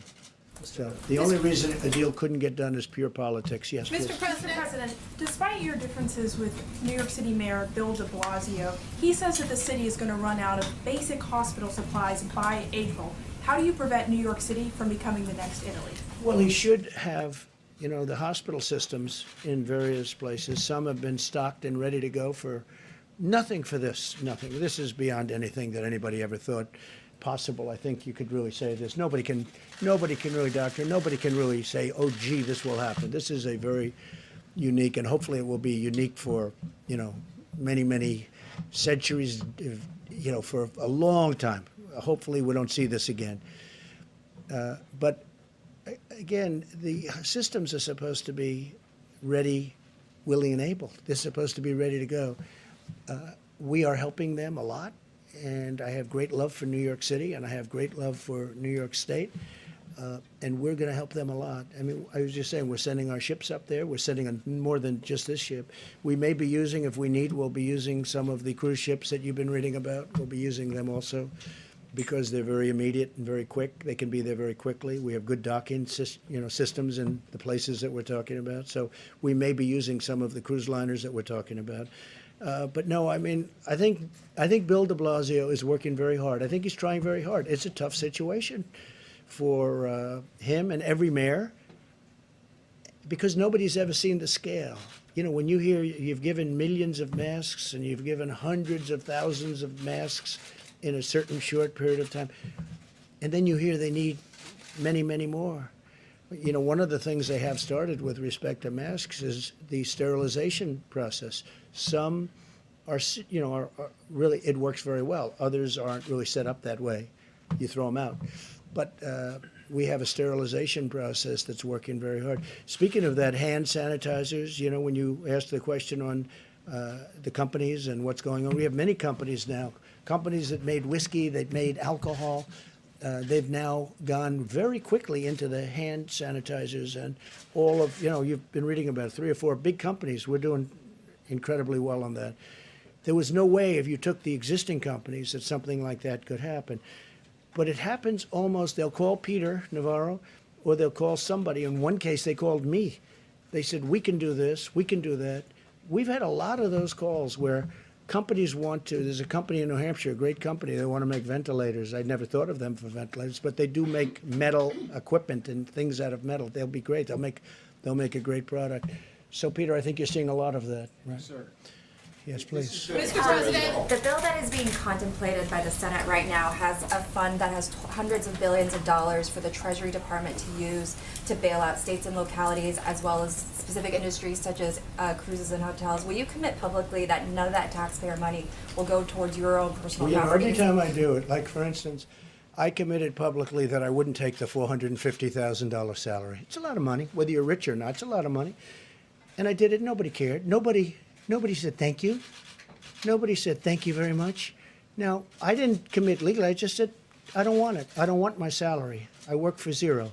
So the only reason a deal couldn't get done is pure politics. Yes, Mr. President, despite your differences with New York City Mayor Bill de Blasio, he says that the city is going to run out of basic hospital supplies by April. How do you prevent New York City from becoming the next Italy? Well, he should have, the hospital systems in various places. Some have been stocked and ready to go for nothing for this, nothing. This is beyond anything that anybody ever thought possible. I think you could really say this. Nobody can really, doctor, nobody can really say, oh, gee, this will happen. This is a very unique, and hopefully it will be unique for, many, many centuries, for a long time. Hopefully we don't see this again. But again, the systems are supposed to be ready, willing, and able. They're supposed to be ready to go. We are helping them a lot, and I have great love for New York City, and I have great love for New York State, and we're going to help them a lot. I was just saying, we're sending our ships up there. We're sending more than just this ship. We may be using, if we need, we'll be using some of the cruise ships that you've been reading about. We'll be using them also because they're very immediate and very quick. They can be there very quickly. We have good docking systems in the places that we're talking about. So we may be using some of the cruise liners that we're talking about. But no, I think Bill de Blasio is working very hard. I think he's trying very hard. It's a tough situation for him and every mayor because nobody's ever seen the scale. When you hear you've given millions of masks and you've given hundreds of thousands of masks in a certain short period of time, and then you hear they need many, many more. One of the things they have started with respect to masks is the sterilization process. Some are really, it works very well. Others aren't really set up that way. You throw them out. But we have a sterilization process that's working very hard. Speaking of that, hand sanitizers, when you asked the question on the companies and what's going on, we have many companies now, companies that made whiskey, that made alcohol. They've now gone very quickly into the hand sanitizers and all of, you've been reading about 3 or 4 big companies. We're doing incredibly well on that. There was no way if you took the existing companies that something like that could happen. But it happens almost, they'll call Peter Navarro or they'll call somebody. In one case, they called me. They said, we can do this, we can do that. We've had a lot of those calls where companies want to, there's a company in New Hampshire, a great company, they want to make ventilators. I'd never thought of them for ventilators, but they do make metal equipment and things out of metal. They'll be great. They'll make a great product. So, Peter, I think you're seeing a lot of that, right? Yes, sir. Yes, please. Mr. President, the bill that is being contemplated by the Senate right now has a fund that has hundreds of billions of dollars for the Treasury Department to use to bail out states and localities, as well as specific industries such as cruises and hotels. Will you commit publicly that none of that taxpayer money will go towards your own personal properties? Every time I do it, like for instance, I committed publicly that I wouldn't take the $450,000 salary. It's a lot of money, whether you're rich or not. It's a lot of money, and I did it. Nobody cared. Nobody said thank you. Nobody said thank you very much. Now, I didn't commit legally. I just said, I don't want it. I don't want my salary. I work for zero.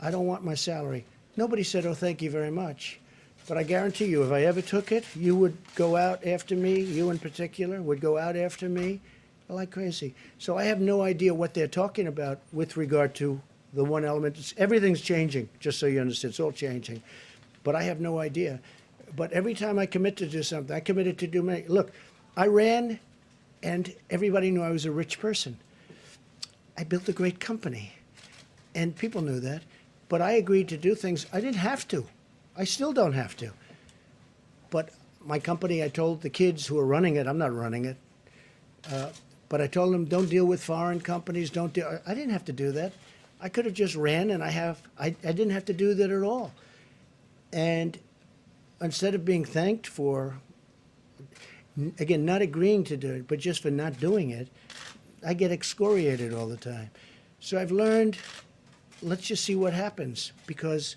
I don't want my salary. Nobody said, oh, thank you very much. But I guarantee you, if I ever took it, you would go out after me, you in particular, would go out after me like crazy. So I have no idea what they're talking about with regard to the one element. Everything's changing, just so you understand. It's all changing. But I have no idea. But every time I commit to do something, I committed to do many. Look, I ran, and everybody knew I was a rich person. I built a great company, and people knew that. But I agreed to do things I didn't have to. I still don't have to. But my company, I told the kids who are running it, I'm not running it, but I told them, don't deal with foreign companies, don't deal. I didn't have to do that. I could have just ran, and I didn't have to do that at all. And instead of being thanked for, again, not agreeing to do it, but just for not doing it, I get excoriated all the time. So I've learned, let's just see what happens, because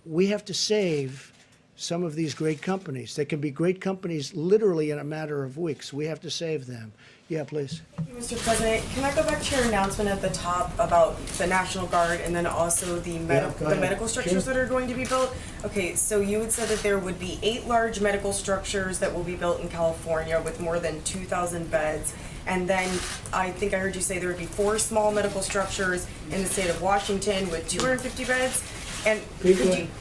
we have to save some of these great companies. They can be great companies literally in a matter of weeks. We have to save them. Yeah, please. Thank you, Mr. President. Can I go back to your announcement at the top about the National Guard and then also the medical structures that are going to be built? Okay, so you had said that there would be 8 large medical structures that will be built in California with more than 2,000 beds. And then I think I heard you say there would be 4 small medical structures in the state of Washington with 250 beds. And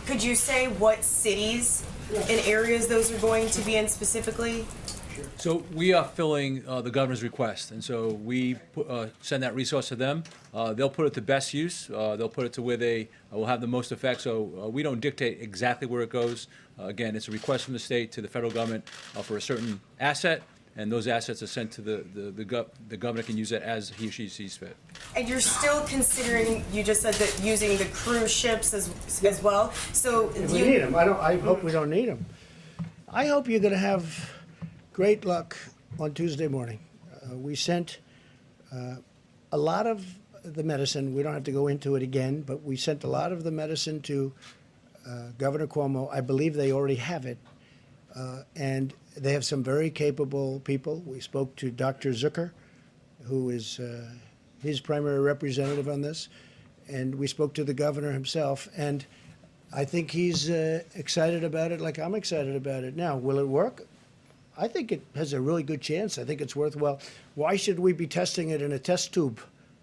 could you say what cities and areas those are going to be in specifically? So we are filling the governor's request, and so we send that resource to them. They'll put it to best use. They'll put it to where they will have the most effect. So we don't dictate exactly where it goes. Again, it's a request from the state to the federal government for a certain asset, and those assets are sent to the governor can use it as he or she sees fit. And you're still considering, you just said that using the cruise ships as well. So if we need them. I hope we don't need them. I hope you're going to have great luck on Tuesday morning. We sent a lot of the medicine. We don't have to go into it again, but we sent a lot of the medicine to Governor Cuomo. I believe they already have it. And they have some very capable people. We spoke to Dr. Zucker, who is his primary representative on this. And we spoke to the governor himself. And I think he's excited about it like I'm excited about it. Now, will it work? I think it has a really good chance. I think it's worthwhile. Why should we be testing it in a test tube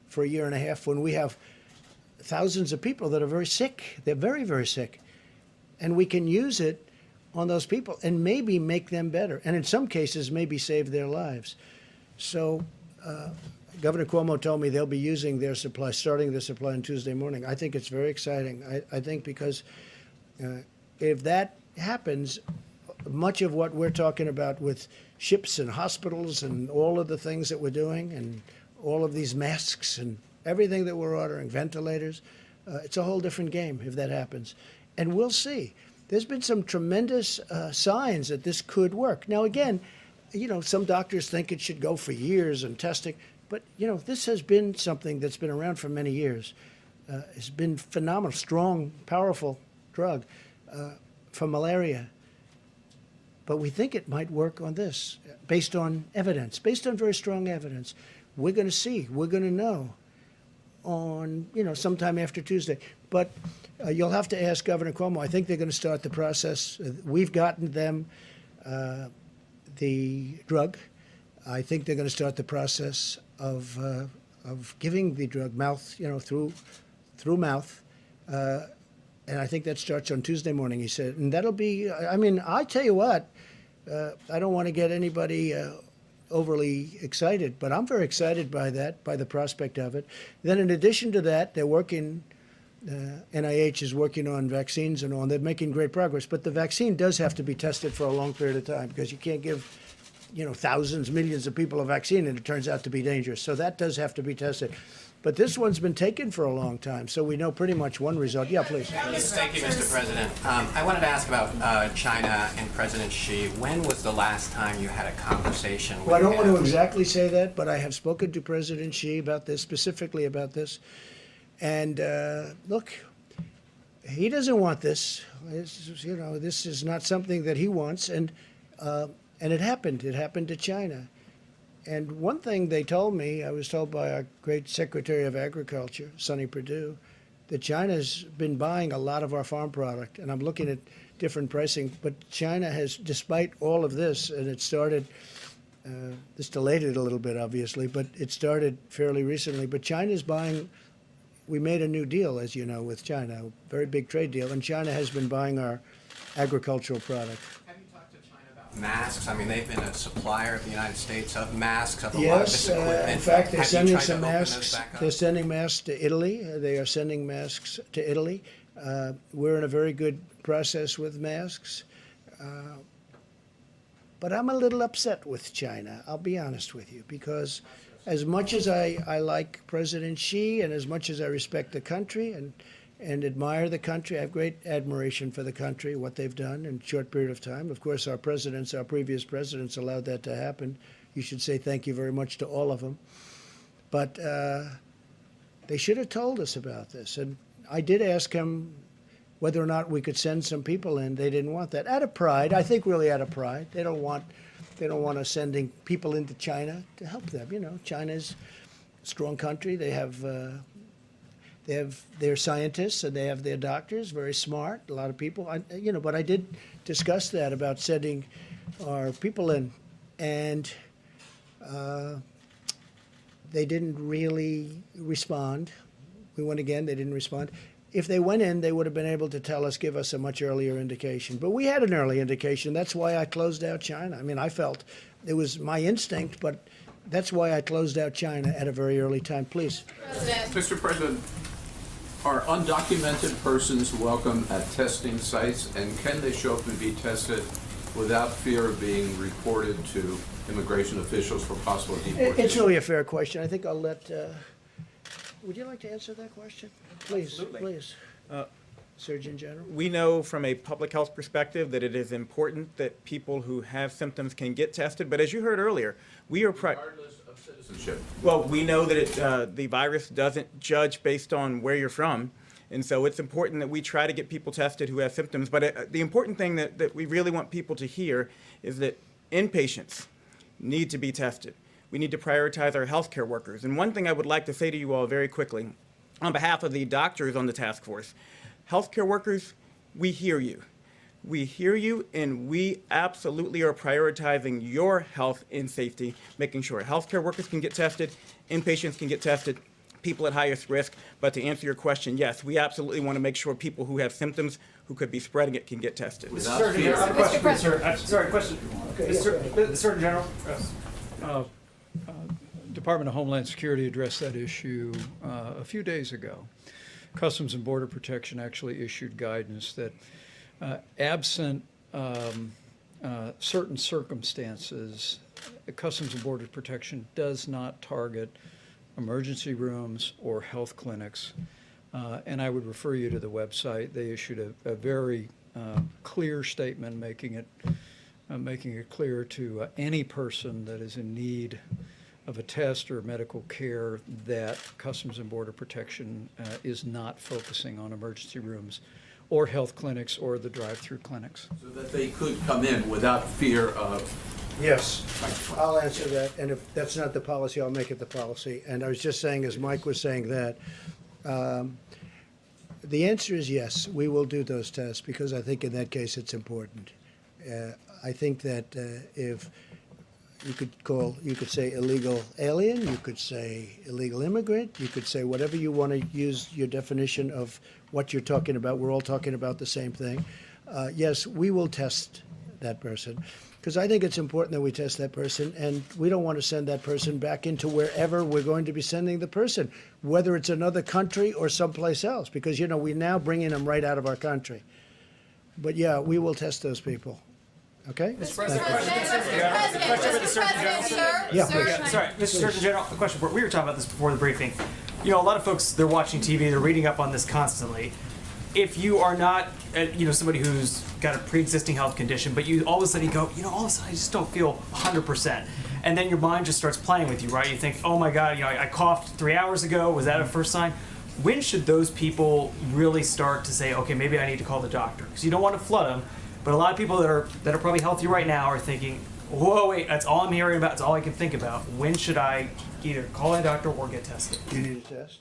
for a year and a half when we have thousands of people that are very sick? They're very, very sick. And we can use it on those people and maybe make them better. And in some cases, maybe save their lives. So Governor Cuomo told me they'll be using their supply, starting their supply on Tuesday morning. I think it's very exciting. I think because if that happens, much of what we're talking about with ships and hospitals and all of the things that we're doing and all of these masks and everything that we're ordering, ventilators, it's a whole different game if that happens. And we'll see. There's been some tremendous signs that this could work. Now, again, some doctors think it should go for years and testing, but, this has been something that's been around for many years. It's been phenomenal, strong, powerful drug for malaria. But we think it might work on this, based on evidence, based on very strong evidence. We're going to see. We're going to know on, sometime after Tuesday. But you'll have to ask Governor Cuomo. I think they're going to start the process. We've gotten them the drug. I think they're going to start the process of giving the drug through mouth. And I think that starts on Tuesday morning, he said. And that'll be, I tell you what, I don't want to get anybody overly excited, but I'm very excited by that, by the prospect of it. Then in addition to that, they're working NIH is working on vaccines and all, and they're making great progress. But the vaccine does have to be tested for a long period of time because you can't give, thousands, millions of people a vaccine and it turns out to be dangerous. So that does have to be tested. But this one's been taken for a long time, so we know pretty much one result. Yeah, please. Thank you, Mr. President. I wanted to ask about China and President Xi. When was the last time you had a conversation with Well, I don't him? want to exactly say that, but I have spoken to President Xi about this, specifically about this. And look, he doesn't want this. This is not something that he wants. And it happened. It happened to China. And one thing they told me, I was told by our great Secretary of Agriculture, Sonny Perdue, that China's been buying a lot of our farm product. And I'm looking at different pricing. But China has, despite all of this, and it started, this delayed it a little bit, obviously, but it started fairly recently. But China's buying. We made a new deal, as you know, with China, a very big trade deal, and China has been buying our agricultural product. Have you talked to China about masks? I mean, they've been a supplier of the United States of masks, of a lot of this equipment. In fact, they're Have you sending tried to some open those masks. back up? They're sending masks to Italy. They are sending masks to Italy. We're in a very good process with masks. But I'm a little upset with China, I'll be honest with you, because as much as I like President Xi and as much as I respect the country and admire the country, I have great admiration for the country, what they've done in a short period of time. Of course, our previous presidents allowed that to happen. You should say thank you very much to all of them. But they should have told us about this. And I did ask him whether or not we could send some people in. They didn't want that. Out of pride, I think really out of pride. They don't want us sending people into China to help them. China's a strong country. They have their scientists and they have their doctors, very smart, a lot of people. But I did discuss that about sending our people in, and they didn't really respond. We went again, they didn't respond. If they went in, they would have been able to give us a much earlier indication. But we had an early indication. That's why I closed out China. I mean, I felt it was my instinct, but that's why I closed out China at a very early time. Please. Mr. President, are undocumented persons welcome at testing sites, and can they show up and be tested without fear of being reported to immigration officials for possible deportation? It's really a fair question. I think I'll let... would you like to answer that question? Please, Absolutely. Please. Surgeon General. We know from a public health perspective that it is important that people who have symptoms can get tested. But as you heard earlier, we are regardless of citizenship. Well, we know that the virus doesn't judge based on where you're from. And so it's important that we try to get people tested who have symptoms. But the important thing that we really want people to hear is that inpatients need to be tested. We need to prioritize our healthcare workers. And one thing I would like to say to you all very quickly, on behalf of the doctors on the task force, healthcare workers, we hear you. We hear you, and we absolutely are prioritizing your health and safety, making sure healthcare workers can get tested, inpatients can get tested, people at highest risk. But to answer your question, yes, we absolutely want to make sure people who have symptoms who could be spreading it can get tested. Mr. Question. Surgeon General. Department of Homeland Security addressed that issue a few days ago. Customs and Border Protection actually issued guidance that absent certain circumstances, Customs and Border Protection does not target emergency rooms or health clinics. And I would refer you to the website. They issued a very clear statement making it clear to any person that is in need of a test or medical care that Customs and Border Protection is not focusing on emergency rooms or health clinics or the drive-through clinics. So that they could come in without fear of... Yes, I'll answer that. And if that's not the policy, I'll make it the policy. And I was just saying, as Mike was saying that, the answer is yes, we will do those tests because I think in that case it's important. I think that if you could say illegal alien, you could say illegal immigrant, you could say whatever you want to use your definition of what you're talking about. We're all talking about the same thing. Yes, we will test that person. Because I think it's important that we test that person, and we don't want to send that person back into wherever we're going to be sending the person, whether it's another country or someplace else, because, we're now bringing them right out of our country. But yeah, we will test those people. Okay? Mr. President, question for the Surgeon General. Yeah, please. Sorry, Mr. Surgeon General, a question for, we were talking about this before the briefing. A lot of folks, they're watching TV, they're reading up on this constantly. If you are not, somebody who's got a pre-existing health condition, but you all of a sudden you go, all of a sudden I just don't feel 100%. And then your mind just starts playing with you, right? You think, oh my God, I coughed 3 hours ago. Was that a first sign? When should those people really start to say, okay, maybe I need to call the doctor? Because you don't want to flood them. But a lot of people that are probably healthy right now are thinking, whoa, wait, that's all I'm hearing about. That's all I can think about. When should I either call a doctor or get tested? You need a test?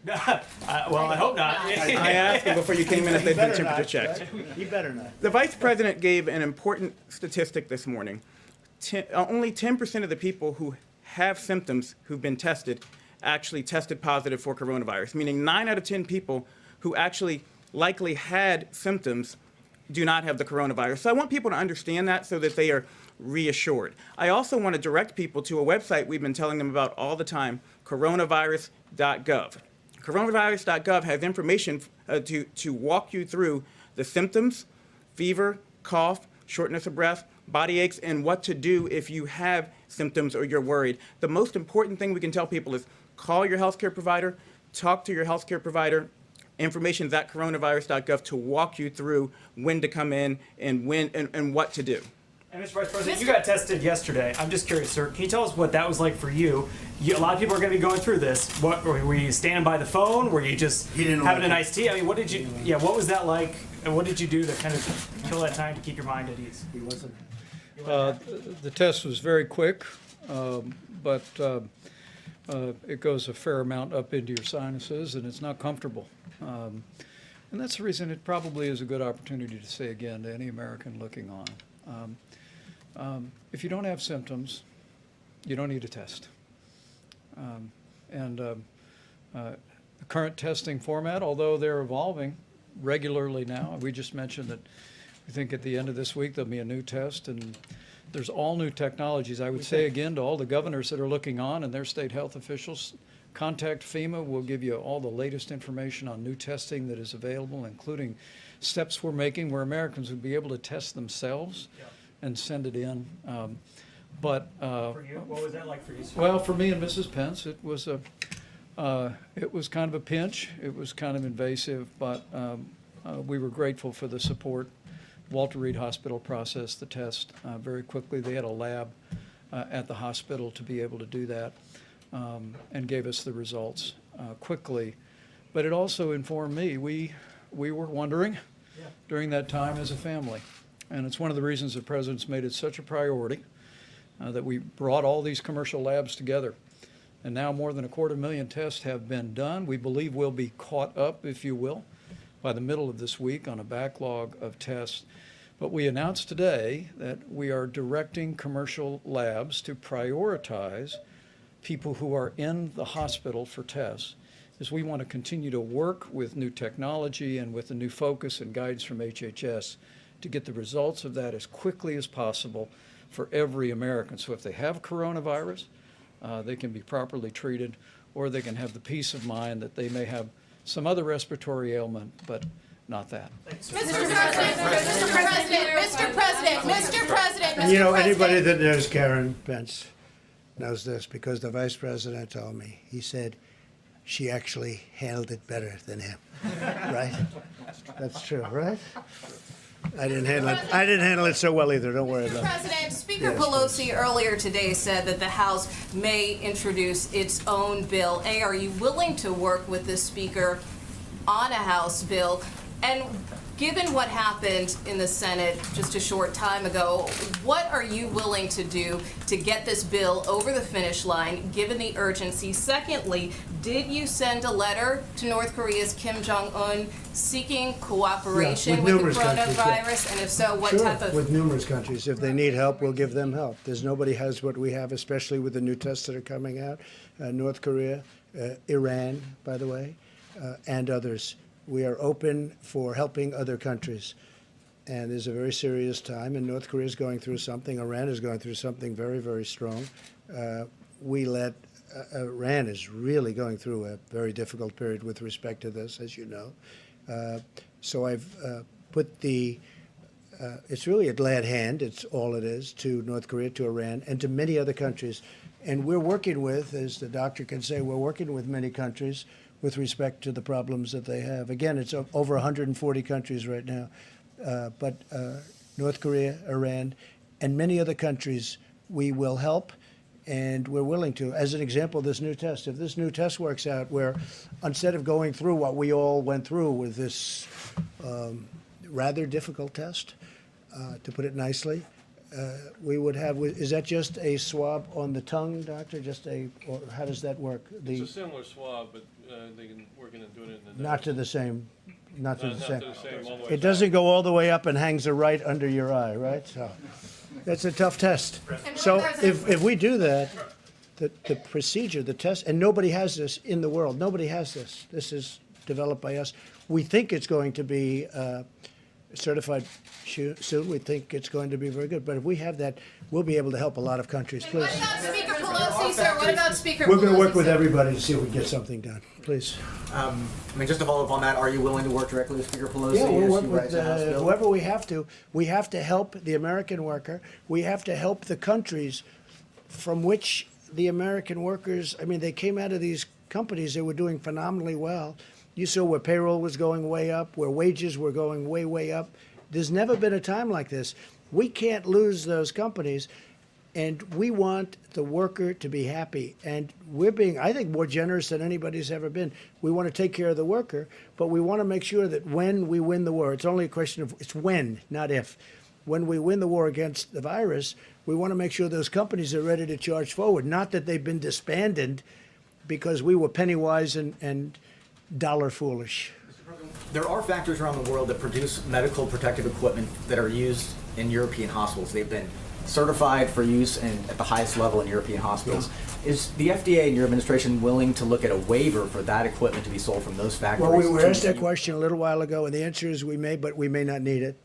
Well, I hope not. I asked you before you came in if they'd been temperature checked. You better not. The Vice President gave an important statistic this morning. Only 10% of the people who have symptoms who've been tested actually tested positive for coronavirus, meaning 9 out of 10 people who actually likely had symptoms do not have the coronavirus. So I want people to understand that so that they are reassured. I also want to direct people to a website we've been telling them about all the time, coronavirus.gov. Coronavirus.gov has information to walk you through the symptoms, fever, cough, shortness of breath, body aches, and what to do if you have symptoms or you're worried. The most important thing we can tell people is call your healthcare provider, talk to your healthcare provider. Information is at coronavirus.gov to walk you through when to come in and when and what to do. And Mr. Vice President, you got tested yesterday. I'm just curious, sir. Can you tell us what that was like for you? A lot of people are going to be going through this. What were you standing by the phone? Were you just having an iced tea? I mean, what did you? Yeah, what was that like? And what did you do to kind of kill that time to keep your mind at ease? He wasn't. The test was very quick, but it goes a fair amount up into your sinuses, and it's not comfortable. And that's the reason it probably is a good opportunity to say again to any American looking on. If you don't have symptoms, you don't need a test. The current testing format, although they're evolving regularly now, we just mentioned that we think at the end of this week there'll be a new test, and there's all new technologies. I would say again to all the governors that are looking on and their state health officials, contact FEMA. We'll give you all the latest information on new testing that is available, including steps we're making where Americans would be able to test themselves and send it in. For you, what was that like for you, sir? Well, for me and Mrs. Pence, it was kind of a pinch. It was kind of invasive, but we were grateful for the support. Walter Reed Hospital processed the test very quickly. They had a lab at the hospital to be able to do that, and gave us the results quickly. But it also informed me. We were wondering during that time as a family. And it's one of the reasons the President's made it such a priority that we brought all these commercial labs together. And now more than 250,000 tests have been done. We believe we'll be caught up, if you will, by the middle of this week on a backlog of tests. But we announced today that we are directing commercial labs to prioritize people who are in the hospital for tests, as we want to continue to work with new technology and with the new focus and guidance from HHS to get the results of that as quickly as possible for every American. So if they have coronavirus, they can be properly treated, or they can have the peace of mind that they may have some other respiratory ailment, but not that. Mr. President. And anybody that knows Karen Pence knows this, because the Vice President told me. He said she actually handled it better than him. Right? That's true, right? I didn't handle it so well either. Don't worry about it. President, Speaker Pelosi earlier today said that the House may introduce its own bill. Are you willing to work with the Speaker on a House bill? And given what happened in the Senate just a short time ago, what are you willing to do to get this bill over the finish line, given the urgency? Secondly, did you send a letter to North Korea's Kim Jong-un seeking cooperation with the coronavirus? And if so, what type of... With numerous countries. If they need help, we'll give them help. Nobody has what we have, especially with the new tests that are coming out. North Korea, Iran, by the way, and others. We are open for helping other countries. and there's a very serious time, and North Korea is going through something. Iran is going through something very, very strong. Iran is really going through a very difficult period with respect to this, as you know. So I've put it's really a glad hand, it's all it is, to North Korea, to Iran, and to many other countries. And we're working with, as the doctor can say, we're working with many countries with respect to the problems that they have. Again, it's over 140 countries right now. But North Korea, Iran, and many other countries, we will help, and we're willing to. As an example, this new test, if this new test works out, where instead of going through what we all went through with this rather difficult test, to put it nicely, we would have, is that just a swab on the tongue, doctor? Or how does that work? It's a similar swab, but we're going to do it in the nose. Not to the same. Not to the same. all the way It doesn't go all the way up and hangs right under your eye, right? So that's a tough test. So if we do that, the procedure, the test, and nobody has this in the world. Nobody has this. This is developed by us. We think it's going to be certified soon. We think it's going to be very good. But if we have that, we'll be able to help a lot of countries. Please. What about Speaker Pelosi, sir? What about Speaker Pelosi? We're going to work with everybody to see if we can get something done. Please. I mean, just to follow up on that, are you willing to work directly with Speaker Pelosi? Yeah, we'll work as you with write the House bill? whoever we have to. We have to help the American worker. We have to help the countries from which the American workers, I mean, they came out of these companies that were doing phenomenally well. You saw where payroll was going way up, where wages were going way, way up. There's never been a time like this. We can't lose those companies, and we want the worker to be happy. And we're being, I think, more generous than anybody's ever been. We want to take care of the worker, but we want to make sure that when we win the war, it's only a question of, it's when, not if. When we win the war against the virus, we want to make sure those companies are ready to charge forward, not that they've been disbanded because we were penny wise and dollar foolish. There are factories around the world that produce medical protective equipment that are used in European hospitals. They've been certified for use at the highest level in European hospitals. Yeah. Is the FDA and your administration willing to look at a waiver for that equipment to be sold from those factories? Well, we were asked that question a little while ago, and the answer is we may, but we may not need it.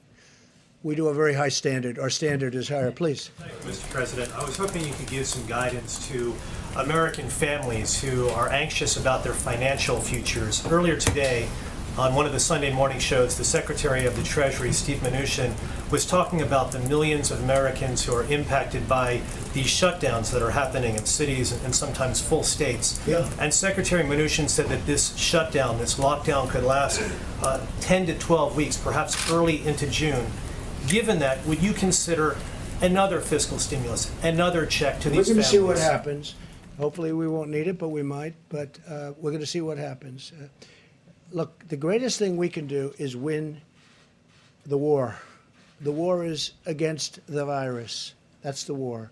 We do a very high standard. Our standard is higher. Please. Thank you, Mr. President. I was hoping you could give some guidance to American families who are anxious about their financial futures. Earlier today, on one of the Sunday morning shows, the Secretary of the Treasury, Steve Mnuchin, was talking about the millions of Americans who are impacted by these shutdowns that are happening in cities and sometimes full states. Yeah. And Secretary Mnuchin said that this shutdown, this lockdown, could last 10 to 12 weeks, perhaps early into June. Given that, would you consider another fiscal stimulus, another check to these families? We're going to see what happens. Hopefully we won't need it, but we might. But we're going to see what happens. Look, the greatest thing we can do is win the war. The war is against the virus. That's the war.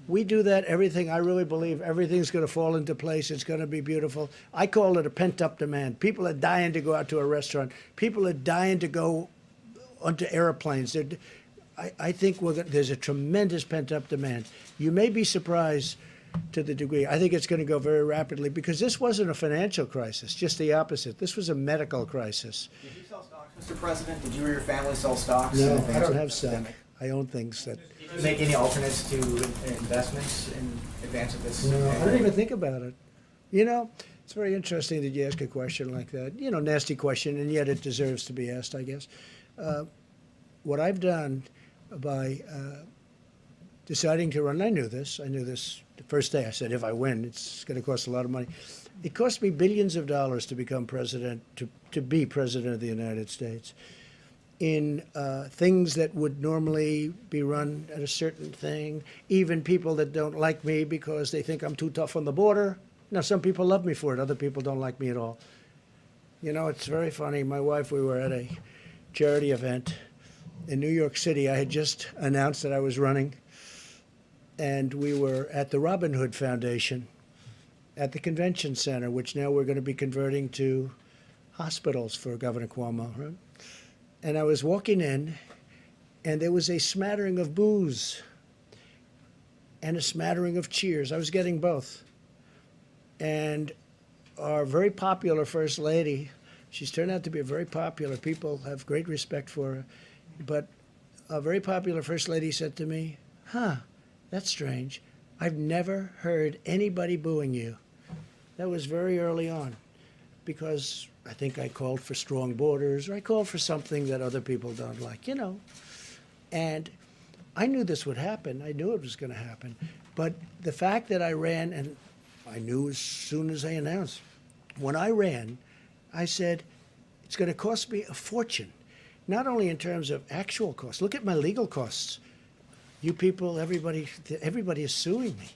We do that, I really believe everything's going to fall into place. It's going to be beautiful. I call it a pent-up demand. People are dying to go out to a restaurant. People are dying to go onto airplanes. I think there's a tremendous pent-up demand. You may be surprised to the degree. I think it's going to go very rapidly because this wasn't a financial crisis, just the opposite. This was a medical crisis. Did you sell stocks, Mr. President? Did you or your family sell stocks? No, I don't have stock. I own things that... Did you make any alternates to investments in advance of this? No, I don't even think about it. You know, it's very interesting that you ask a question like that. You know, nasty question, and yet it deserves to be asked, I guess. What I've done by deciding to run, I knew this the first day. I said, if I win, it's going to cost a lot of money. It cost me billions of dollars to become president, to be president of the United States, in things that would normally be run at a certain thing, even people that don't like me because they think I'm too tough on the border. Now, some people love me for it. Other people don't like me at all. You know, it's very funny. My wife, we were at a charity event in New York City. I had just announced that I was running, and we were at the Robin Hood Foundation at the convention center, which now we're going to be converting to hospitals for Governor Cuomo. Right? And I was walking in, and there was a smattering of boos and a smattering of cheers. I was getting both. And our very popular First Lady, she's turned out to be a very popular, people have great respect for her, but a very popular First Lady said to me, that's strange. I've never heard anybody booing you. That was very early on, because I think I called for strong borders, or I called for something that other people don't like, And I knew this would happen. I knew it was going to happen. But the fact that I ran, and I knew as soon as I announced, when I ran, I said, it's going to cost me a fortune, not only in terms of actual costs. Look at my legal costs. You people, everybody is suing me.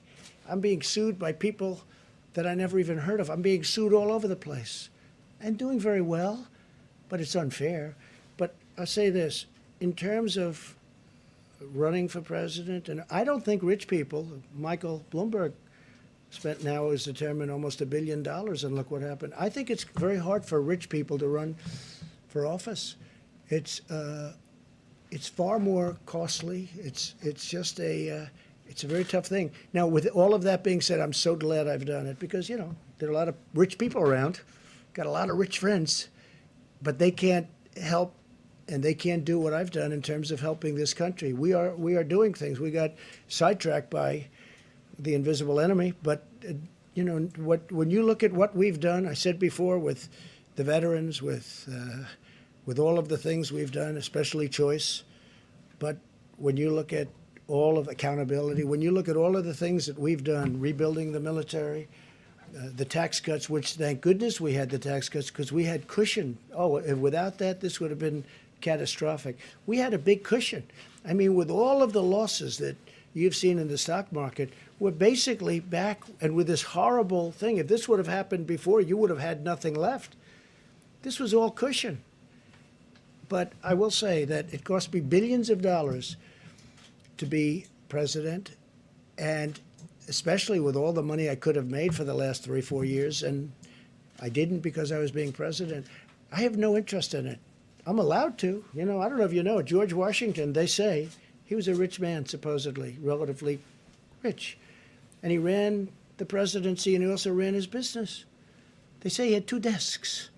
I'm being sued by people that I never even heard of. I'm being sued all over the place and doing very well, but it's unfair. But I'll say this, in terms of running for president, and I don't think rich people, Michael Bloomberg spent now is determined almost $1 billion, and look what happened. I think it's very hard for rich people to run for office. It's far more costly. It's just it's a very tough thing. Now, with all of that being said, I'm so glad I've done it because, there are a lot of rich people around, got a lot of rich friends, but they can't help and they can't do what I've done in terms of helping this country. We are doing things. We got sidetracked by the invisible enemy, but when you look at what we've done, I said before with the veterans, with all of the things we've done, especially choice, but when you look at all of accountability, when you look at all of the things that we've done, rebuilding the military, the tax cuts, which thank goodness we had the tax cuts because we had cushion. Without that, this would have been catastrophic. We had a big cushion. I mean, with all of the losses that you've seen in the stock market, we're basically back, and with this horrible thing, if this would have happened before, you would have had nothing left. This was all cushion. But I will say that it cost me billions of dollars to be president, and especially with all the money I could have made for the last 3-4 years, and I didn't because I was being president. I have no interest in it. I'm allowed to. I don't know if you know, George Washington, they say, he was a rich man, supposedly, relatively rich. And he ran the presidency, and he also ran his business. They say he had 2 desks.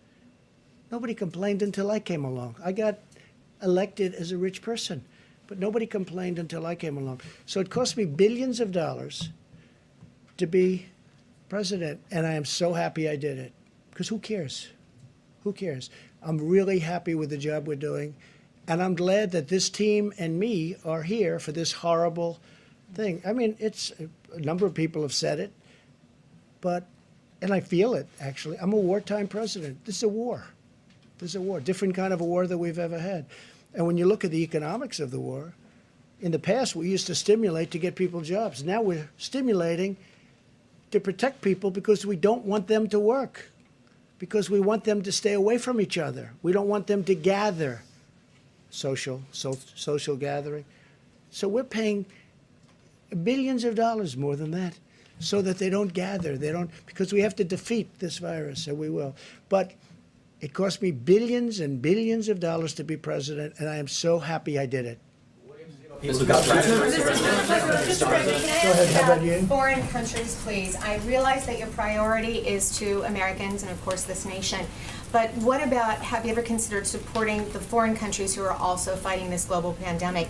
Nobody complained until I came along. I got elected as a rich person, but nobody complained until I came along. So it cost me billions of dollars to be president, and I am so happy I did it. Because who cares? Who cares? I'm really happy with the job we're doing, and I'm glad that this team and me are here for this horrible thing. I mean, it's a number of people have said it, and I feel it, actually. I'm a wartime president. This is a war. This is a war, different kind of a war than we've ever had. And when you look at the economics of the war, in the past we used to stimulate to get people jobs. Now we're stimulating to protect people because we don't want them to work, because we want them to stay away from each other. We don't want them to gather, social gathering. So we're paying billions of dollars more than that so that they don't gather. Because we have to defeat this virus, and we will. But it cost me billions and billions of dollars to be president, and I am so happy I did it. Mr. President, can I ask about foreign countries, please? I realize that your priority is to Americans and, of course, this nation. But what about, have you ever considered supporting the foreign countries who are also fighting this global pandemic?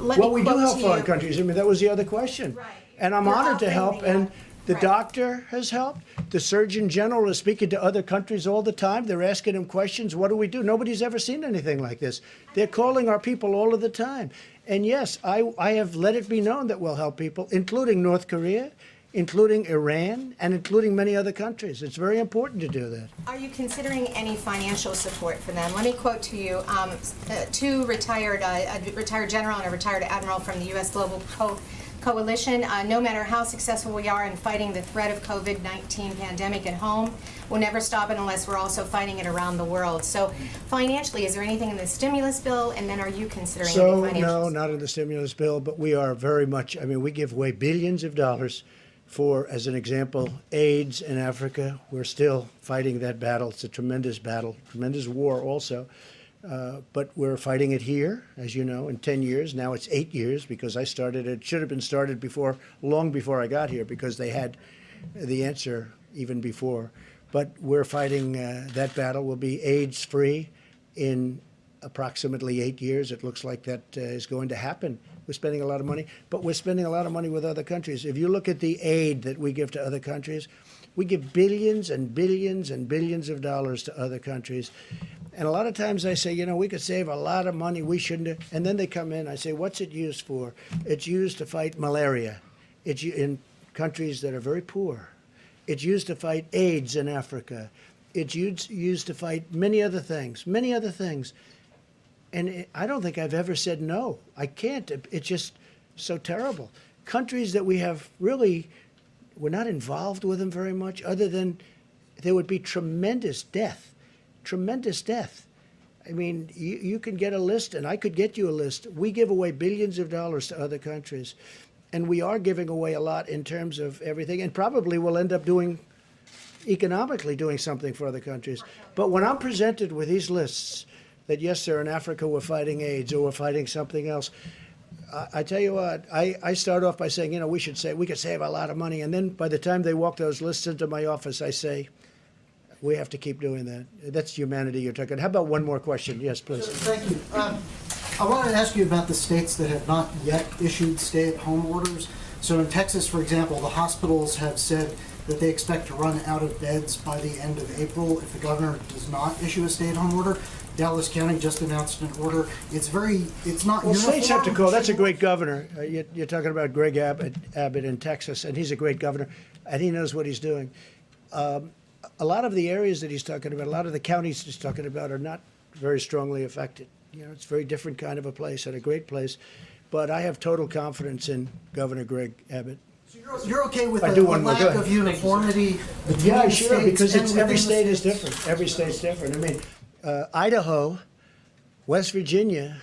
Well, we do help foreign countries. I mean, that was the other question. Right. And I'm honored to help. And the doctor has helped. The Surgeon General is speaking to other countries all the time. They're asking him questions. What do we do? Nobody's ever seen anything like this. They're calling our people all of the time. And yes, I have let it be known that we'll help people, including North Korea, including Iran, and including many other countries. It's very important to do that. Are you considering any financial support for them? Let me quote to you two retired, a retired general and a retired admiral from the U.S. Global Coalition. No matter how successful we are in fighting the threat of COVID-19 pandemic at home, we'll never stop it unless we're also fighting it around the world. So financially, is there anything in the stimulus bill? And then are you considering any financial No, not in the stimulus bill, but we are very much, I mean, we give away billions of dollars for, as an example, AIDS in Africa. We're still fighting that battle. It's a tremendous battle, tremendous war also. But we're fighting it here, as you know, in 10 years. Now it's 8 years because I started it. Should have been started before, long before I got here, because they had the answer even before. But we're fighting that battle. We'll be AIDS-free in approximately 8 years. It looks like that is going to happen. We're spending a lot of money, but we're spending a lot of money with other countries. If you look at the aid that we give to other countries, we give billions and billions and billions of dollars to other countries. And a lot of times I say, you know, we could save a lot of money. We shouldn't have. And then they come in. I say, what's it used for? It's used to fight malaria. It's in countries that are very poor. It's used to fight AIDS in Africa. It's used to fight many other things, And I don't think I've ever said no. I can't. It's just so terrible. Countries that we have really, we're not involved with them very much, other than there would be tremendous death. Tremendous death. I mean, you can get a list, and I could get you a list. We give away billions of dollars to other countries, and we are giving away a lot in terms of everything, and probably we'll end up economically doing something for other countries. But when I'm presented with these lists that, yes, sir, in Africa we're fighting AIDS or we're fighting something else, I tell you what, I start off by saying, you know, we could save a lot of money, and then by the time they walk those lists into my office, I say, we have to keep doing that. That's humanity you're talking. How about one more question? Yes, please. Thank you. I wanted to ask you about the states that have not yet issued stay-at-home orders. So in Texas, for example, the hospitals have said that they expect to run out of beds by the end of April if the governor does not issue a stay-at-home order. Dallas County just announced an order. It's not Well, uniform. states have to call. That's a great governor. You're talking about Greg Abbott in Texas, and he's a great governor, and he knows what he's doing. A lot of the areas that he's talking about, a lot of the counties he's talking about are not very strongly affected. You know, it's a very different kind of a place and a great place. But I have total confidence in Governor Greg Abbott. So you're okay with I the do one more. lack Go ahead. of uniformity between Yeah, the sure, states because and every within state the is states? different. Every state's different. I mean, Idaho, West Virginia,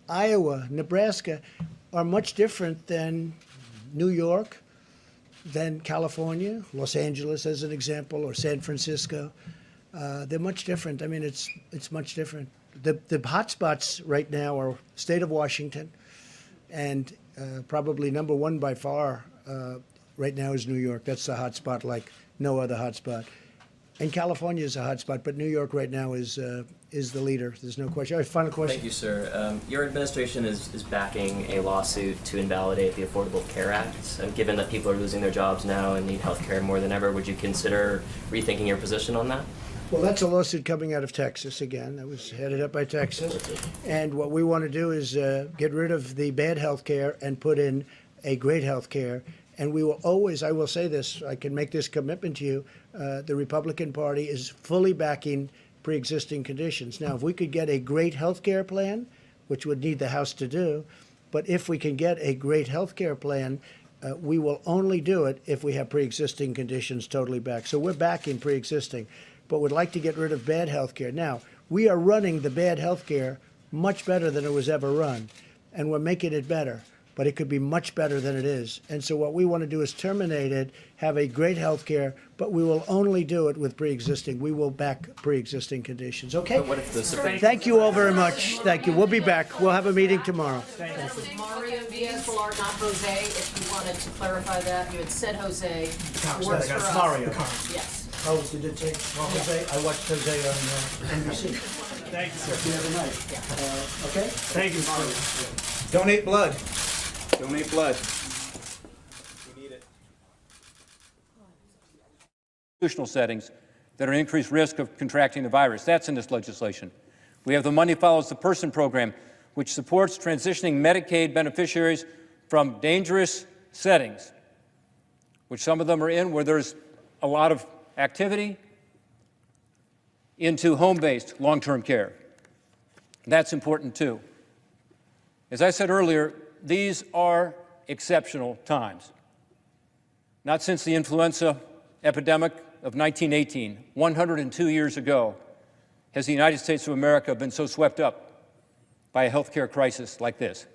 Iowa, Nebraska are much different than New York, than California, Los Angeles as an example, or San Francisco. They're much different. I mean, it's much different. The hot spots right now are state of Washington, and probably number one by far right now is New York. That's the hot spot like no other hot spot. And California is a hot spot, but New York right now is the leader. There's no question. All right, final question. Thank you, sir. Your administration is backing a lawsuit to invalidate the Affordable Care Act. And given that people are losing their jobs now and need health care more than ever, would you consider rethinking your position on that? Well, that's a lawsuit coming out of Texas again. That was headed up by Texas. And what we want to do is get rid of the bad health care and put in a great health care. And we will always, I will say this, I can make this commitment to you, the Republican Party is fully backing pre-existing conditions. Now, if we could get a great health care plan, which would need the House to do, but if we can get a great health care plan, we will only do it if we have pre-existing conditions totally back. So we're backing pre-existing, but would like to get rid of bad health care. Now, we are running the bad health care much better than it was ever run, and we're making it better. But it could be much better than it is. And so what we want to do is terminate it, have a great health care, but we will only do it with pre-existing. We will back pre-existing conditions, okay? But what if the Supreme Thank you all very much. Thank you. We'll be back. We'll have a meeting tomorrow. Mario Villar, not Jose, if you wanted to clarify that. You had said Jose. Works for us. Mario. Yes. Oh, did it say Jose? I watched Jose on NBC. Thank you, sir. The other night. Okay? Thank you, sir. Donate blood. Donate blood. We need it. Institutional settings that are in increased risk of contracting the virus. That's in this legislation. We have the Money Follows the Person program, which supports transitioning Medicaid beneficiaries from dangerous settings, which some of them are in where there's a lot of activity, into home-based long-term care. That's important too. As I said earlier, these are exceptional times. Not since the influenza epidemic of 1918, 102 years ago, has the United States of America been so swept up by a healthcare crisis like this.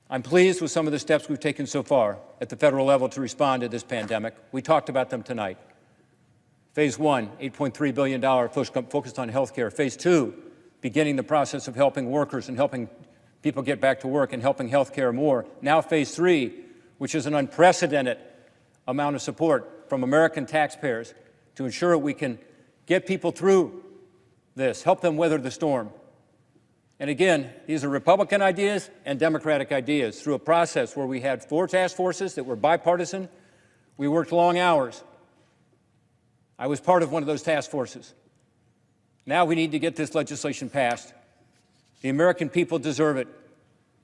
I'm pleased with some of the steps we've taken so far at the federal level to respond to this pandemic. We talked about them tonight. Phase one, $8.3 billion focused on healthcare. Phase two, beginning the process of helping workers and helping people get back to work and helping healthcare more. Now phase three, which is an unprecedented amount of support from American taxpayers to ensure we can get people through this, help them weather the storm. And again, these are Republican ideas and Democratic ideas through a process where we had 4 task forces that were bipartisan. We worked long hours. I was part of one of those task forces. Now we need to get this legislation passed. The American people deserve it.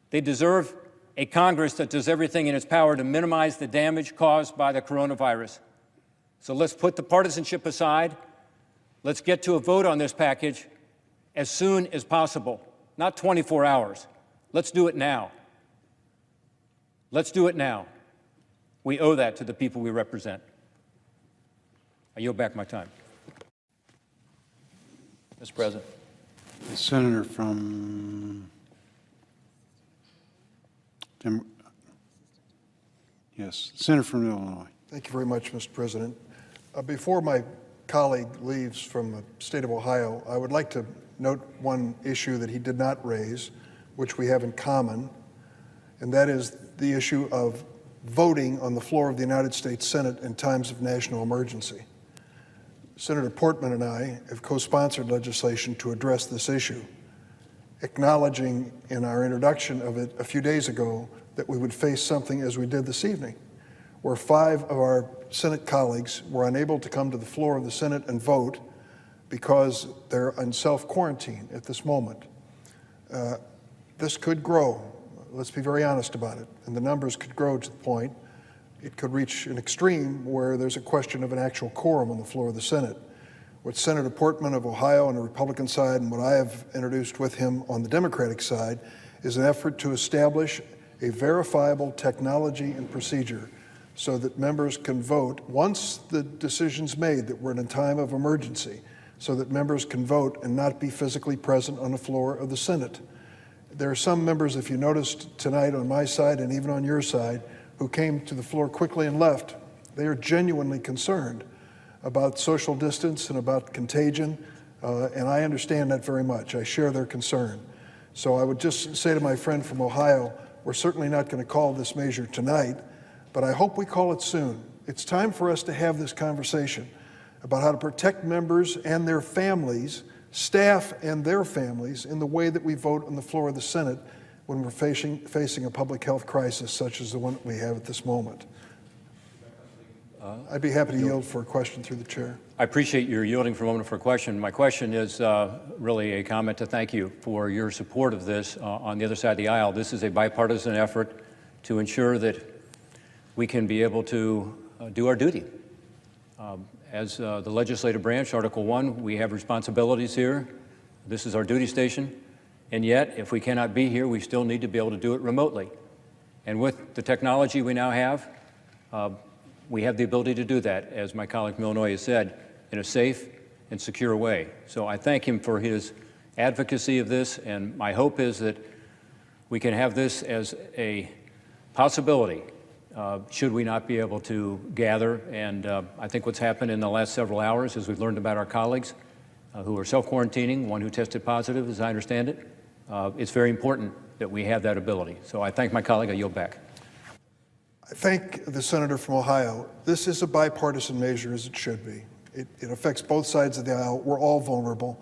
They deserve a Congress that does everything in its power to minimize the damage caused by the coronavirus. So let's put the partisanship aside. Let's get to a vote on this package as soon as possible, not 24 hours. Let's do it now. Let's do it now. We owe that to the people we represent. I yield back my time. Mr. President. The senator from Senator from Illinois. Thank you very much, Mr. President. Before my colleague leaves from the state of Ohio, I would like to note one issue that he did not raise, which we have in common, and that is the issue of voting on the floor of the United States Senate in times of national emergency. Senator Portman and I have co-sponsored legislation to address this issue, acknowledging in our introduction of it a few days ago that we would face something as we did this evening, where 5 of our Senate colleagues were unable to come to the floor of the Senate and vote because they're in self-quarantine at this moment. This could grow. Let's be very honest about it. And the numbers could grow to the point it could reach an extreme where there's a question of an actual quorum on the floor of the Senate. What Senator Portman of Ohio on the Republican side and what I have introduced with him on the Democratic side is an effort to establish a verifiable technology and procedure so that members can vote once the decision's made that we're in a time of emergency, so that members can vote and not be physically present on the floor of the Senate. There are some members, if you noticed tonight on my side and even on your side, who came to the floor quickly and left. They are genuinely concerned about social distance and about contagion, and I understand that very much. I share their concern. So I would just say to my friend from Ohio, we're certainly not going to call this measure tonight, but I hope we call it soon. It's time for us to have this conversation about how to protect members and their families, staff and their families, in the way that we vote on the floor of the Senate when we're facing a public health crisis such as the one we have at this moment. I'd be happy to yield for a question through the chair. I appreciate your yielding for a moment for a question. My question is really a comment to thank you for your support of this on the other side of the aisle. This is a bipartisan effort to ensure that we can be able to do our duty. As the legislative branch, Article 1, we have responsibilities here. This is our duty station. And yet, if we cannot be here, we still need to be able to do it remotely. And with the technology we now have, we have the ability to do that, as my colleague from Illinois has said, in a safe and secure way. So I thank him for his advocacy of this, and my hope is that we can have this as a possibility should we not be able to gather. And I think what's happened in the last several hours is we've learned about our colleagues who are self-quarantining, one who tested positive, as I understand it. It's very important that we have that ability. So I thank my colleague. I yield back. I thank the senator from Ohio. This is a bipartisan measure, as it should be. It affects both sides of the aisle. We're all vulnerable.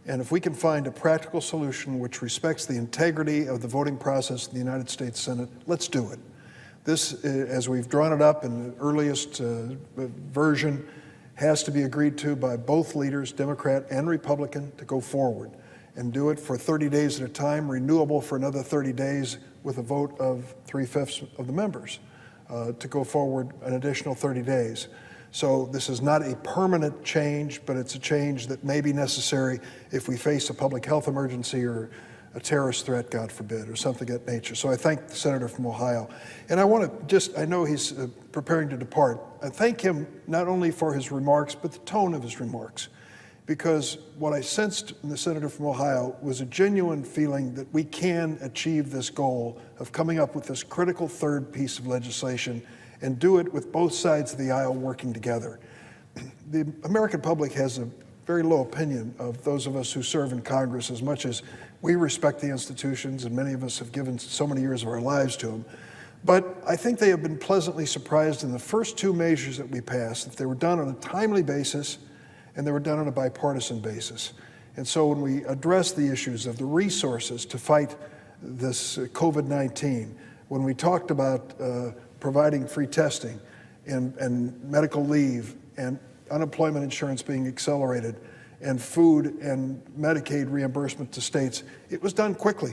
And if we can find a practical solution which respects the integrity of the voting process in the United States Senate, let's do it. This, as we've drawn it up in the earliest version, has to be agreed to by both leaders, Democrat and Republican, to go forward and do it for 30 days at a time, renewable for another 30 days with a vote of 3/5 of the members to go forward an additional 30 days. So this is not a permanent change, but it's a change that may be necessary if we face a public health emergency or a terrorist threat, God forbid, or something of that nature. So I thank the senator from Ohio. And I want to just, I know he's preparing to depart. I thank him not only for his remarks, but the tone of his remarks. Because what I sensed in the senator from Ohio was a genuine feeling that we can achieve this goal of coming up with this critical third piece of legislation and do it with both sides of the aisle working together. The American public has a very low opinion of those of us who serve in Congress, as much as we respect the institutions, and many of us have given so many years of our lives to them. But I think they have been pleasantly surprised in the first 2 measures that we passed, that they were done on a timely basis and they were done on a bipartisan basis. And so when we address the issues of the resources to fight this COVID-19, when we talked about providing free testing and medical leave and unemployment insurance being accelerated and food and Medicaid reimbursement to states, it was done quickly.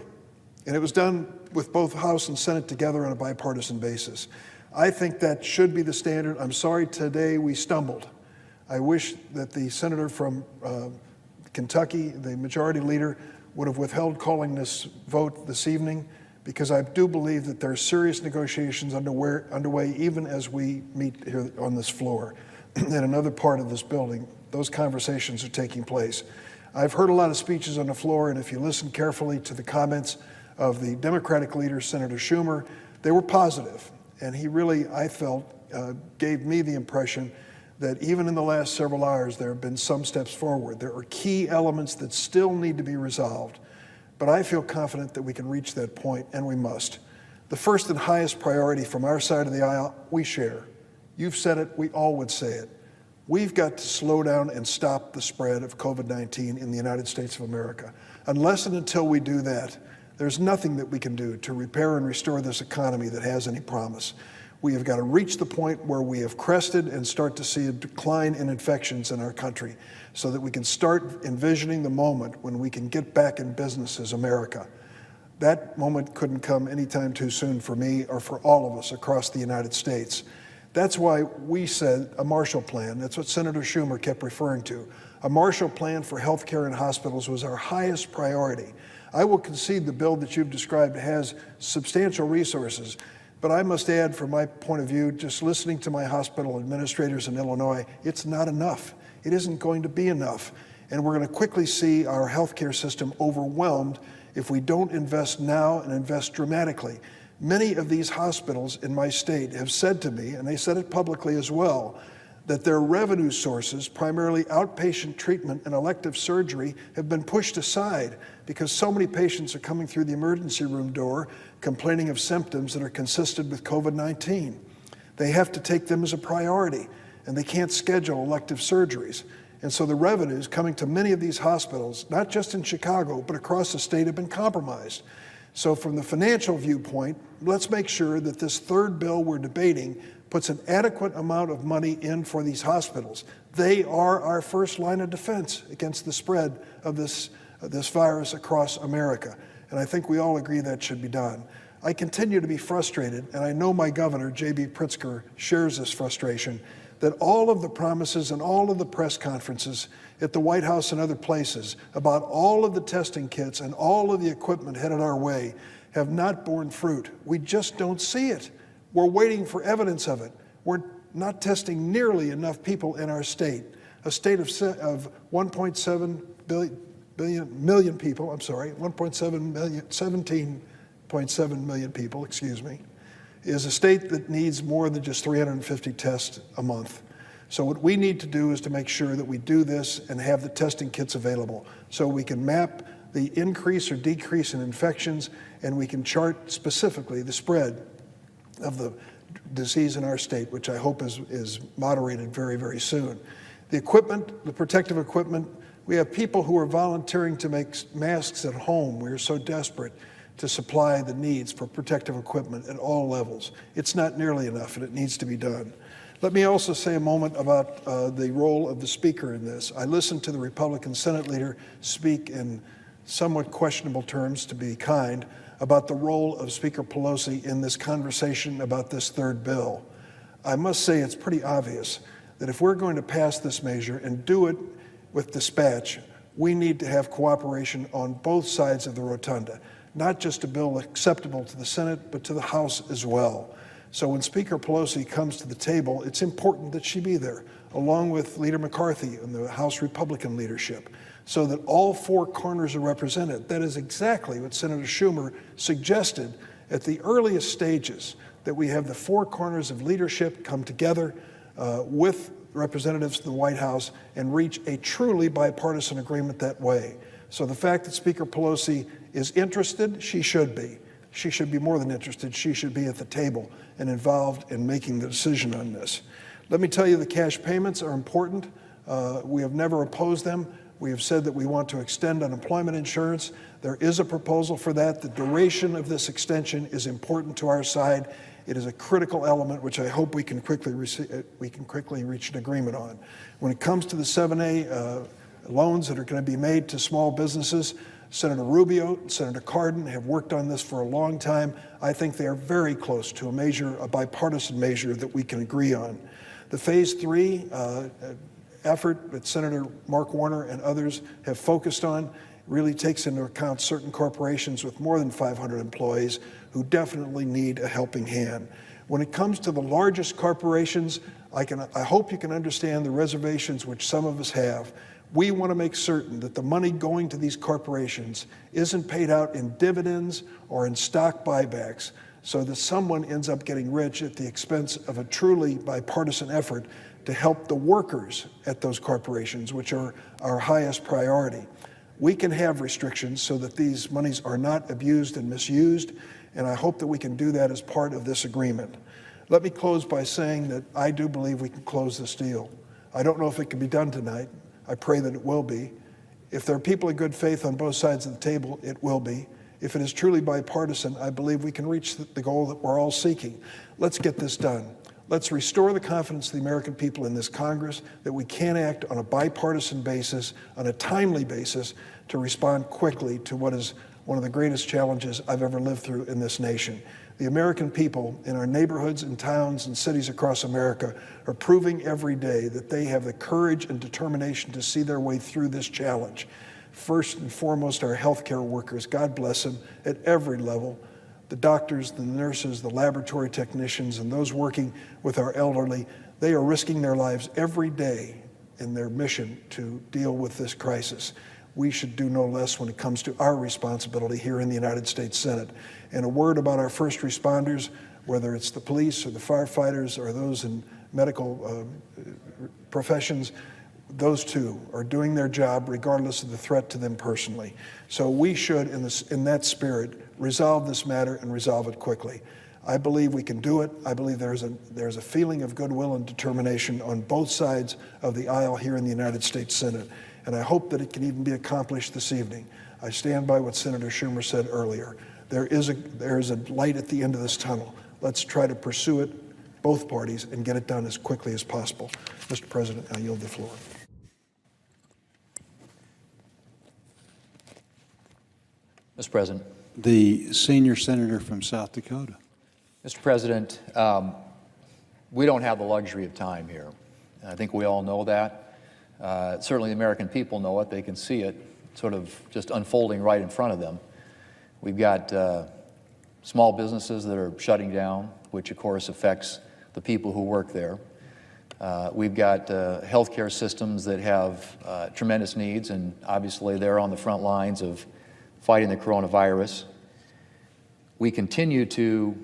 And it was done with both House and Senate together on a bipartisan basis. I think that should be the standard. I'm sorry today we stumbled. I wish that the senator from Kentucky, the majority leader, would have withheld calling this vote this evening, because I do believe that there are serious negotiations underway even as we meet here on this floor. In another part of this building, those conversations are taking place. I've heard a lot of speeches on the floor, and if you listen carefully to the comments of the Democratic leader, Senator Schumer, they were positive. And he really, I felt, gave me the impression that even in the last several hours, there have been some steps forward. There are key elements that still need to be resolved, but I feel confident that we can reach that point, and we must. The first and highest priority from our side of the aisle, we share. You've said it, we all would say it. We've got to slow down and stop the spread of COVID-19 in the United States of America. Unless and until we do that, there's nothing that we can do to repair and restore this economy that has any promise. We have got to reach the point where we have crested and start to see a decline in infections in our country so that we can start envisioning the moment when we can get back in business as America. That moment couldn't come anytime too soon for me or for all of us across the United States. That's why we said a Marshall Plan. That's what Senator Schumer kept referring to. A Marshall Plan for healthcare and hospitals was our highest priority. I will concede the bill that you've described has substantial resources, but I must add, from my point of view, just listening to my hospital administrators in Illinois, it's not enough. It isn't going to be enough. And we're going to quickly see our healthcare system overwhelmed if we don't invest now and invest dramatically. Many of these hospitals in my state have said to me, and they said it publicly as well, that their revenue sources, primarily outpatient treatment and elective surgery, have been pushed aside because so many patients are coming through the emergency room door complaining of symptoms that are consistent with COVID-19. They have to take them as a priority, and they can't schedule elective surgeries. And so the revenues coming to many of these hospitals, not just in Chicago, but across the state, have been compromised. So from the financial viewpoint, let's make sure that this third bill we're debating puts an adequate amount of money in for these hospitals. They are our first line of defense against the spread of this virus across America. And I think we all agree that should be done. I continue to be frustrated, and I know my governor, J.B. Pritzker, shares this frustration, that all of the promises and all of the press conferences at the White House and other places about all of the testing kits and all of the equipment headed our way have not borne fruit. We just don't see it. We're waiting for evidence of it. We're not testing nearly enough people in our state, a state of 1.7 million people, 17.7 million people, excuse me, is a state that needs more than just 350 tests a month. So what we need to do is to make sure that we do this and have the testing kits available so we can map the increase or decrease in infections, and we can chart specifically the spread of the disease in our state, which I hope is moderated very, very soon. The equipment, the protective equipment, we have people who are volunteering to make masks at home. We are so desperate to supply the needs for protective equipment at all levels. It's not nearly enough, and it needs to be done. Let me also say a moment about the role of the Speaker in this. I listened to the Republican Senate leader speak in somewhat questionable terms, to be kind, about the role of Speaker Pelosi in this conversation about this third bill. I must say it's pretty obvious that if we're going to pass this measure and do it with dispatch, we need to have cooperation on both sides of the rotunda, not just a bill acceptable to the Senate, but to the House as well. So when Speaker Pelosi comes to the table, it's important that she be there, along with Leader McCarthy and the House Republican leadership, so that all four corners are represented. That is exactly what Senator Schumer suggested at the earliest stages, that we have the four corners of leadership come together with representatives in the White House and reach a truly bipartisan agreement that way. So the fact that Speaker Pelosi is interested, she should be. She should be more than interested. She should be at the table and involved in making the decision on this. Let me tell you, the cash payments are important. We have never opposed them. We have said that we want to extend unemployment insurance. There is a proposal for that. The duration of this extension is important to our side. It is a critical element which I hope we can quickly reach an agreement on. When it comes to the 7A loans that are going to be made to small businesses, Senator Rubio and Senator Cardin have worked on this for a long time. I think they are very close to a bipartisan measure that we can agree on. The Phase 3 effort that Senator Mark Warner and others have focused on really takes into account certain corporations with more than 500 employees who definitely need a helping hand. When it comes to the largest corporations, I hope you can understand the reservations which some of us have. We want to make certain that the money going to these corporations isn't paid out in dividends or in stock buybacks so that someone ends up getting rich at the expense of a truly bipartisan effort to help the workers at those corporations, which are our highest priority. We can have restrictions so that these monies are not abused and misused, and I hope that we can do that as part of this agreement. Let me close by saying that I do believe we can close this deal. I don't know if it can be done tonight. I pray that it will be. If there are people of good faith on both sides of the table, it will be. If it is truly bipartisan, I believe we can reach the goal that we're all seeking. Let's get this done. Let's restore the confidence of the American people in this Congress that we can act on a bipartisan basis, on a timely basis, to respond quickly to what is one of the greatest challenges I've ever lived through in this nation. The American people in our neighborhoods and towns and cities across America are proving every day that they have the courage and determination to see their way through this challenge. First and foremost, our healthcare workers, God bless them, at every level. The doctors, the nurses, the laboratory technicians, and those working with our elderly, they are risking their lives every day in their mission to deal with this crisis. We should do no less when it comes to our responsibility here in the United States Senate. And a word about our first responders, whether it's the police or the firefighters or those in medical professions, those two are doing their job regardless of the threat to them personally. So we should, in that spirit, resolve this matter and resolve it quickly. I believe we can do it. I believe there's a feeling of goodwill and determination on both sides of the aisle here in the United States Senate. And I hope that it can even be accomplished this evening. I stand by what Senator Schumer said earlier. There is a light at the end of this tunnel. Let's try to pursue it, both parties, and get it done as quickly as possible. Mr. President, I yield the floor. Mr. President. The senior senator from South Dakota. Mr. President, we don't have the luxury of time here. I think we all know that. Certainly the American people know it. They can see it sort of just unfolding right in front of them. We've got small businesses that are shutting down, which of course affects the people who work there. We've got healthcare systems that have tremendous needs, and obviously they're on the front lines of fighting the coronavirus. We continue to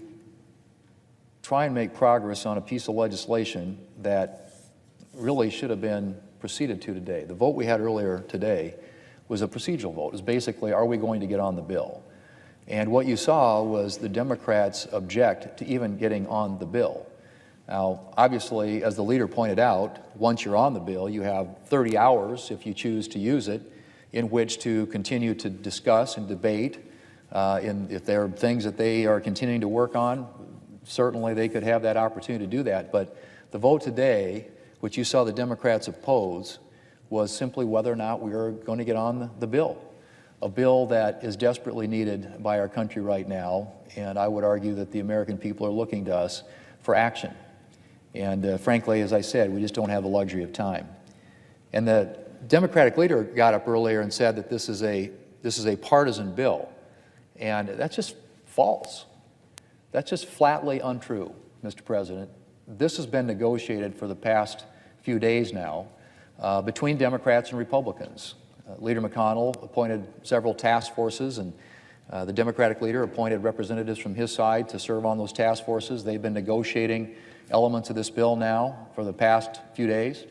try and make progress on a piece of legislation that really should have been proceeded to today. The vote we had earlier today was a procedural vote. It was basically, are we going to get on the bill? And what you saw was the Democrats object to even getting on the bill. Now, obviously, as the leader pointed out, once you're on the bill, you have 30 hours, if you choose to use it, in which to continue to discuss and debate. If there are things that they are continuing to work on, certainly they could have that opportunity to do that. But the vote today, which you saw the Democrats oppose, was simply whether or not we are going to get on the bill, a bill that is desperately needed by our country right now. And I would argue that the American people are looking to us for action. And frankly, as I said, we just don't have the luxury of time. And the Democratic leader got up earlier and said that this is a partisan bill. And that's just false. That's just flatly untrue, Mr. President. This has been negotiated for the past few days now between Democrats and Republicans. Leader McConnell appointed several task forces, and the Democratic leader appointed representatives from his side to serve on those task forces. They've been negotiating elements of this bill now for the past few days.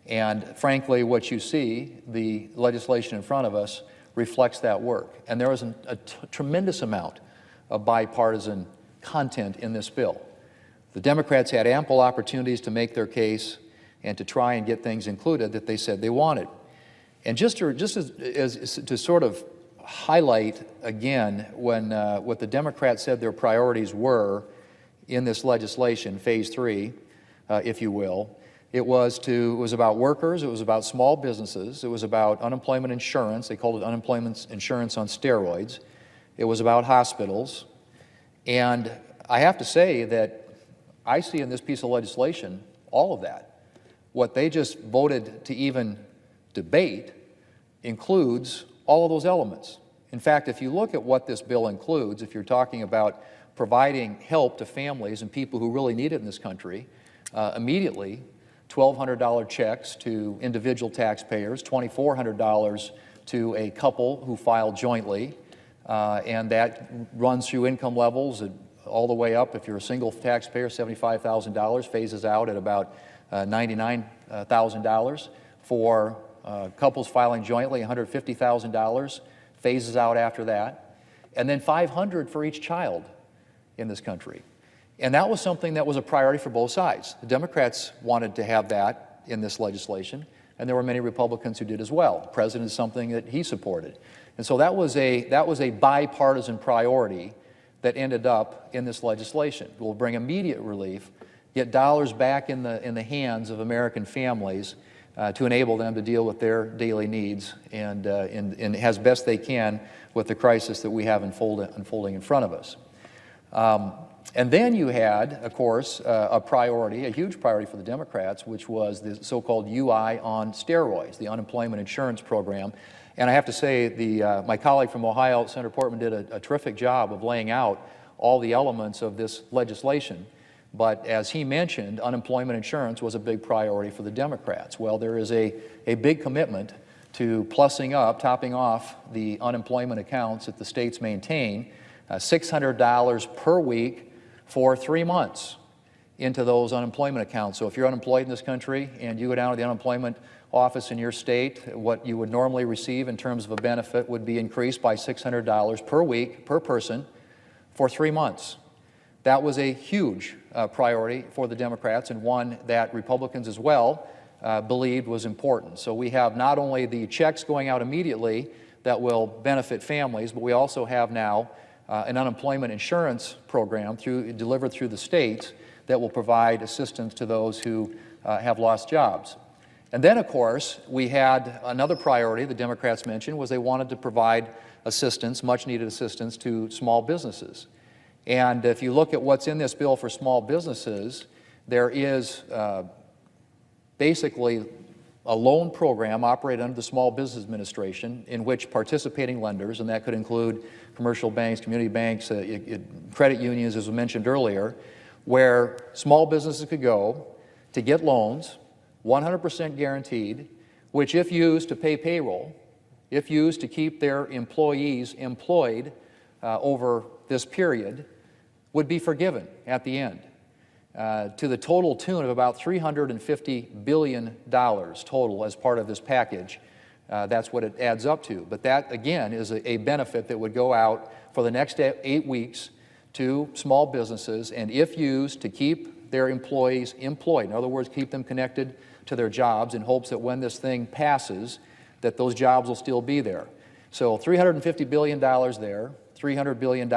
And frankly, what you see, the legislation in front of us, reflects that work. And there is a tremendous amount of bipartisan content in this bill. The Democrats had ample opportunities to make their case and to try and get things included that they said they wanted. And just to sort of highlight again what the Democrats said their priorities were in this legislation, phase 3, if you will, it was about workers, it was about small businesses, it was about unemployment insurance, they called it unemployment insurance on steroids, it was about hospitals, and I have to say that I see in this piece of legislation all of that. What they just voted to even debate includes all of those elements. In fact, if you look at what this bill includes, if you're talking about providing help to families and people who really need it in this country, immediately, $1,200 checks to individual taxpayers, $2,400 to a couple who filed jointly, and that runs through income levels all the way up. If you're a single taxpayer, $75,000, phases out at about $99,000. For couples filing jointly, $150,000, phases out after that. And then $500 for each child in this country. And that was something that was a priority for both sides. The Democrats wanted to have that in this legislation, and there were many Republicans who did as well. The president is something that he supported. And so that was a bipartisan priority that ended up in this legislation. It will bring immediate relief, get dollars back in the hands of American families to enable them to deal with their daily needs and as best they can with the crisis that we have unfolding in front of us. And then you had, of course, a huge priority for the Democrats, which was the so-called UI on steroids, the unemployment insurance program. And I have to say, my colleague from Ohio, Senator Portman, did a terrific job of laying out all the elements of this legislation. But as he mentioned, unemployment insurance was a big priority for the Democrats. Well, there is a big commitment to topping off the unemployment accounts that the states maintain, $600 per week for 3 months into those unemployment accounts. So if you're unemployed in this country and you go down to the unemployment office in your state, what you would normally receive in terms of a benefit would be increased by $600 per week, per person, for 3 months. That was a huge priority for the Democrats, and one that Republicans as well believed was important. So we have not only the checks going out immediately that will benefit families, but we also have now an unemployment insurance program delivered through the states that will provide assistance to those who have lost jobs. And then, of course, we had another priority the Democrats mentioned was they wanted to provide assistance, much-needed assistance, to small businesses. And if you look at what's in this bill for small businesses, there is basically a loan program operated under the Small Business Administration in which participating lenders, and that could include commercial banks, community banks, credit unions, as was mentioned earlier, where small businesses could go to get loans, 100% guaranteed, which if used to pay payroll, if used to keep their employees employed over this period, would be forgiven at the end, to the total tune of about $350 billion total as part of this package. That's what it adds up to. But that, again, is a benefit that would go out for the next 8 weeks to small businesses, and if used to keep their employees employed, in other words, keep them connected to their jobs in hopes that when this thing passes, that those jobs will still be there. So $350 billion there, $300 billion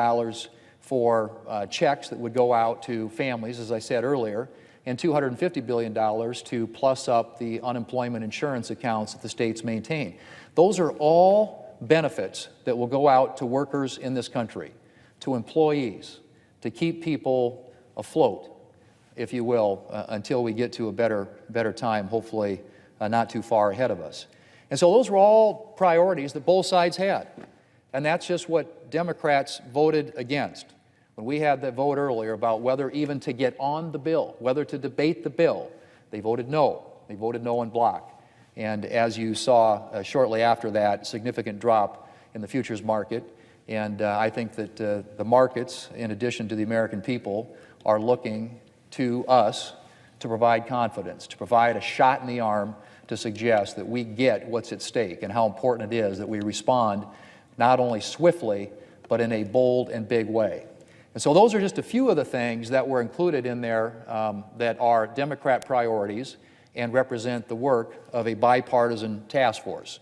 for checks that would go out to families, as I said earlier, and $250 billion to plus up the unemployment insurance accounts that the states maintain. Those are all benefits that will go out to workers in this country, to employees, to keep people afloat, if you will, until we get to a better time, hopefully not too far ahead of us. And so those were all priorities that both sides had. And that's just what Democrats voted against. When we had that vote earlier about whether even to get on the bill, whether to debate the bill, they voted no. They voted no en bloc. And as you saw shortly after that, significant drop in the futures market. And I think that the markets, in addition to the American people, are looking to us to provide confidence, to provide a shot in the arm to suggest that we get what's at stake and how important it is that we respond not only swiftly, but in a bold and big way. And so those are just a few of the things that were included in there that are Democrat priorities and represent the work of a bipartisan task force.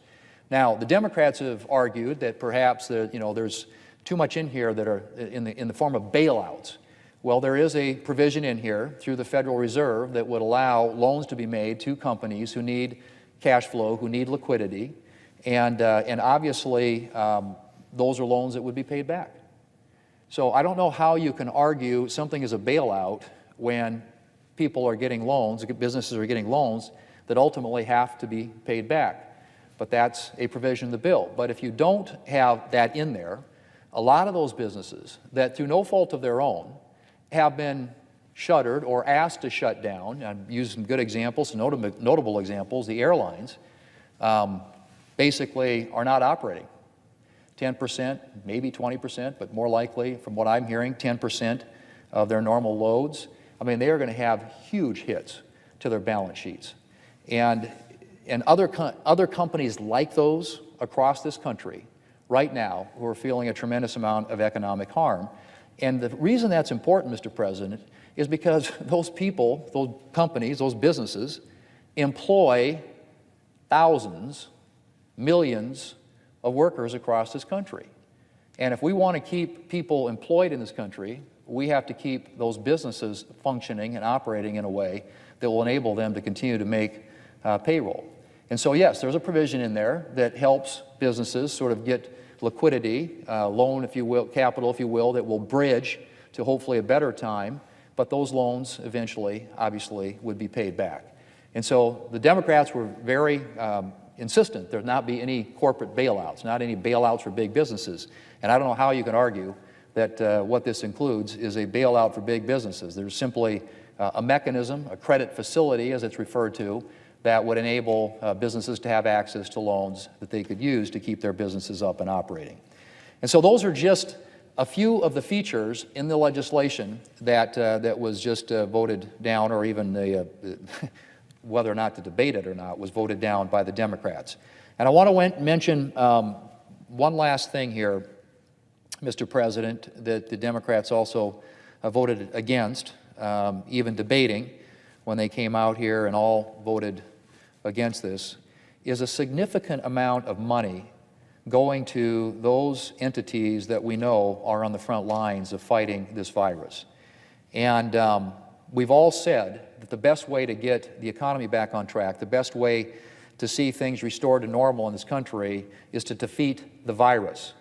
Now, the Democrats have argued that perhaps there's too much in here that are in the form of bailouts. Well, there is a provision in here through the Federal Reserve that would allow loans to be made to companies who need cash flow, who need liquidity, and obviously those are loans that would be paid back. So I don't know how you can argue something is a bailout when people are getting loans, businesses are getting loans that ultimately have to be paid back. But that's a provision in the bill. But if you don't have that in there, a lot of those businesses that through no fault of their own have been shuttered or asked to shut down, and use some good examples, notable examples, the airlines, basically are not operating. 10%, maybe 20%, but more likely, from what I'm hearing, 10% of their normal loads. I mean, they are going to have huge hits to their balance sheets. And other companies like those across this country right now who are feeling a tremendous amount of economic harm. And the reason that's important, Mr. President, is because those people, those companies, those businesses employ thousands, millions of workers across this country. And if we want to keep people employed in this country, we have to keep those businesses functioning and operating in a way that will enable them to continue to make payroll. And so, yes, there's a provision in there that helps businesses sort of get liquidity, loan, if you will, capital, if you will, that will bridge to hopefully a better time, but those loans eventually, obviously, would be paid back. And so the Democrats were very insistent there not be any corporate bailouts, not any bailouts for big businesses. And I don't know how you can argue that what this includes is a bailout for big businesses. There's simply a mechanism, a credit facility, as it's referred to, that would enable businesses to have access to loans that they could use to keep their businesses up and operating. And so those are just a few of the features in the legislation that was just voted down, or even whether or not to debate it or not, was voted down by the Democrats. And I want to mention one last thing here, Mr. President, that the Democrats also voted against, even debating when they came out here and all voted against this, is a significant amount of money going to those entities that we know are on the front lines of fighting this virus. And we've all said that the best way to get the economy back on track, the best way to see things restored to normal in this country is to defeat the virus.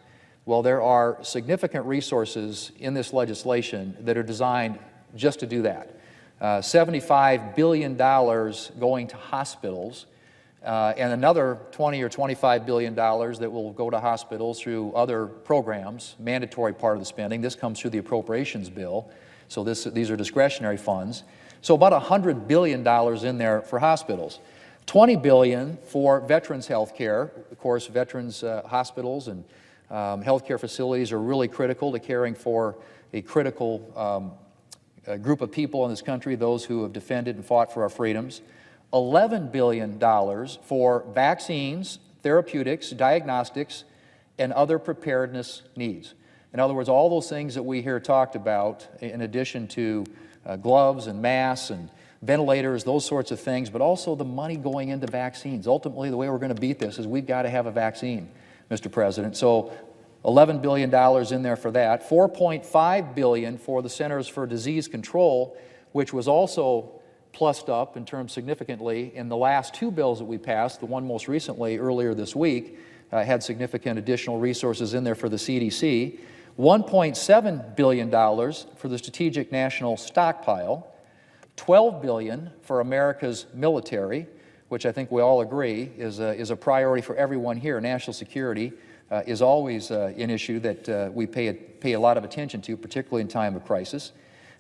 Well, there are significant resources in this legislation that are designed just to do that. $75 billion going to hospitals, and another $20 or $25 billion that will go to hospitals through other programs, mandatory part of the spending. This comes through the appropriations bill, so these are discretionary funds. So about $100 billion in there for hospitals. $20 billion for veterans health care. Of course, veterans hospitals and health care facilities are really critical to caring for a critical a group of people in this country, those who have defended and fought for our freedoms. $11 billion for vaccines, therapeutics, diagnostics, and other preparedness needs. In other words, all those things that we hear talked about, in addition to gloves and masks and ventilators, those sorts of things, but also the money going into vaccines. Ultimately, the way we're going to beat this is we've got to have a vaccine, Mr. President. So $11 billion in there for that. $4.5 billion for the Centers for Disease Control, which was also plussed up in terms significantly in the last two bills that we passed. The one most recently, earlier this week, had significant additional resources in there for the CDC. $1.7 billion for the Strategic National Stockpile. $12 billion for America's military, which I think we all agree is a priority for everyone here. National security is always an issue that we pay a lot of attention to, particularly in time of crisis.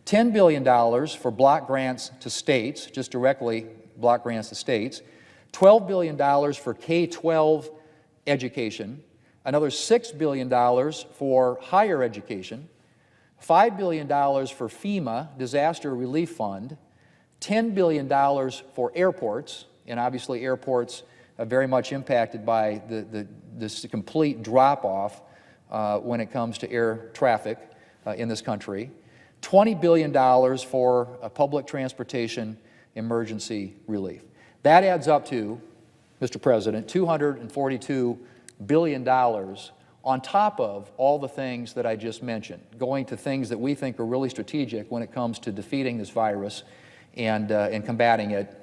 $10 billion for block grants to states, just directly block grants to states. $12 billion for K-12 education. Another $6 billion for higher education. $5 billion for FEMA, Disaster Relief Fund. $10 billion for airports, and obviously airports are very much impacted by this complete drop-off when it comes to air traffic in this country. $20 billion for public transportation emergency relief. That adds up to Mr. President, $242 billion on top of all the things that I just mentioned, going to things that we think are really strategic when it comes to defeating this virus and combating it,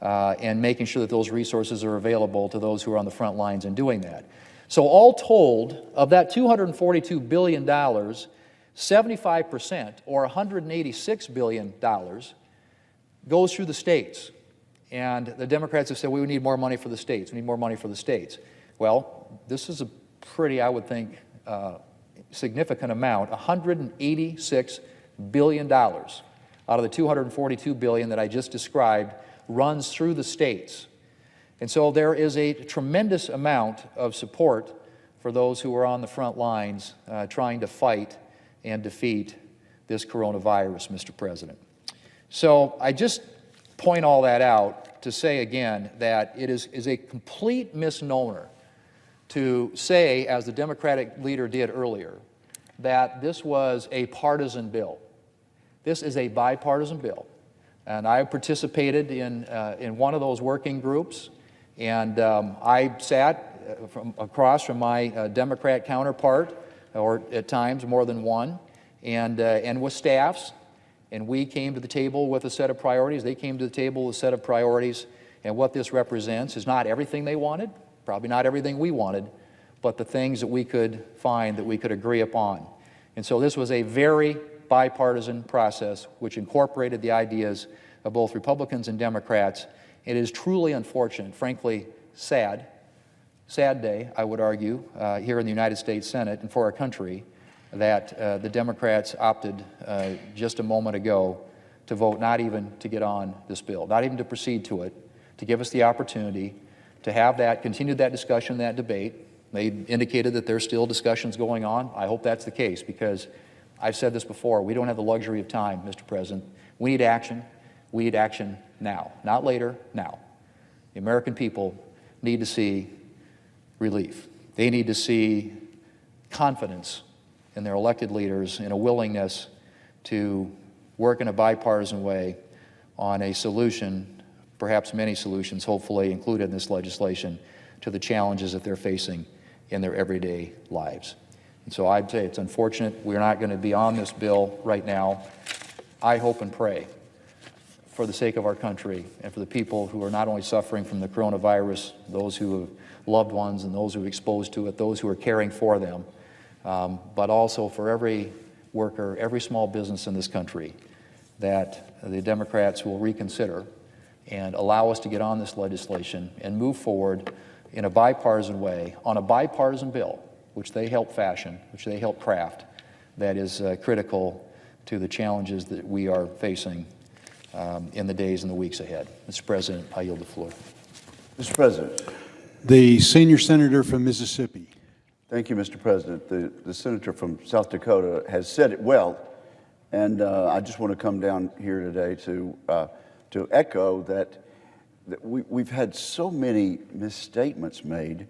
and making sure that those resources are available to those who are on the front lines in doing that. So all told, of that $242 billion, 75%, or $186 billion, goes through the states. And the Democrats have said, we need more money for the states. We need more money for the states. Well, this is a pretty, I would think, significant amount, $186 billion out of the $242 billion that I just described runs through the states. And so there is a tremendous amount of support for those who are on the front lines trying to fight and defeat this coronavirus, Mr. President. So I just point all that out to say again that it is a complete misnomer to say, as the Democratic leader did earlier, that this was a partisan bill. This is a bipartisan bill. And I participated in one of those working groups, and I sat across from my Democrat counterpart, or at times more than one, and with staffs, and we came to the table with a set of priorities. They came to the table with a set of priorities, and what this represents is not everything they wanted, probably not everything we wanted, but the things that we could find that we could agree upon. And so this was a very bipartisan process which incorporated the ideas of both Republicans and Democrats. It is truly unfortunate, frankly sad day, I would argue, here in the United States Senate and for our country, that the Democrats opted just a moment ago to vote not even to get on this bill, not even to proceed to it, to give us the opportunity to have that, continue that discussion, that debate. They indicated that there's still discussions going on. I hope that's the case, because I've said this before, we don't have the luxury of time, Mr. President. We need action. We need action now, not later, now. The American people need to see relief. They need to see confidence in their elected leaders and a willingness to work in a bipartisan way on a solution, perhaps many solutions, hopefully included in this legislation, to the challenges that they're facing in their everyday lives. And so I'd say it's unfortunate we're not going to be on this bill right now. I hope and pray for the sake of our country and for the people who are not only suffering from the coronavirus, those who have loved ones and those who are exposed to it, those who are caring for them, but also for every worker, every small business in this country, that the Democrats will reconsider and allow us to get on this legislation and move forward in a bipartisan way on a bipartisan bill, which they helped fashion, which they helped craft, that is critical to the challenges that we are facing in the days and the weeks ahead. Mr. President, I yield the floor. Mr. President. The senior senator from Mississippi. Thank you, Mr. President. The senator from South Dakota has said it well, and I just want to come down here today to echo that we've had so many misstatements made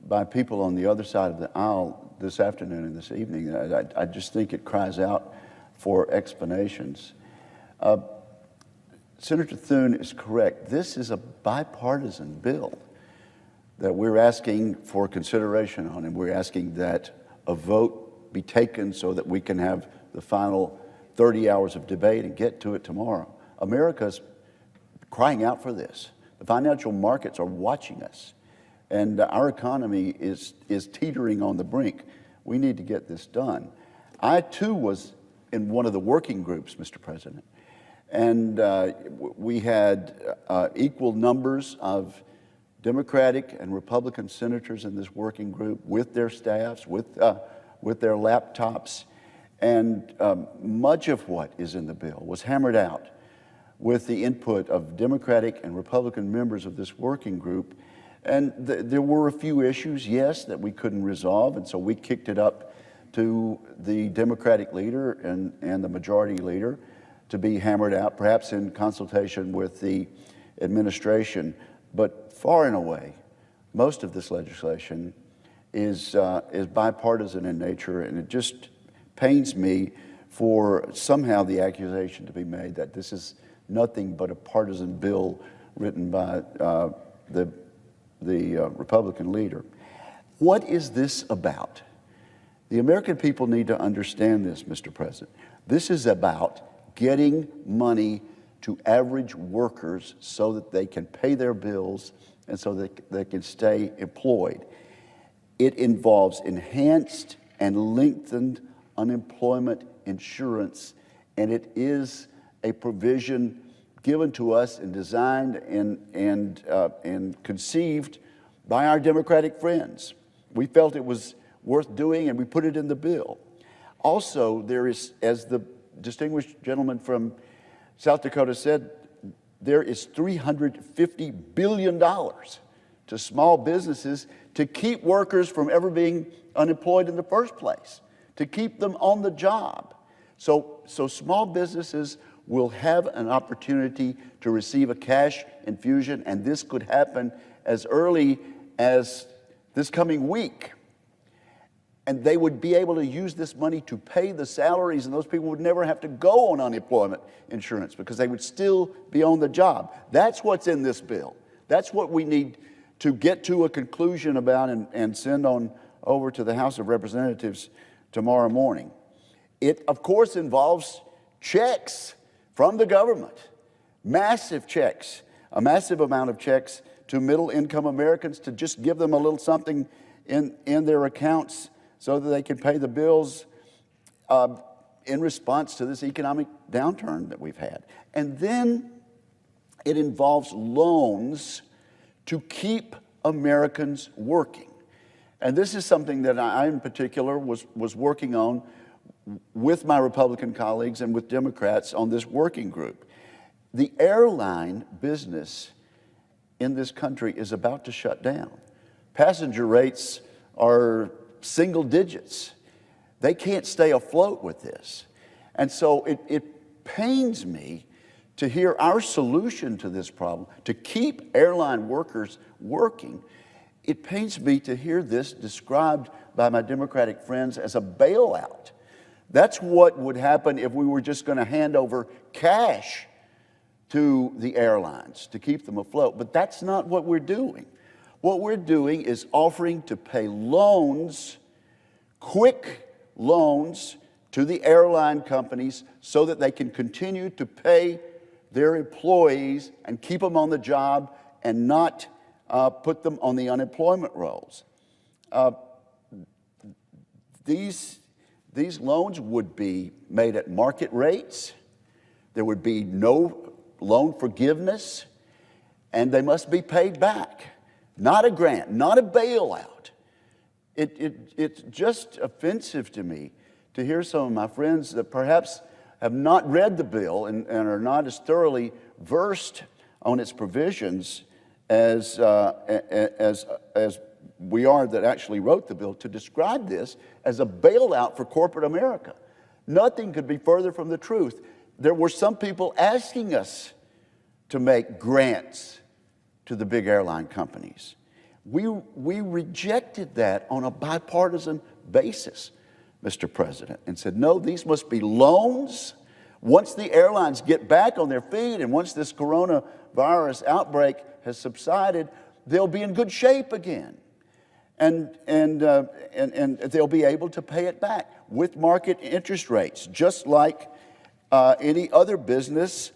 by people on the other side of the aisle this afternoon and this evening. I just think it cries out for explanations. Senator Thune is correct. This is a bipartisan bill that we're asking for consideration on, and we're asking that a vote be taken so that we can have the final 30 hours of debate and get to it tomorrow. America's crying out for this. The financial markets are watching us, and our economy is teetering on the brink. We need to get this done. I, too, was in one of the working groups, Mr. President, and we had equal numbers of Democratic and Republican senators in this working group with their staffs, with their laptops, and much of what is in the bill was hammered out with the input of Democratic and Republican members of this working group. And there were a few issues, yes, that we couldn't resolve, and so we kicked it up to the Democratic leader and the majority leader to be hammered out, perhaps in consultation with the administration. But far and away, most of this legislation is bipartisan in nature, and it just pains me for somehow the accusation to be made that this is nothing but a partisan bill written by the Republican leader. What is this about? The American people need to understand this, Mr. President. This is about getting money to average workers so that they can pay their bills and so that they can stay employed. It involves enhanced and lengthened unemployment insurance, and it is a provision given to us and designed and conceived by our Democratic friends. We felt it was worth doing, and we put it in the bill. Also, there is, as the distinguished gentleman from South Dakota said, there is $350 billion to small businesses to keep workers from ever being unemployed in the first place, to keep them on the job. So small businesses will have an opportunity to receive a cash infusion, and this could happen as early as this coming week. And they would be able to use this money to pay the salaries, and those people would never have to go on unemployment insurance because they would still be on the job. That's what's in this bill. That's what we need to get to a conclusion about and send on over to the House of Representatives tomorrow morning. It, of course, involves checks from the government, massive checks, a massive amount of checks to middle-income Americans to just give them a little something in their accounts so that they can pay the bills in response to this economic downturn that we've had. And then it involves loans to keep Americans working. And this is something that I in particular was working on with my Republican colleagues and with Democrats on this working group. The airline business in this country is about to shut down. Passenger rates are single digits. They can't stay afloat with this. And so it pains me to hear our solution to this problem, to keep airline workers working. It pains me to hear this described by my Democratic friends as a bailout. That's what would happen if we were just going to hand over cash to the airlines to keep them afloat. But that's not what we're doing. What we're doing is offering to pay loans, quick loans, to the airline companies so that they can continue to pay their employees and keep them on the job and not put them on the unemployment rolls. These loans would be made at market rates. There would be no loan forgiveness, and they must be paid back. Not a grant, not a bailout. It's just offensive to me to hear some of my friends that perhaps have not read the bill and are not as thoroughly versed on its provisions as we are that actually wrote the bill, to describe this as a bailout for corporate America. Nothing could be further from the truth. There were some people asking us to make grants to the big airline companies. We rejected that on a bipartisan basis, Mr. President, and said, no, these must be loans. Once the airlines get back on their feet and once this coronavirus outbreak has subsided, they'll be in good shape again. And they'll be able to pay it back with market interest rates, just like any other business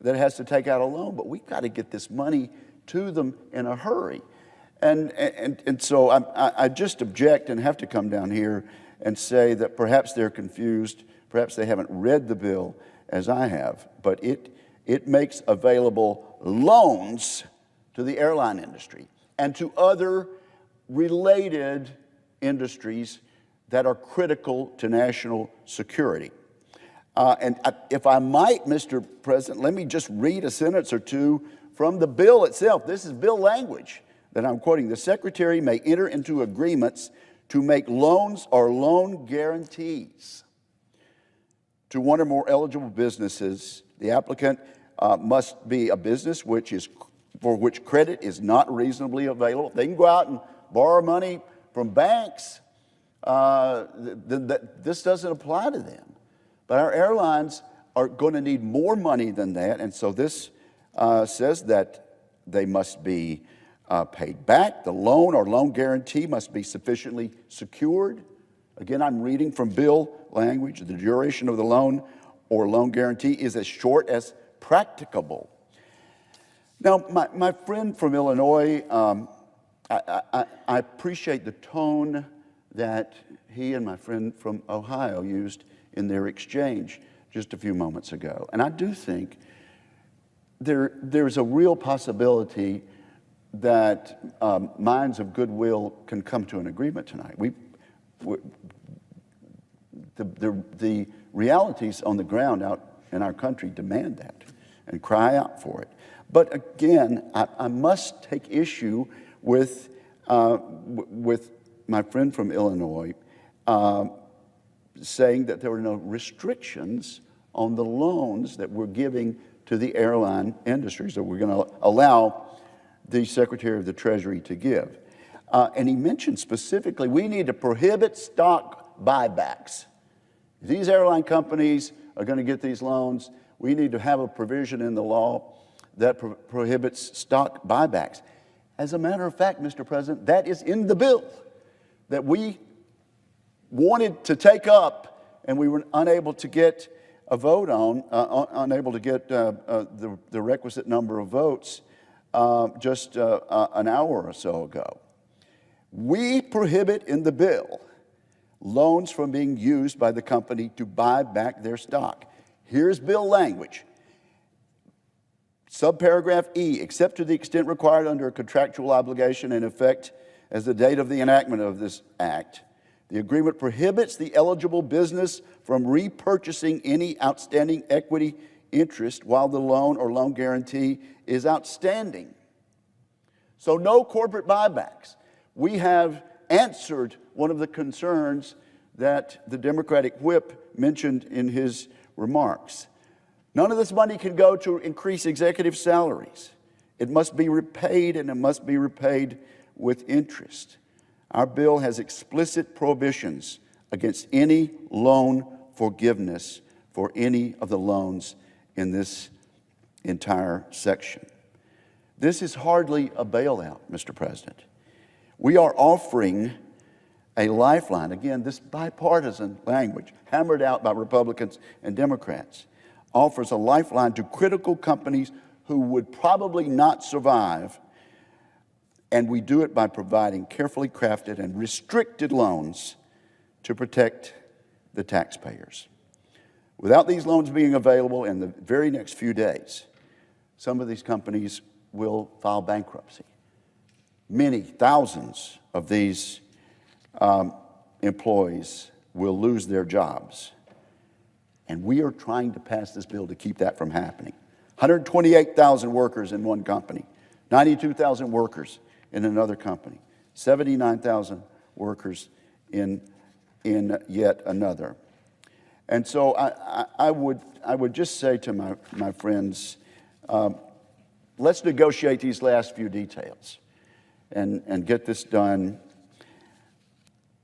that has to take out a loan. But we've got to get this money to them in a hurry. And so I just object and have to come down here and say that perhaps they're confused, perhaps they haven't read the bill as I have, but it makes available loans to the airline industry and to other related industries that are critical to national security. If I might, Mr. President, let me just read a sentence or two from the bill itself. This is bill language that I'm quoting. The Secretary may enter into agreements to make loans or loan guarantees to one or more eligible businesses. The applicant must be a business for which credit is not reasonably available. They can go out and borrow money from banks. This doesn't apply to them. But our airlines are going to need more money than that, and so this says that they must be paid back. The loan or loan guarantee must be sufficiently secured. Again, I'm reading from bill language. The duration of the loan or loan guarantee is as short as practicable. Now, my friend from Illinois, I appreciate the tone that he and my friend from Ohio used in their exchange just a few moments ago. And I do think there's a real possibility that minds of goodwill can come to an agreement tonight. The realities on the ground out in our country demand that and cry out for it. But again, I must take issue with my friend from Illinois saying that there were no restrictions on the loans that we're giving to the airline industries that we're going to allow the Secretary of the Treasury to give. And he mentioned specifically, we need to prohibit stock buybacks. If these airline companies are going to get these loans, we need to have a provision in the law that prohibits stock buybacks. As a matter of fact, Mr. President, that is in the bill that we wanted to take up and we were unable to get a vote on, unable to get the requisite number of votes just an hour or so ago. We prohibit in the bill loans from being used by the company to buy back their stock. Here's bill language. Subparagraph E, except to the extent required under a contractual obligation in effect as the date of the enactment of this act, the agreement prohibits the eligible business from repurchasing any outstanding equity interest while the loan or loan guarantee is outstanding. So no corporate buybacks. We have answered one of the concerns that the Democratic whip mentioned in his remarks. None of this money can go to increase executive salaries. It must be repaid, and it must be repaid with interest. Our bill has explicit prohibitions against any loan forgiveness for any of the loans in this entire section. This is hardly a bailout, Mr. President. We are offering a lifeline. Again, this bipartisan language, hammered out by Republicans and Democrats, offers a lifeline to critical companies who would probably not survive, and we do it by providing carefully crafted and restricted loans to protect the taxpayers. Without these loans being available in the very next few days, some of these companies will file bankruptcy. Many thousands of these employees will lose their jobs. And we are trying to pass this bill to keep that from happening. 128,000 workers in one company, 92,000 workers in another company, 79,000 workers in yet another. And so I would just say to my friends, let's negotiate these last few details and get this done.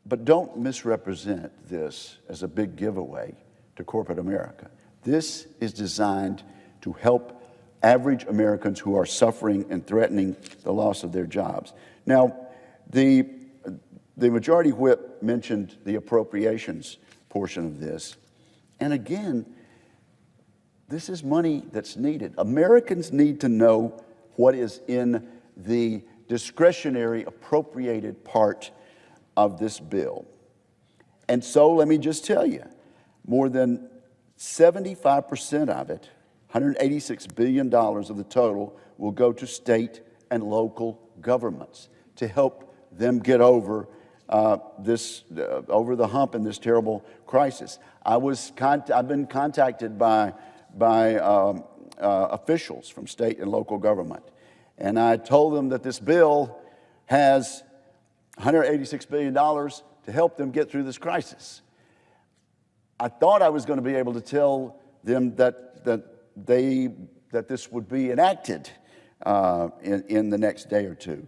But don't misrepresent this as a big giveaway to corporate America. This is designed to help average Americans who are suffering and threatening the loss of their jobs. Now, the majority whip mentioned the appropriations portion of this. And again, this is money that's needed. Americans need to know what is in the discretionary appropriated part of this bill. And so let me just tell you, more than 75% of it, $186 billion of the total, will go to state and local governments to help them get over over the hump in this terrible crisis. I've been contacted by officials from state and local government, and I told them that this bill has $186 billion to help them get through this crisis. I thought I was going to be able to tell them that this would be enacted in the next day or two.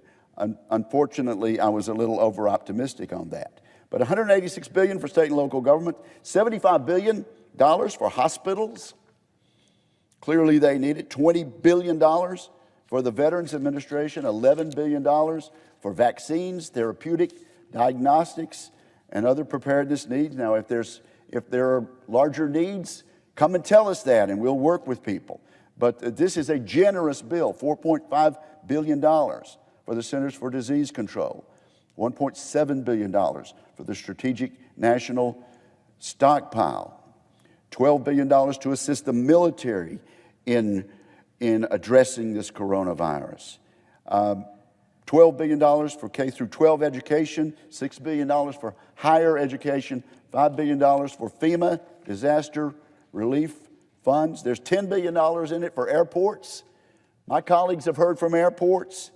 Unfortunately, I was a little over-optimistic on that. But $186 billion for state and local government, $75 billion for hospitals. Clearly they need it. $20 billion For the Veterans Administration, $11 billion for vaccines, therapeutic, diagnostics, and other preparedness needs. Now, if there are larger needs, come and tell us that, and we'll work with people. But this is a generous bill, $4.5 billion for the Centers for Disease Control, $1.7 billion for the Strategic National Stockpile, $12 billion to assist the military in addressing this coronavirus, $12 billion for K through 12 education, $6 billion for higher education, $5 billion for FEMA disaster relief funds. There's $10 billion in it for airports. My colleagues have heard from airports,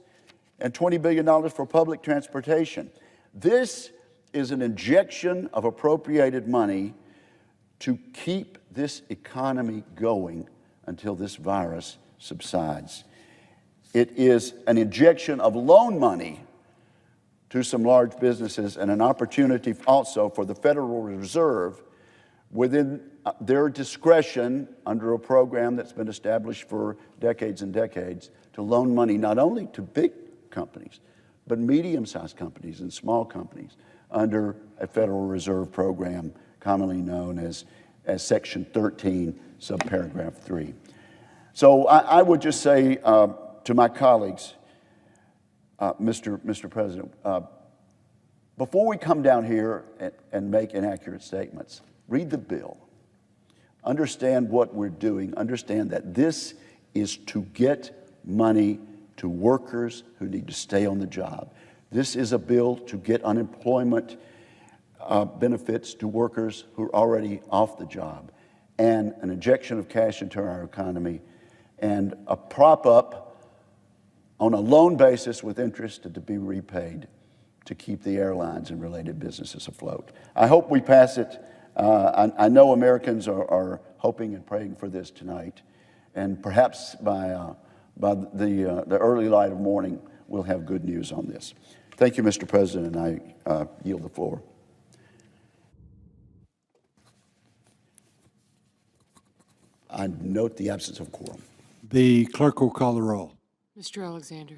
and $20 billion for public transportation. This is an injection of appropriated money to keep this economy going until this virus subsides. It is an injection of loan money to some large businesses and an opportunity also for the Federal Reserve, within their discretion under a program that's been established for decades and decades, to loan money not only to big companies, but medium-sized companies and small companies under a Federal Reserve program commonly known as Section 13, subparagraph 3. So I would just say to my colleagues, Mr. President, before we come down here and make inaccurate statements, read the bill. Understand what we're doing. Understand that this is to get money to workers who need to stay on the job. This is a bill to get unemployment benefits to workers who are already off the job, and an injection of cash into our economy, and a prop up on a loan basis with interest to be repaid to keep the airlines and related businesses afloat. I hope we pass it. I know Americans are hoping and praying for this tonight, and perhaps by the early light of morning, we'll have good news on this. Thank you, Mr. President, and I yield the floor. I note the absence of quorum. The clerk will call the roll. Mr. Alexander.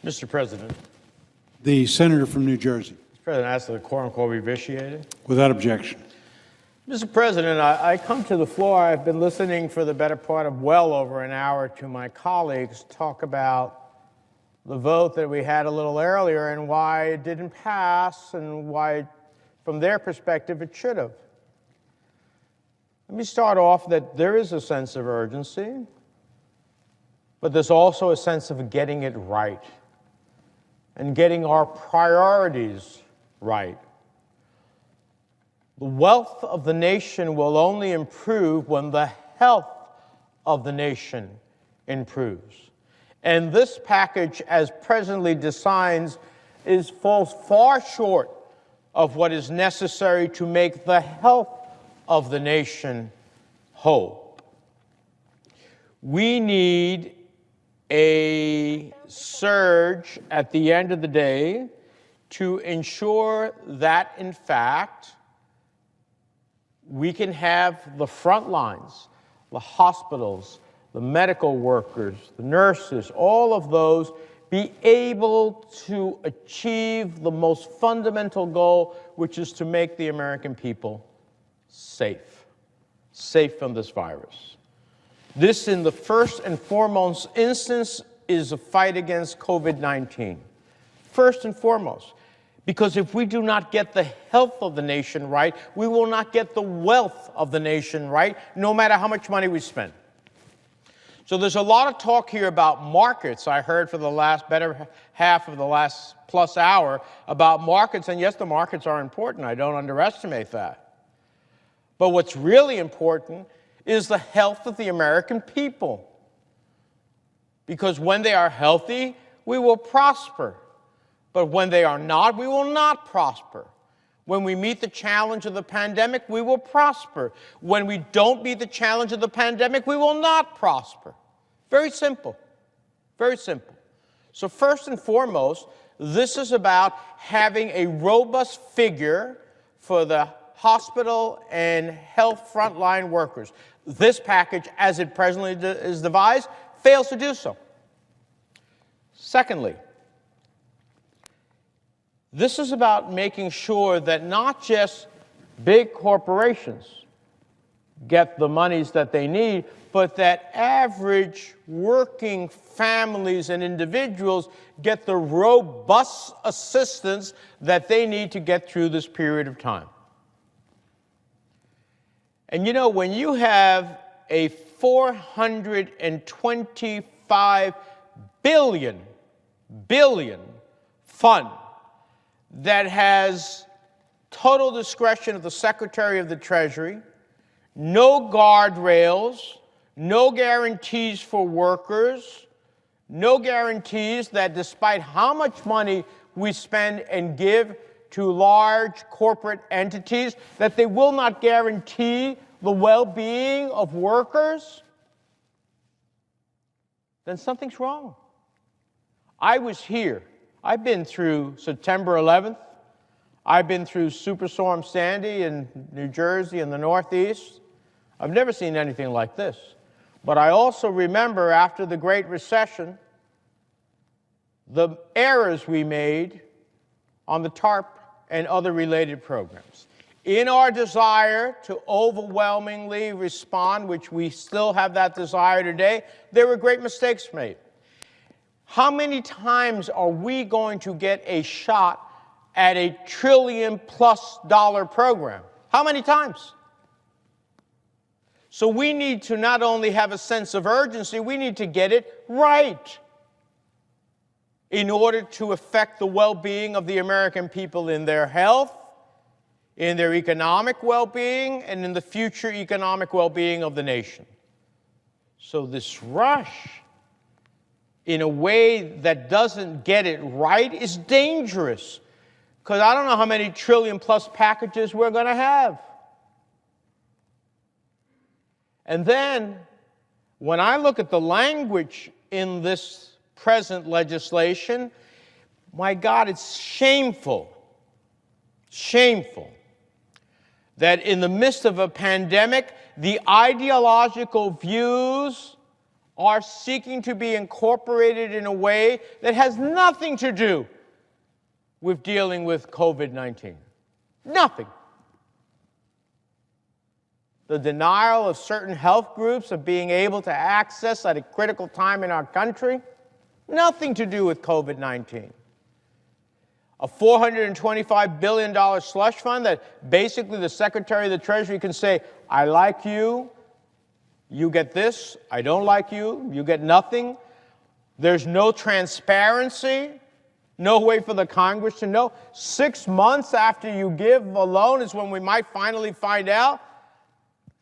Mr. President, The senator from New Jersey, Mr. President, I ask that the quorum call be vitiated. without objection. Mr. President, I come to the floor. I've been listening for the better part of well over an hour to my colleagues talk about the vote that we had a little earlier and why it didn't pass and why, from their perspective, it should have. Let me start off that there is a sense of urgency, but there's also a sense of getting it right and getting our priorities right. The wealth of the nation will only improve when the health of the nation improves. And this package, as presently designed, falls far short of what is necessary to make the health of the nation whole. We need a surge at the end of the day to ensure that, in fact, we can have the front lines, the hospitals, the medical workers, the nurses, all of those be able to achieve the most fundamental goal, which is to make the American people safe from this virus. This, in the first and foremost instance, is a fight against COVID-19. First and foremost. Because if we do not get the health of the nation right, we will not get the wealth of the nation right, no matter how much money we spend. So there's a lot of talk here about markets. I heard for the better half of the last plus hour about markets, and yes, the markets are important. I don't underestimate that. But what's really important is the health of the American people. Because when they are healthy, we will prosper. But when they are not, we will not prosper. When we meet the challenge of the pandemic, we will prosper. When we don't meet the challenge of the pandemic, we will not prosper. Very simple. Very simple. So first and foremost, this is about having a robust figure for the hospital and health frontline workers. This package, as it presently is devised, fails to do so. Secondly, this is about making sure that not just big corporations get the monies that they need, but that average working families and individuals get the robust assistance that they need to get through this period of time. And you know, when you have a $425 billion fund that has total discretion of the Secretary of the Treasury, no guardrails, no guarantees for workers, no guarantees that despite how much money we spend and give to large corporate entities, that they will not guarantee the well-being of workers, then something's wrong. I was here. I've been through September 11th. I've been through Superstorm Sandy in New Jersey and the Northeast. I've never seen anything like this. But I also remember after the Great Recession, the errors we made on the TARP and other related programs. In our desire to overwhelmingly respond, which we still have that desire today, there were great mistakes made. How many times are we going to get a shot at $1 trillion+ program? How many times? So we need to not only have a sense of urgency, we need to get it right in order to affect the well-being of the American people in their health, in their economic well-being, and in the future economic well-being of the nation. So this rush in a way that doesn't get it right is dangerous, because I don't know how many $1 trillion+ packages we're going to have. And then, when I look at the language in this present legislation, my God, it's shameful, that in the midst of a pandemic, the ideological views are seeking to be incorporated in a way that has nothing to do with dealing with COVID-19. Nothing. The denial of certain health groups of being able to access at a critical time in our country, nothing to do with COVID-19. A $425 billion slush fund that basically the Secretary of the Treasury can say, I like you, you get this, I don't like you, you get nothing. There's no transparency, no way for the Congress to know. 6 months after you give a loan is when we might finally find out.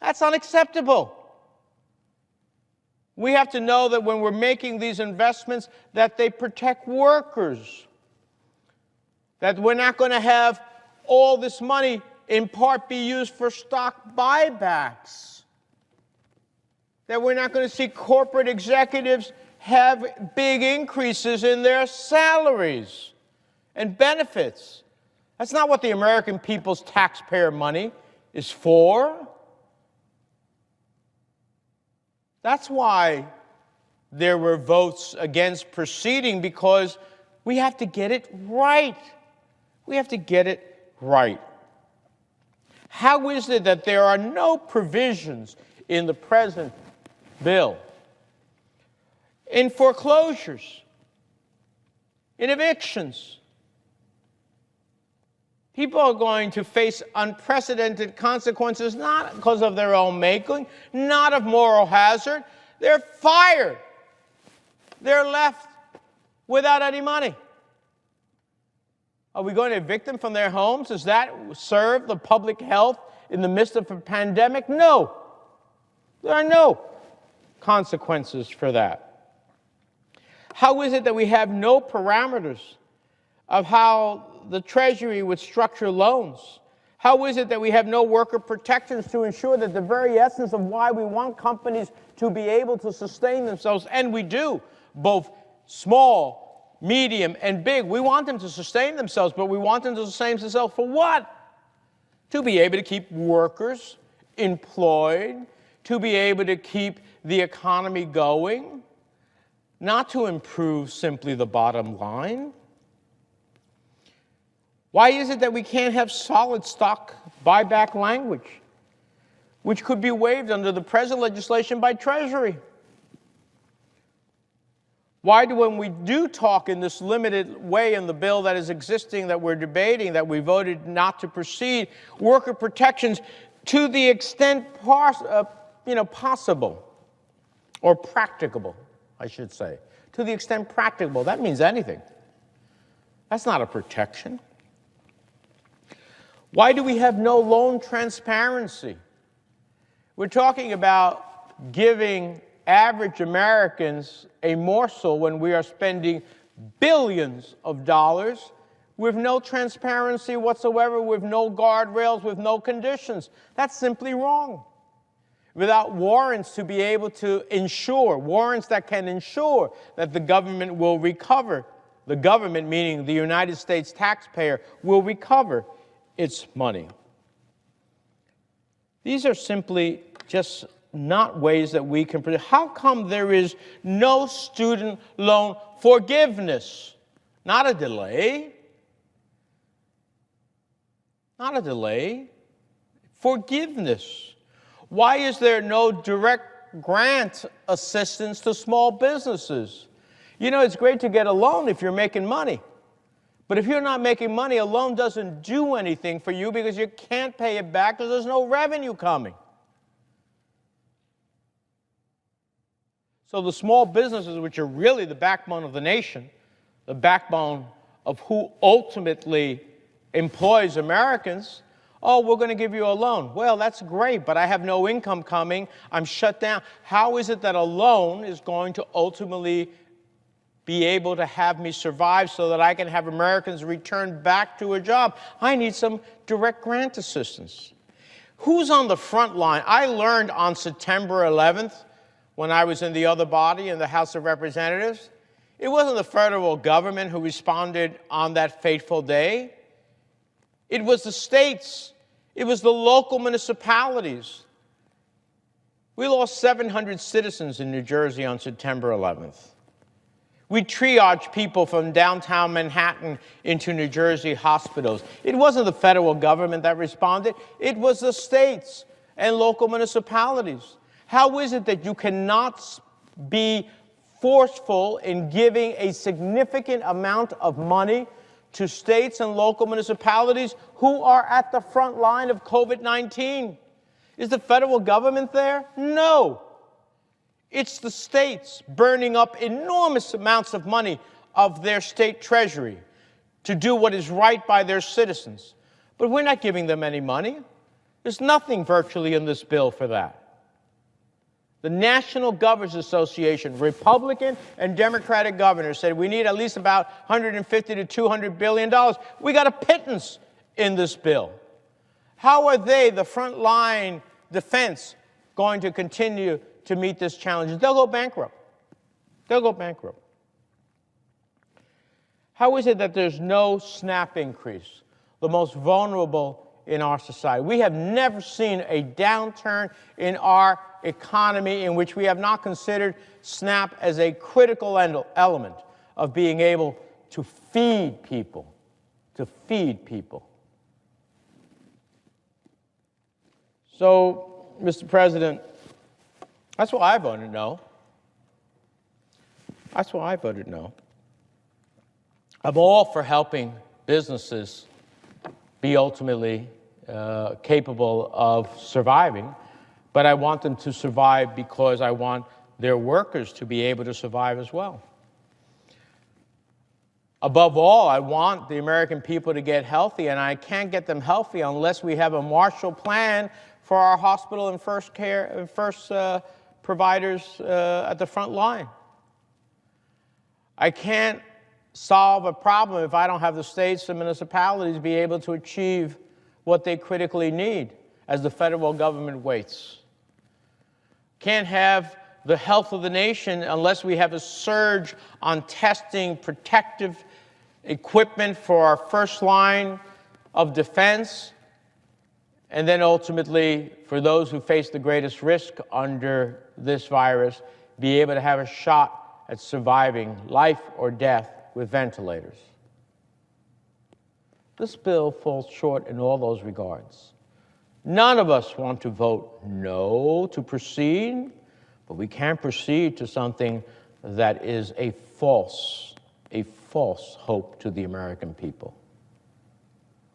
That's unacceptable. We have to know that when we're making these investments, that they protect workers. That we're not going to have all this money in part be used for stock buybacks. That we're not going to see corporate executives have big increases in their salaries and benefits. That's not what the American people's taxpayer money is for. That's why there were votes against proceeding, because we have to get it right. We have to get it right. How is it that there are no provisions in the present bill in foreclosures, in evictions? People are going to face unprecedented consequences, not because of their own making, not of moral hazard. They're fired. They're left without any money. Are we going to evict them from their homes? Does that serve the public health in the midst of a pandemic? No. There are no consequences for that. How is it that we have no parameters of how the Treasury would structure loans? How is it that we have no worker protections to ensure that the very essence of why we want companies to be able to sustain themselves, and we do, both small, medium, and big, we want them to sustain themselves, but we want them to sustain themselves for what? To be able to keep workers employed, to be able to keep the economy going, not to improve simply the bottom line. Why is it that we can't have solid stock buyback language, which could be waived under the present legislation by Treasury? Why do, when we do talk in this limited way in the bill that is existing, that we're debating, that we voted not to proceed, worker protections to the extent possible, or practicable, I should say, to the extent practicable? That means anything. That's not a protection. Why do we have no loan transparency? We're talking about giving average Americans a morsel when we are spending billions of dollars with no transparency whatsoever, with no guardrails, with no conditions. That's simply wrong. Without warrants to be able to ensure, warrants that can ensure that the government will recover, the government meaning the United States taxpayer will recover its money. These are simply just not ways that we can predict. How come there is no student loan forgiveness? Not a delay. Not a delay. Forgiveness. Why is there no direct grant assistance to small businesses? You know, it's great to get a loan if you're making money. But if you're not making money, a loan doesn't do anything for you because you can't pay it back because there's no revenue coming. So the small businesses, which are really the backbone of the nation, the backbone of who ultimately employs Americans, oh, we're going to give you a loan. Well, that's great, but I have no income coming. I'm shut down. How is it that a loan is going to ultimately be able to have me survive so that I can have Americans return back to a job? I need some direct grant assistance. Who's on the front line? I learned on September 11th, when I was in the other body in the House of Representatives, it wasn't the federal government who responded on that fateful day. It was the states. It was the local municipalities. We lost 700 citizens in New Jersey on September 11th. We triaged people from downtown Manhattan into New Jersey hospitals. It wasn't the federal government that responded. It was the states and local municipalities. How is it that you cannot be forceful in giving a significant amount of money to states and local municipalities who are at the front line of COVID-19? Is the federal government there? No. It's the states burning up enormous amounts of money of their state treasury to do what is right by their citizens. But we're not giving them any money. There's nothing virtually in this bill for that. The National Governors Association, Republican and Democratic governors, said we need at least about $150 to $200 billion. We got a pittance in this bill. How are they, the frontline defense, going to continue to meet this challenge? They'll go bankrupt. They'll go bankrupt. How is it that there's no SNAP increase, the most vulnerable in our society? We have never seen a downturn in our economy in which we have not considered SNAP as a critical element of being able to feed people, So, Mr. President, that's why I voted no. That's why I voted no. I'm all for helping businesses be ultimately capable of surviving, but I want them to survive because I want their workers to be able to survive as well. Above all, I want the American people to get healthy, and I can't get them healthy unless we have a Marshall Plan for our hospital and first providers at the front line. I can't solve a problem if I don't have the states and municipalities be able to achieve what they critically need as the federal government waits. Can't have the health of the nation unless we have a surge on testing, protective equipment for our first line of defense, and then ultimately, for those who face the greatest risk under this virus, be able to have a shot at surviving life or death with ventilators. This bill falls short in all those regards. None of us want to vote no to proceed, but we can't proceed to something that is a false hope to the American people.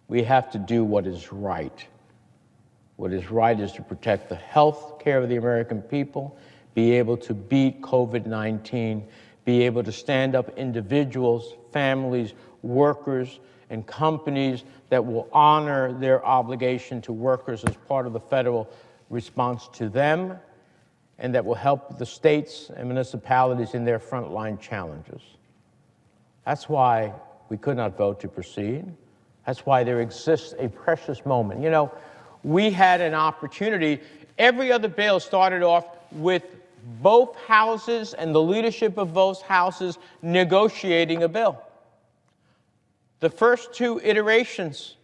We have to do what is right. What is right is to protect the health care of the American people, be able to beat COVID-19, be able to stand up individuals, families, workers, and companies that will honor their obligation to workers as part of the federal response to them, and that will help the states and municipalities in their frontline challenges. That's why we could not vote to proceed. That's why there exists a precious moment. You know, we had an opportunity. Every other bill started off with both houses and the leadership of both houses negotiating a bill. The first two iterations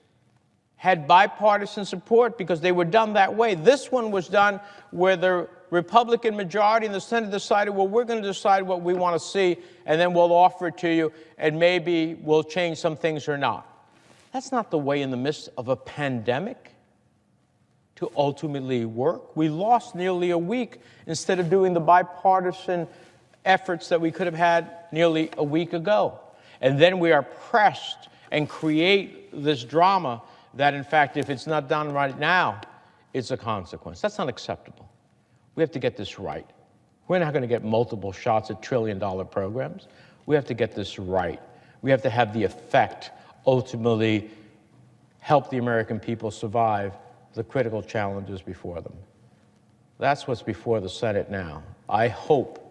had bipartisan support because they were done that way. This one was done where the Republican majority in the Senate decided, well, we're going to decide what we want to see, and then we'll offer it to you, and maybe we'll change some things or not. That's not the way in the midst of a pandemic to ultimately work. We lost nearly a week instead of doing the bipartisan efforts that we could have had nearly a week ago. And then we are pressed and create this drama that, in fact, if it's not done right now, it's a consequence. That's not acceptable. We have to get this right. We're not going to get multiple shots at trillion-dollar programs. We have to get this right. We have to have the effect, ultimately, help the American people survive the critical challenges before them. That's what's before the Senate now. I hope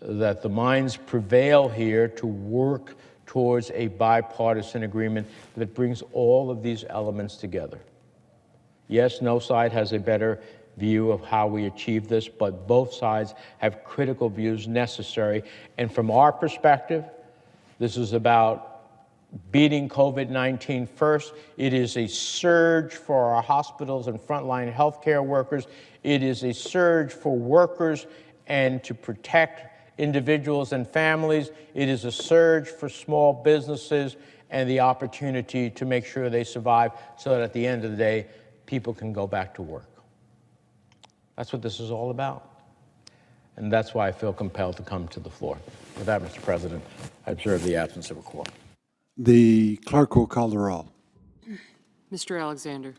that the minds prevail here to work towards a bipartisan agreement that brings all of these elements together. Yes, no side has a better view of how we achieve this, but both sides have critical views necessary. And from our perspective, this is about beating COVID-19 first. It is a surge for our hospitals and frontline healthcare workers. It is a surge for workers and to protect individuals and families. It is a surge for small businesses and the opportunity to make sure they survive so that at the end of the day, people can go back to work. That's what this is all about. And that's why I feel compelled to come to the floor. With that, Mr. President, I observe the absence of a quorum. The clerk will call the roll. Mr. Alexander.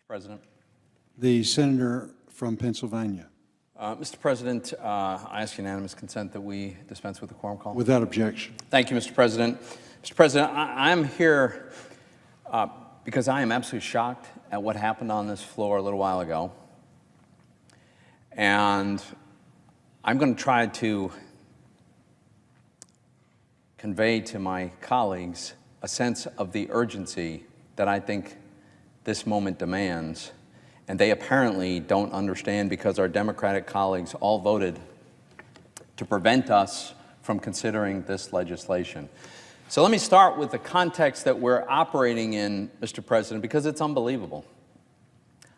President. The senator from Pennsylvania. Mr. President, I ask unanimous consent that we dispense with the quorum call. Without objection. Thank you, Mr. President. Mr. President, I'm here because I am absolutely shocked at what happened on this floor a little while ago. And I'm going to try to convey to my colleagues a sense of the urgency that I think this moment demands. And they apparently don't understand because our Democratic colleagues all voted to prevent us from considering this legislation. So let me start with the context that we're operating in, Mr. President, because it's unbelievable.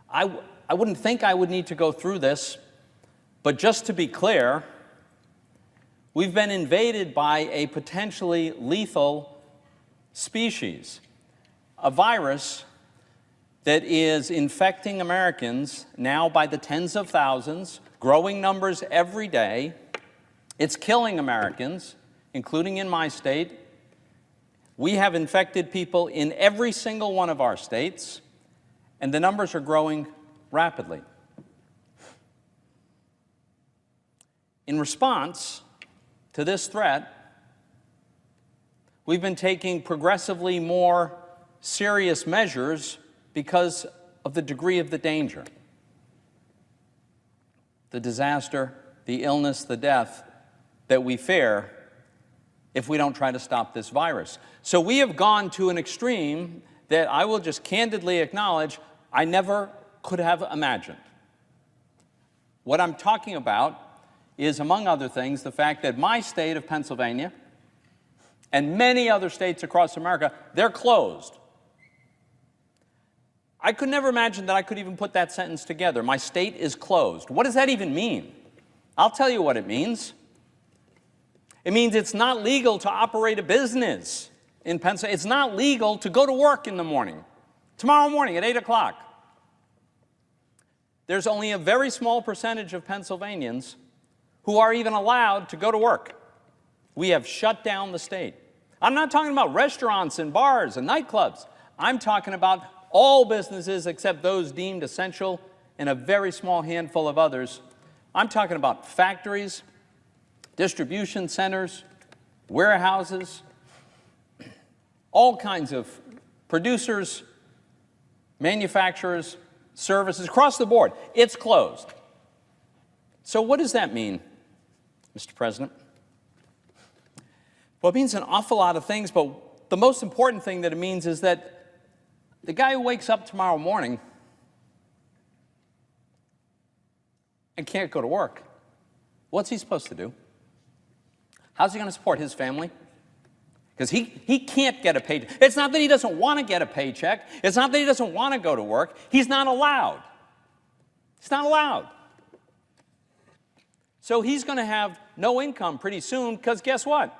I wouldn't think I would need to go through this, but just to be clear, we've been invaded by a potentially lethal species, a virus that is infecting Americans now by the tens of thousands, growing numbers every day. It's killing Americans, including in my state. We have infected people in every single one of our states, and the numbers are growing rapidly. In response to this threat, we've been taking progressively more serious measures because of the degree of the danger, the disaster, the illness, the death that we fear if we don't try to stop this virus. So we have gone to an extreme that I will just candidly acknowledge I never could have imagined. What I'm talking about is, among other things, the fact that my state of Pennsylvania and many other states across America, they're closed. I could never imagine that I could even put that sentence together. My state is closed. What does that even mean? I'll tell you what it means. It means it's not legal to operate a business in Pennsylvania. It's not legal to go to work in the morning, tomorrow morning at 8 o'clock. There's only a very small percentage of Pennsylvanians who are even allowed to go to work. We have shut down the state. I'm not talking about restaurants and bars and nightclubs. I'm talking about all businesses except those deemed essential and a very small handful of others. I'm talking about factories, distribution centers, warehouses, all kinds of producers, manufacturers, services, across the board. It's closed. So what does that mean, Mr. President? Well, it means an awful lot of things, but the most important thing that it means is that the guy who wakes up tomorrow morning and can't go to work, what's he supposed to do? How's he going to support his family? Because he can't get a paycheck. It's not that he doesn't want to get a paycheck. It's not that he doesn't want to go to work. He's not allowed. He's not allowed. So he's going to have no income pretty soon because guess what?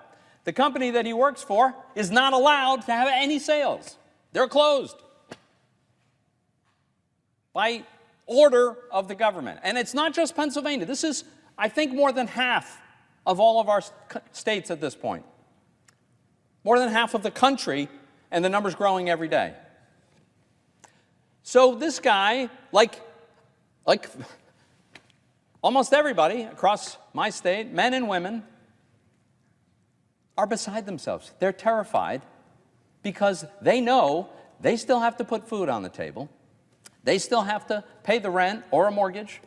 The company that he works for is not allowed to have any sales. They're closed by order of the government. And it's not just Pennsylvania. This is, I think, more than half of all of our states at this point. More than half of the country, and the number's growing every day. So this guy, like almost everybody across my state, men and women, are beside themselves. They're terrified because they know they still have to put food on the table. They still have to pay the rent or a mortgage.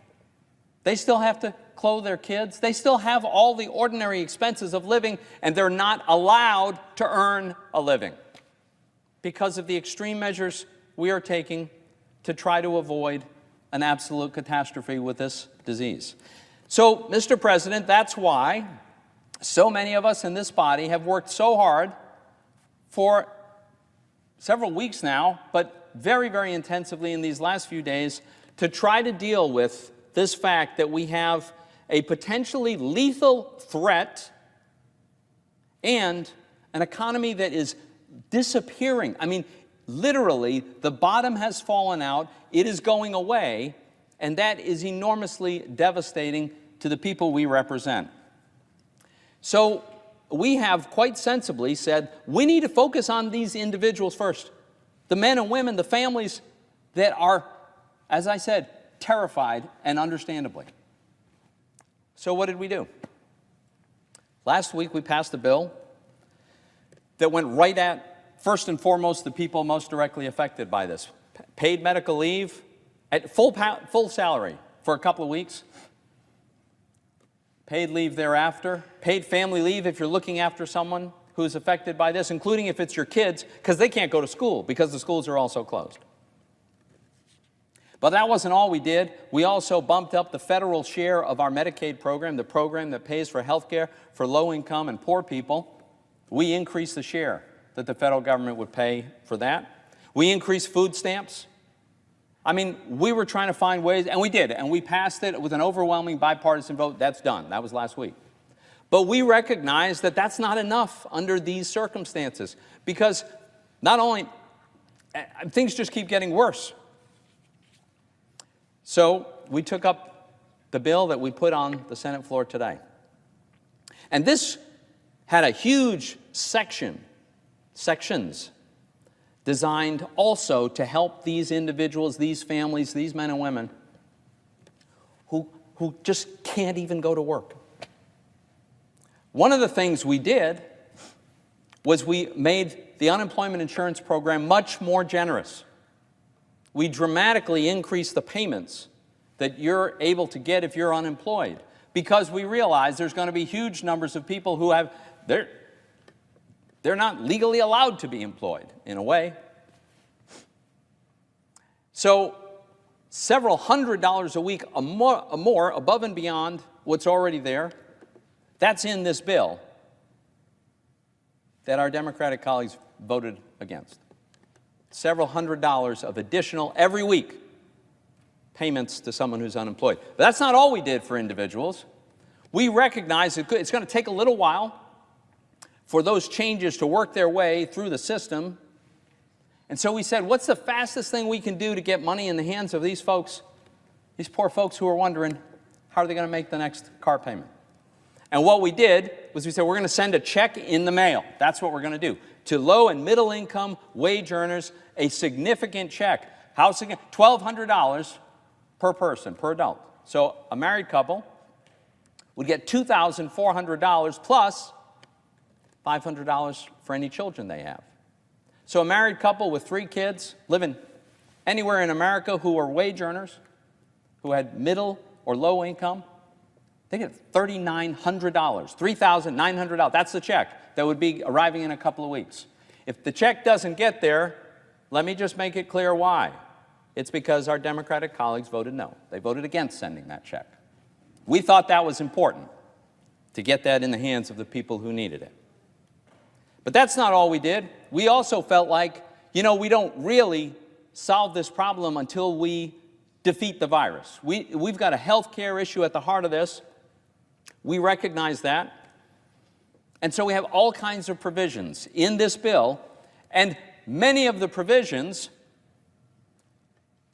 They still have to clothe their kids. They still have all the ordinary expenses of living, and they're not allowed to earn a living because of the extreme measures we are taking to try to avoid an absolute catastrophe with this disease. So, Mr. President, that's why so many of us in this body have worked so hard for several weeks now, but very, very intensively in these last few days to try to deal with this fact that we have a potentially lethal threat and an economy that is disappearing. I mean, literally, the bottom has fallen out, it is going away, and that is enormously devastating to the people we represent. So we have quite sensibly said, we need to focus on these individuals first. The men and women, the families that are as I said, terrified, and understandably. So what did we do? Last week we passed a bill that went right at, first and foremost, the people most directly affected by this. Paid medical leave at full salary for a couple of weeks. Paid leave thereafter. Paid family leave if you're looking after someone who's affected by this, including if it's your kids, because they can't go to school because the schools are also closed. But that wasn't all we did. We also bumped up the federal share of our Medicaid program, the program that pays for health care for low-income and poor people. We increased the share that the federal government would pay for that. We increased food stamps. I mean, we were trying to find ways, and we did, and we passed it with an overwhelming bipartisan vote. That's done. That was last week. But we recognize that that's not enough under these circumstances, because not only, things just keep getting worse. So we took up the bill that we put on the Senate floor today. And this had a huge sections designed also to help these individuals, these families, these men and women who just can't even go to work. One of the things we did was we made the unemployment insurance program much more generous. We dramatically increased the payments that you're able to get if you're unemployed, because we realize there's going to be huge numbers of people who they're not legally allowed to be employed, in a way. So several $100s a week more above and beyond what's already there, that's in this bill that our Democratic colleagues voted against. Several $100s of additional every week payments to someone who's unemployed. But that's not all we did for individuals. We recognize it's going to take a little while for those changes to work their way through the system. And so we said, what's the fastest thing we can do to get money in the hands of these folks, these poor folks who are wondering, how are they going to make the next car payment? And what we did was we said, we're going to send a check in the mail. That's what we're going to do. To low and middle income wage earners, a significant check. How significant? $1,200 per person, per adult. So a married couple would get $2,400 plus $500 for any children they have. So a married couple with 3 kids living anywhere in America who are wage earners, who had middle or low income, they get $3,900, $3,900. That's the check that would be arriving in a couple of weeks. If the check doesn't get there, let me just make it clear why. It's because our Democratic colleagues voted no. They voted against sending that check. We thought that was important, to get that in the hands of the people who needed it. But that's not all we did. We also felt like, we don't really solve this problem until we defeat the virus. We've got a health care issue at the heart of this. We recognize that. And so we have all kinds of provisions in this bill, and many of the provisions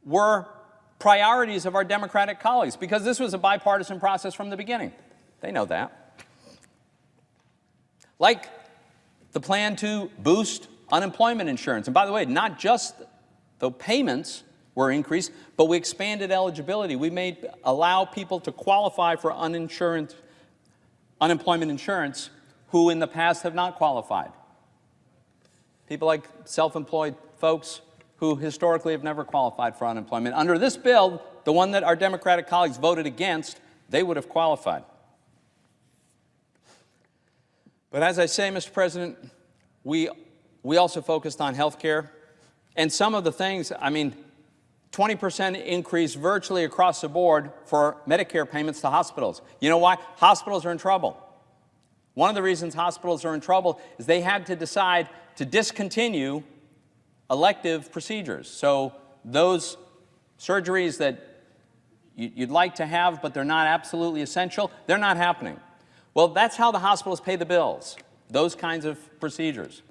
were priorities of our Democratic colleagues, because this was a bipartisan process from the beginning. They know that. Like the plan to boost unemployment insurance. And by the way, not just the payments were increased, but we expanded eligibility. We allow people to qualify for unemployment insurance who in the past have not qualified. People like self-employed folks who historically have never qualified for unemployment. Under this bill, the one that our Democratic colleagues voted against, they would have qualified. But as I say, Mr. President, we also focused on health care. And some of the things, 20% increase virtually across the board for Medicare payments to hospitals. You know why? Hospitals are in trouble. One of the reasons hospitals are in trouble is they had to decide to discontinue elective procedures. So those surgeries that you'd like to have, but they're not absolutely essential, they're not happening. Well, that's how the hospitals pay the bills, those kinds of procedures.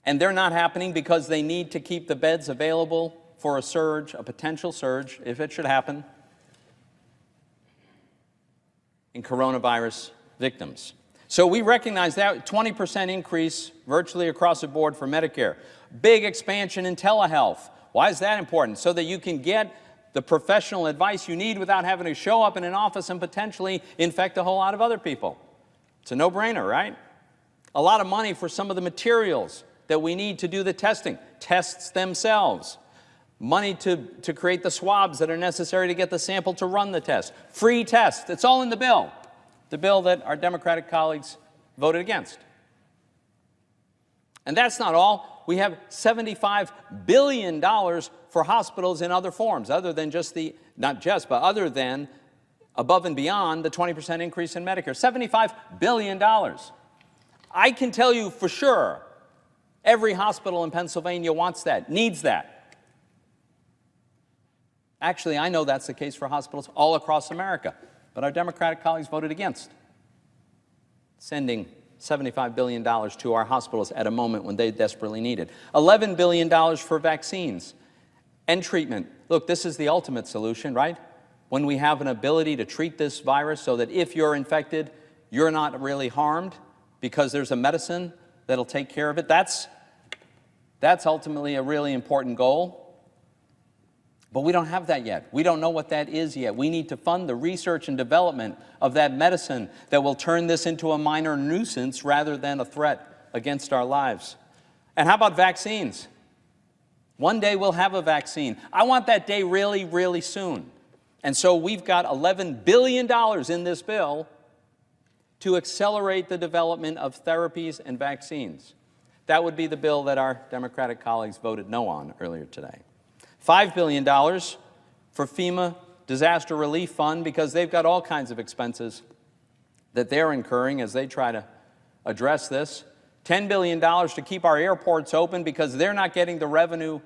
And they're not happening because they need to keep the beds available for a surge, a potential surge, if it should happen, in coronavirus victims. So we recognize that 20% increase virtually across the board for Medicare. Big expansion in telehealth. Why is that important? So that you can get the professional advice you need without having to show up in an office and potentially infect a whole lot of other people. It's a no-brainer, right? A lot of money for some of the materials that we need to do the testing, tests themselves. Money to create the swabs that are necessary to get the sample to run the test. Free tests. It's all in the bill that our Democratic colleagues voted against. And that's not all. We have $75 billion for hospitals in other forms, other than just other than above and beyond the 20% increase in Medicare. $75 billion. I can tell you for sure, every hospital in Pennsylvania wants that, needs that. Actually, I know that's the case for hospitals all across America, but our Democratic colleagues voted against sending $75 billion to our hospitals at a moment when they desperately need it. $11 billion for vaccines and treatment. Look, this is the ultimate solution, right? When we have an ability to treat this virus so that if you're infected, you're not really harmed because there's a medicine that'll take care of it. That's ultimately a really important goal. But we don't have that yet. We don't know what that is yet. We need to fund the research and development of that medicine that will turn this into a minor nuisance rather than a threat against our lives. And how about vaccines? One day we'll have a vaccine. I want that day really, really soon. And so we've got $11 billion in this bill to accelerate the development of therapies and vaccines. That would be the bill that our Democratic colleagues voted no on earlier today. $5 billion for FEMA Disaster Relief Fund because they've got all kinds of expenses that they're incurring as they try to address this. $10 billion to keep our airports open because they're not getting the revenue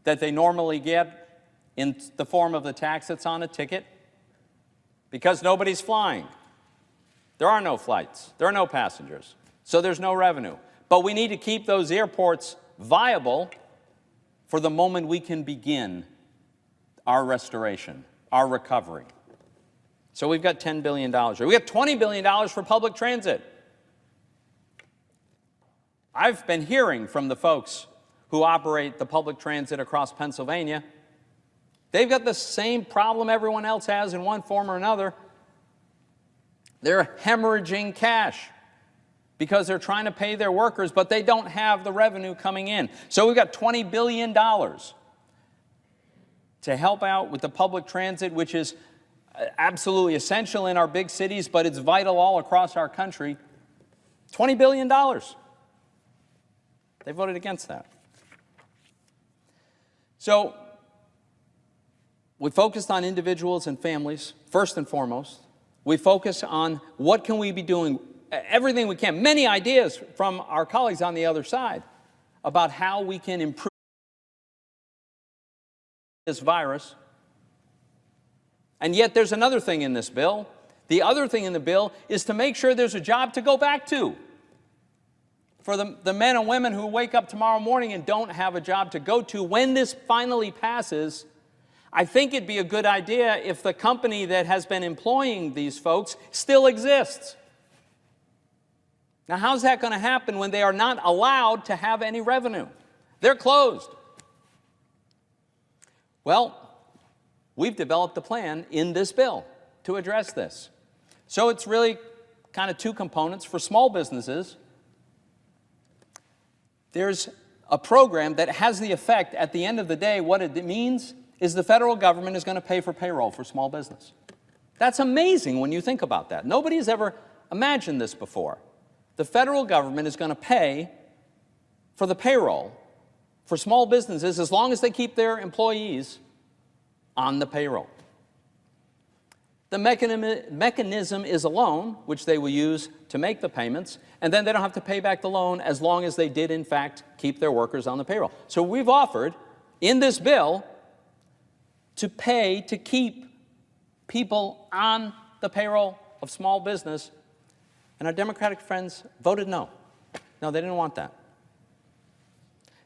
that they normally get in the form of the tax that's on a ticket because nobody's flying. There are no flights. There are no passengers. So there's no revenue. But we need to keep those airports viable for the moment we can begin our restoration, our recovery. So we've got $10 billion. We got $20 billion for public transit. I've been hearing from the folks who operate the public transit across Pennsylvania. They've got the same problem everyone else has in one form or another. They're hemorrhaging cash because they're trying to pay their workers, but they don't have the revenue coming in. So we've got $20 billion to help out with the public transit, which is absolutely essential in our big cities, but it's vital all across our country. $20 billion. They voted against that. So we focused on individuals and families, first and foremost. We focus on what can we be doing, everything we can, many ideas from our colleagues on the other side about how we can improve this virus. And yet there's another thing in this bill. The other thing in the bill is to make sure there's a job to go back to. For the men and women who wake up tomorrow morning and don't have a job to go to, when this finally passes, I think it'd be a good idea if the company that has been employing these folks still exists. Now, how's that going to happen when they are not allowed to have any revenue? They're closed. Well, we've developed a plan in this bill to address this. So it's really kind of two components. For small businesses, there's a program that has the effect, at the end of the day, what it means is the federal government is going to pay for payroll for small business. That's amazing when you think about that. Nobody's ever imagined this before. The federal government is going to pay for the payroll for small businesses as long as they keep their employees on the payroll. The mechanism is a loan, which they will use to make the payments, and then they don't have to pay back the loan as long as they did, in fact, keep their workers on the payroll. So we've offered, in this bill, to pay to keep people on the payroll of small business, and our Democratic friends voted no. No, they didn't want that.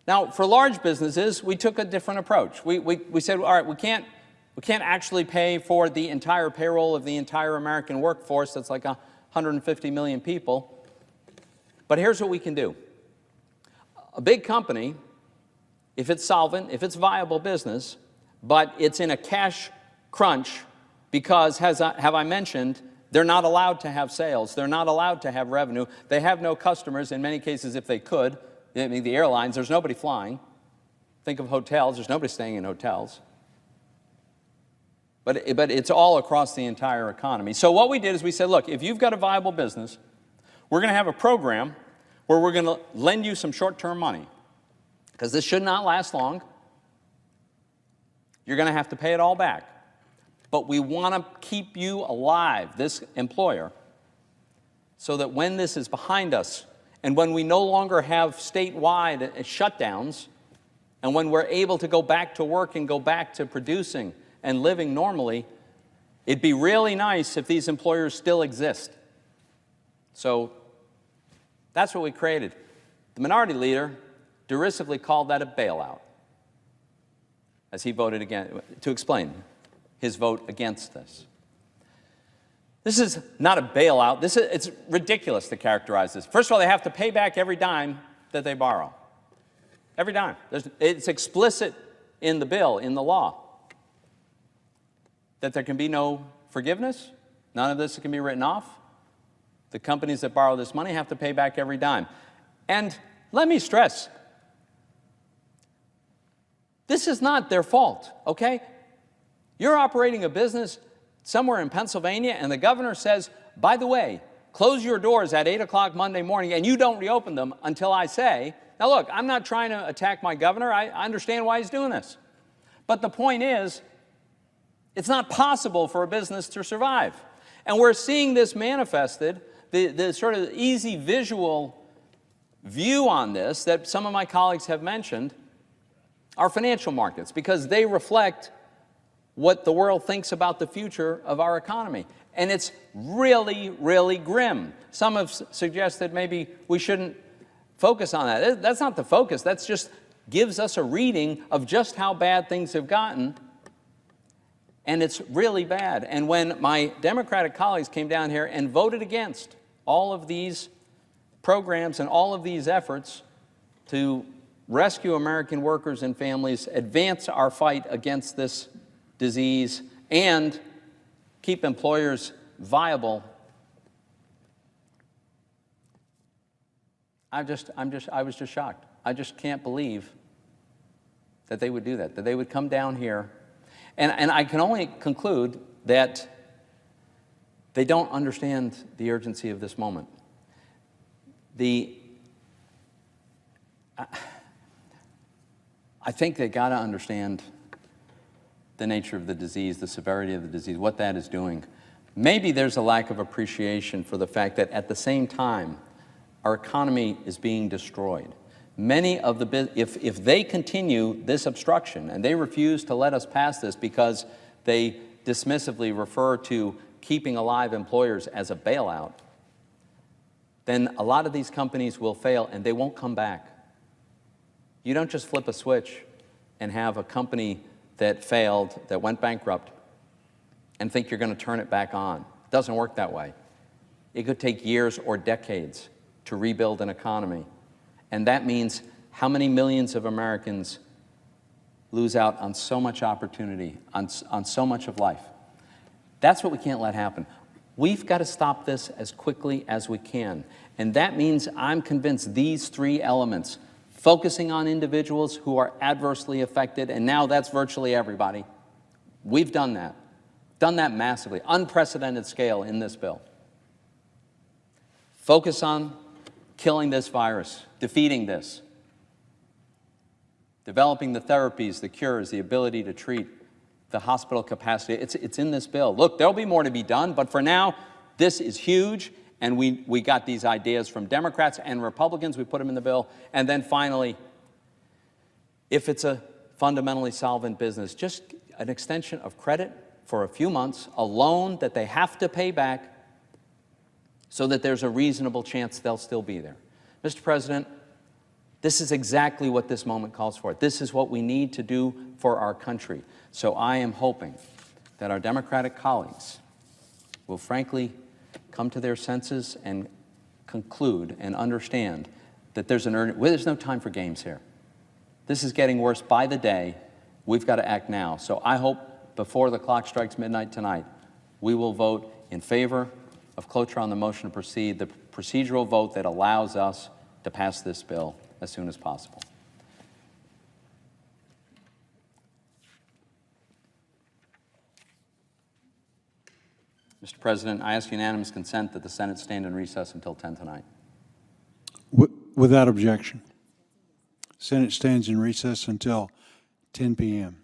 Now, for large businesses, we took a different approach. We said, all right, we can't actually pay for the entire payroll of the entire American workforce. That's like 150 million people. But here's what we can do. A big company if it's solvent, if it's viable business, but it's in a cash crunch because, have I mentioned, they're not allowed to have sales. They're not allowed to have revenue. They have no customers. In many cases, if they could, I mean, the airlines, there's nobody flying. Think of hotels. There's nobody staying in hotels. But it's all across the entire economy. So what we did is we said, look, if you've got a viable business, we're going to have a program where we're going to lend you some short-term money, because this should not last long. You're going to have to pay it all back. But we want to keep you alive, this employer, so that when this is behind us and when we no longer have statewide shutdowns and when we're able to go back to work and go back to producing and living normally, it'd be really nice if these employers still exist. So that's what we created. The minority leader derisively called that a bailout, as he voted again, to explain his vote against this. This is not a bailout. It's ridiculous to characterize this. First of all, they have to pay back every dime that they borrow. Every dime. It's explicit in the bill, in the law, that there can be no forgiveness. None of this can be written off. The companies that borrow this money have to pay back every dime. And let me stress, this is not their fault, okay? You're operating a business somewhere in Pennsylvania, and the governor says, by the way, close your doors at 8 o'clock Monday morning, and you don't reopen them until I say. Now look, I'm not trying to attack my governor. I understand why he's doing this. But the point is, it's not possible for a business to survive. And we're seeing this manifested, the sort of easy visual view on this that some of my colleagues have mentioned are financial markets, because they reflect what the world thinks about the future of our economy. And it's really, really grim. Some have suggested maybe we shouldn't focus on that. That's not the focus. That just gives us a reading of just how bad things have gotten. And it's really bad. And when my Democratic colleagues came down here and voted against all of these programs and all of these efforts to rescue American workers and families, advance our fight against this disease, and keep employers viable, I was just shocked. I just can't believe that they would do that they would come down here. And I can only conclude that they don't understand the urgency of this moment. I think they got to understand the nature of the disease, the severity of the disease, what that is doing. Maybe there's a lack of appreciation for the fact that at the same time, our economy is being destroyed. Many of the, if they continue this obstruction and they refuse to let us pass this because they dismissively refer to keeping alive employers as a bailout, then a lot of these companies will fail and they won't come back. You don't just flip a switch and have a company that failed, that went bankrupt, and think you're going to turn it back on. It doesn't work that way. It could take years or decades to rebuild an economy. And that means how many millions of Americans lose out on so much opportunity, on so much of life. That's what we can't let happen. We've got to stop this as quickly as we can. And that means I'm convinced these three elements, focusing on individuals who are adversely affected, and now that's virtually everybody. We've done that massively, unprecedented scale in this bill. Focus on killing this virus, defeating this, developing the therapies, the cures, the ability to treat, the hospital capacity. It's in this bill. Look, there'll be more to be done, but for now, this is huge. And we got these ideas from Democrats and Republicans. We put them in the bill. And then finally, if it's a fundamentally solvent business, just an extension of credit for a few months, a loan that they have to pay back so that there's a reasonable chance they'll still be there. Mr. President, this is exactly what this moment calls for. This is what we need to do for our country. So I am hoping that our Democratic colleagues will frankly come to their senses and conclude and understand that there's no time for games here. This is getting worse by the day. We've got to act now. So I hope before the clock strikes midnight tonight, we will vote in favor of cloture on the motion to proceed, the procedural vote that allows us to pass this bill as soon as possible. Mr. President, I ask unanimous consent that the Senate stand in recess until 10 tonight. Without objection. Senate stands in recess until 10 p.m.